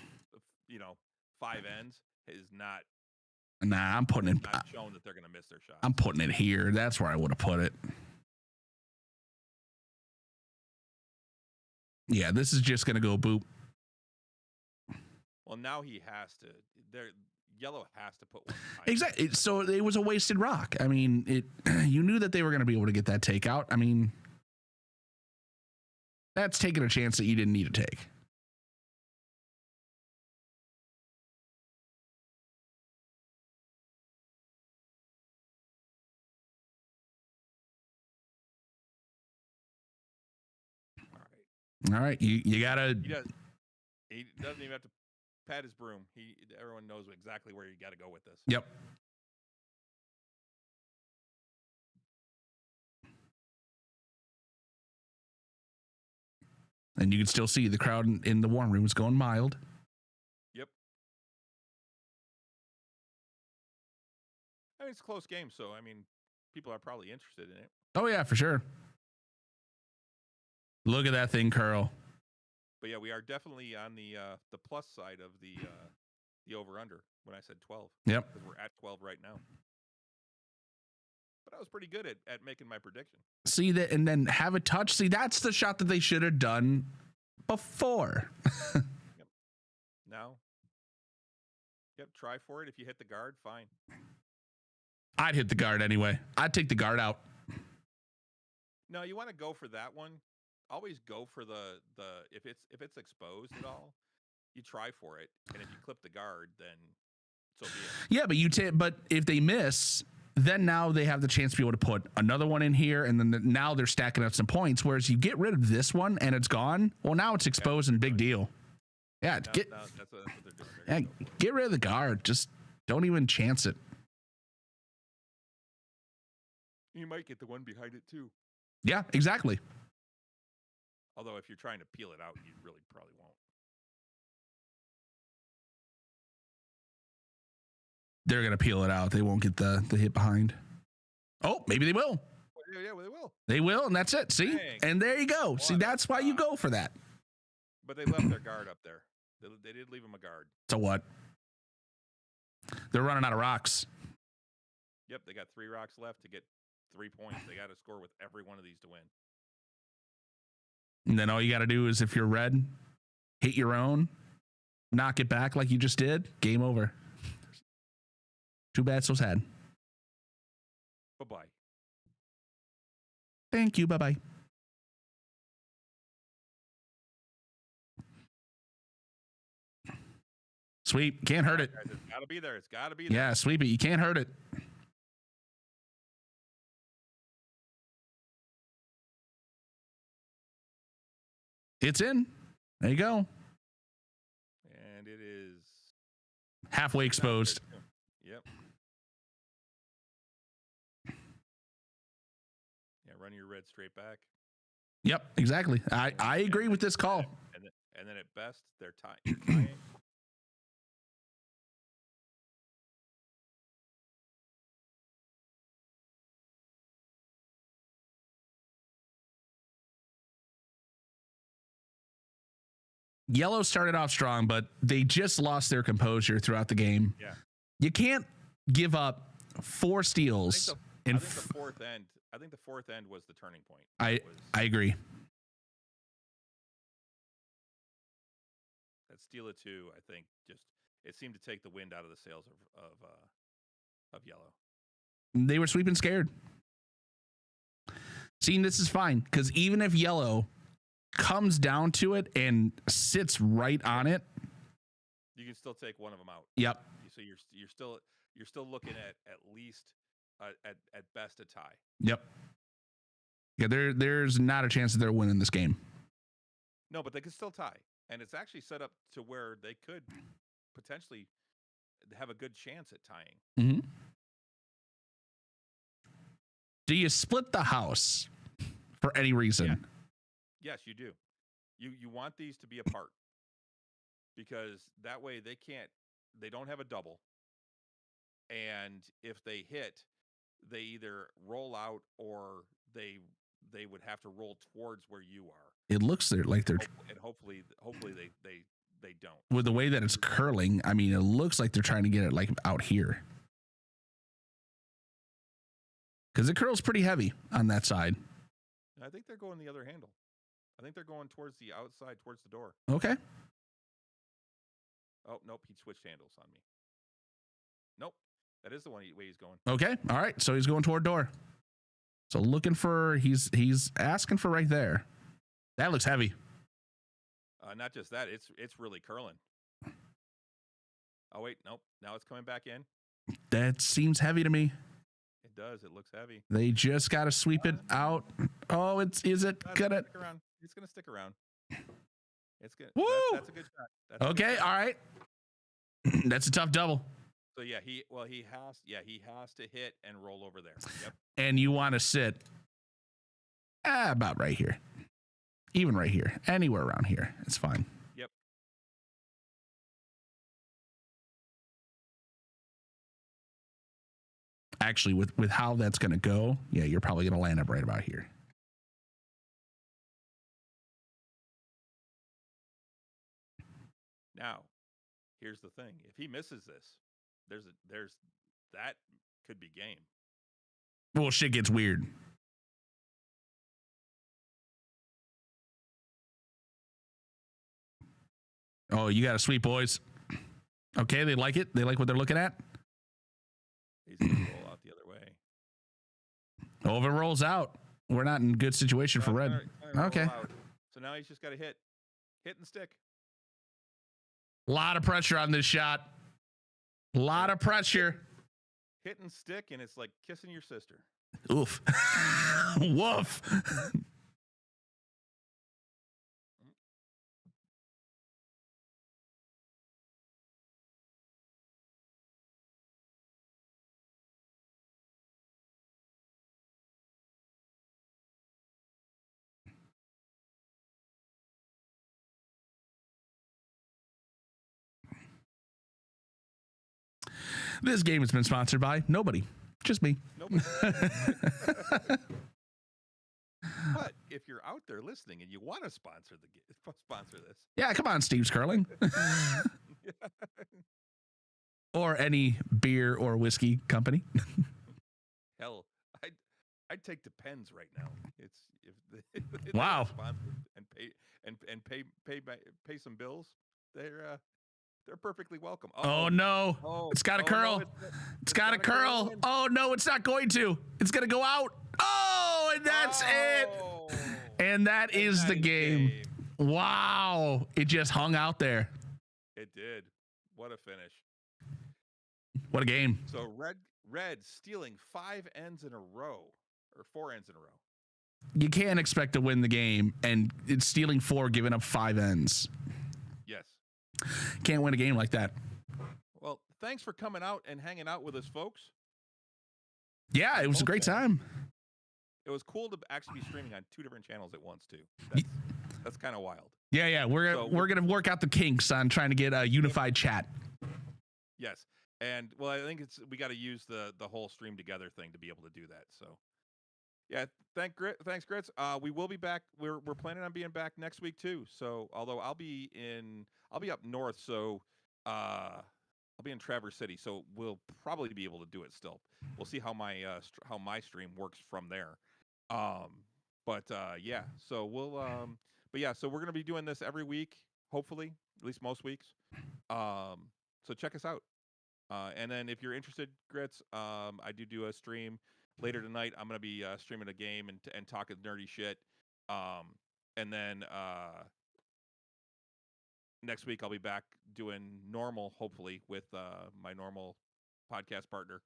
5 ends is not. Nah, I'm putting it. Not shown that they're gonna miss their shot. I'm putting it here. That's where I would have put it. Yeah, this is just gonna go boop. Well, now he has to. Yellow has to put one. Exactly. So it was a wasted rock. I mean, you knew that they were going to be able to get that takeout. I mean, that's taking a chance that you didn't need to take. All right. You gotta. He doesn't even have to pat his broom. Everyone knows exactly where you got to go with this. Yep. And you can still see the crowd in the warm room is going mild. Yep. I mean, it's a close game, so I mean, people are probably interested in it. Oh yeah, for sure. Look at that thing curl. But yeah, we are definitely on the plus side of the over under when I said 12. Yep. We're at 12 right now. But I was pretty good at making my prediction. See that, and then have a touch. See, that's the shot that they should have done before. Yep. Now, try for it. If you hit the guard, fine. I'd hit the guard anyway. I'd take the guard out. No, you want to go for that one. Always go for the if it's exposed at all, you try for it, and if you clip the guard, then so be it. Yeah, but if they miss, then now they have the chance to be able to put another one in here, and then now they're stacking up some points. Whereas you get rid of this one and it's gone, well, now it's exposed and big deal. Yeah, that's what they're doing. Get rid of the guard. Just don't even chance it. You might get the one behind it too. Yeah, exactly. Although if you're trying to peel it out, you really probably won't. They're going to peel it out. They won't get the hit behind. Oh, maybe they will. Yeah, well, they will. They will, and that's it. See? Dang. And there you go. See, that's why you go for that. But they left their guard up there. They did leave him a guard. So what? They're running out of rocks. Yep, they got 3 rocks left to get 3 points. They got to score with every one of these to win. And then all you got to do is, if you're red, hit your own, knock it back like you just did. Game over. Too bad, so sad. Bye-bye. Thank you. Bye-bye. Sweep. Can't hurt it. It's got to be there. It's got to be there. Yeah, sweep it. You can't hurt it. It's in. There you go. And it is halfway exposed. Yep. Yeah, run your red straight back. Yep, exactly. I agree with this call. And then at best, they're tying. Yellow started off strong, but they just lost their composure throughout the game. Yeah. You can't give up 4 steals. I think the fourth end. I think the fourth end was the turning point. I agree. That steal of 2, I think, just it seemed to take the wind out of the sails of Yellow. They were sweeping scared. Seeing this is fine because even if Yellow comes down to it and sits right on it, you can still take one of them out. Yep. So you're still looking at least at best a tie. Yep. Yeah, there's not a chance that they're winning this game. No, but they could still tie, and it's actually set up to where they could potentially have a good chance at tying. Mm-hmm. Do you split the house for any reason? Yeah. Yes, you do. You want these to be apart because that way they don't have a double. And if they hit, they either roll out or they would have to roll towards where you are. It looks like they're and hopefully they don't. With the way that it's curling, I mean, it looks like they're trying to get it like out here. Because it curls pretty heavy on that side. I think they're going the other handle. I think they're going towards the outside, towards the door. Okay. Oh, nope. He switched handles on me. Nope. That is the way he's going. Okay. All right. So he's going toward door. So looking for, he's asking for right there. That looks heavy. Not just that. It's really curling. Oh, wait. Nope. Now it's coming back in. That seems heavy to me. It does. It looks heavy. They just got to sweep it out. Oh, is it gonna? It's gonna stick around. It's good. Woo! That's a good shot. Okay. All right. That's a tough double. So yeah, he has to hit and roll over there. Yep. And you want to sit about right here. Even right here. Anywhere around here. It's fine. Yep. Actually, with how that's going to go, yeah, you're probably going to land up right about here. Now, here's the thing. If he misses this, there's that could be game. Well, shit gets weird. Oh, you got to sweep, boys. Okay, they like it. They like what they're looking at. He's going to roll out the other way. Oh, if it rolls out, we're not in a good situation for red. Okay. So now he's just got to hit and stick. A lot of pressure on this shot. A lot of pressure. Hit and stick, and it's like kissing your sister. Oof. Woof. This game has been sponsored by nobody, just me. Nobody. But if you're out there listening and you want to sponsor this, Yeah, come on, Steve's Curling. Or any beer or whiskey company. hell, I'd take Depends right now. It's if Wow. and pay some bills. They're perfectly welcome. Oh no. It's got a curl. No, it's got a curl. Oh no, it's not going to. It's going to go out. Oh, and that's it. And that is the game. Wow. It just hung out there. It did. What a finish. What a game. So red stealing 5 ends in a row, or 4 ends in a row. You can't expect to win the game, and it's stealing 4, giving up 5 ends. Yes. Can't win a game like that. Well, thanks for coming out and hanging out with us, folks. Yeah, it was a great time. It was cool to actually be streaming on 2 different channels at once, too. That's kind of wild. Yeah. We're gonna work out the kinks on trying to get a unified chat. Yes. And well, I think we got to use the whole stream together thing to be able to do that. So Yeah, thanks, Grits. We will be back. We're planning on being back next week too. So although I'll be up north, so I'll be in Traverse City, so we'll probably be able to do it still. We'll see how my stream works from there. Yeah, so so we're gonna be doing this every week, hopefully, at least most weeks. So check us out. And then if you're interested, Grits, I do a stream later tonight. I'm gonna be streaming a game and talking nerdy shit. And then next week I'll be back doing normal, hopefully, with my normal podcast partner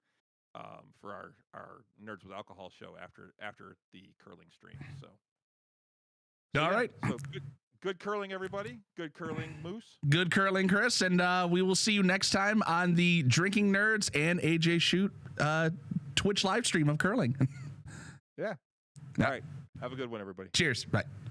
for our Nerds with Alcohol show after the curling stream. So All right. So good curling, everybody. Good curling, Moose. Good curling, Chris. And we will see you next time on the Drinking Nerds and AJShewt Twitch live stream of curling. Yeah. All right. Have a good one, everybody. Cheers. Bye.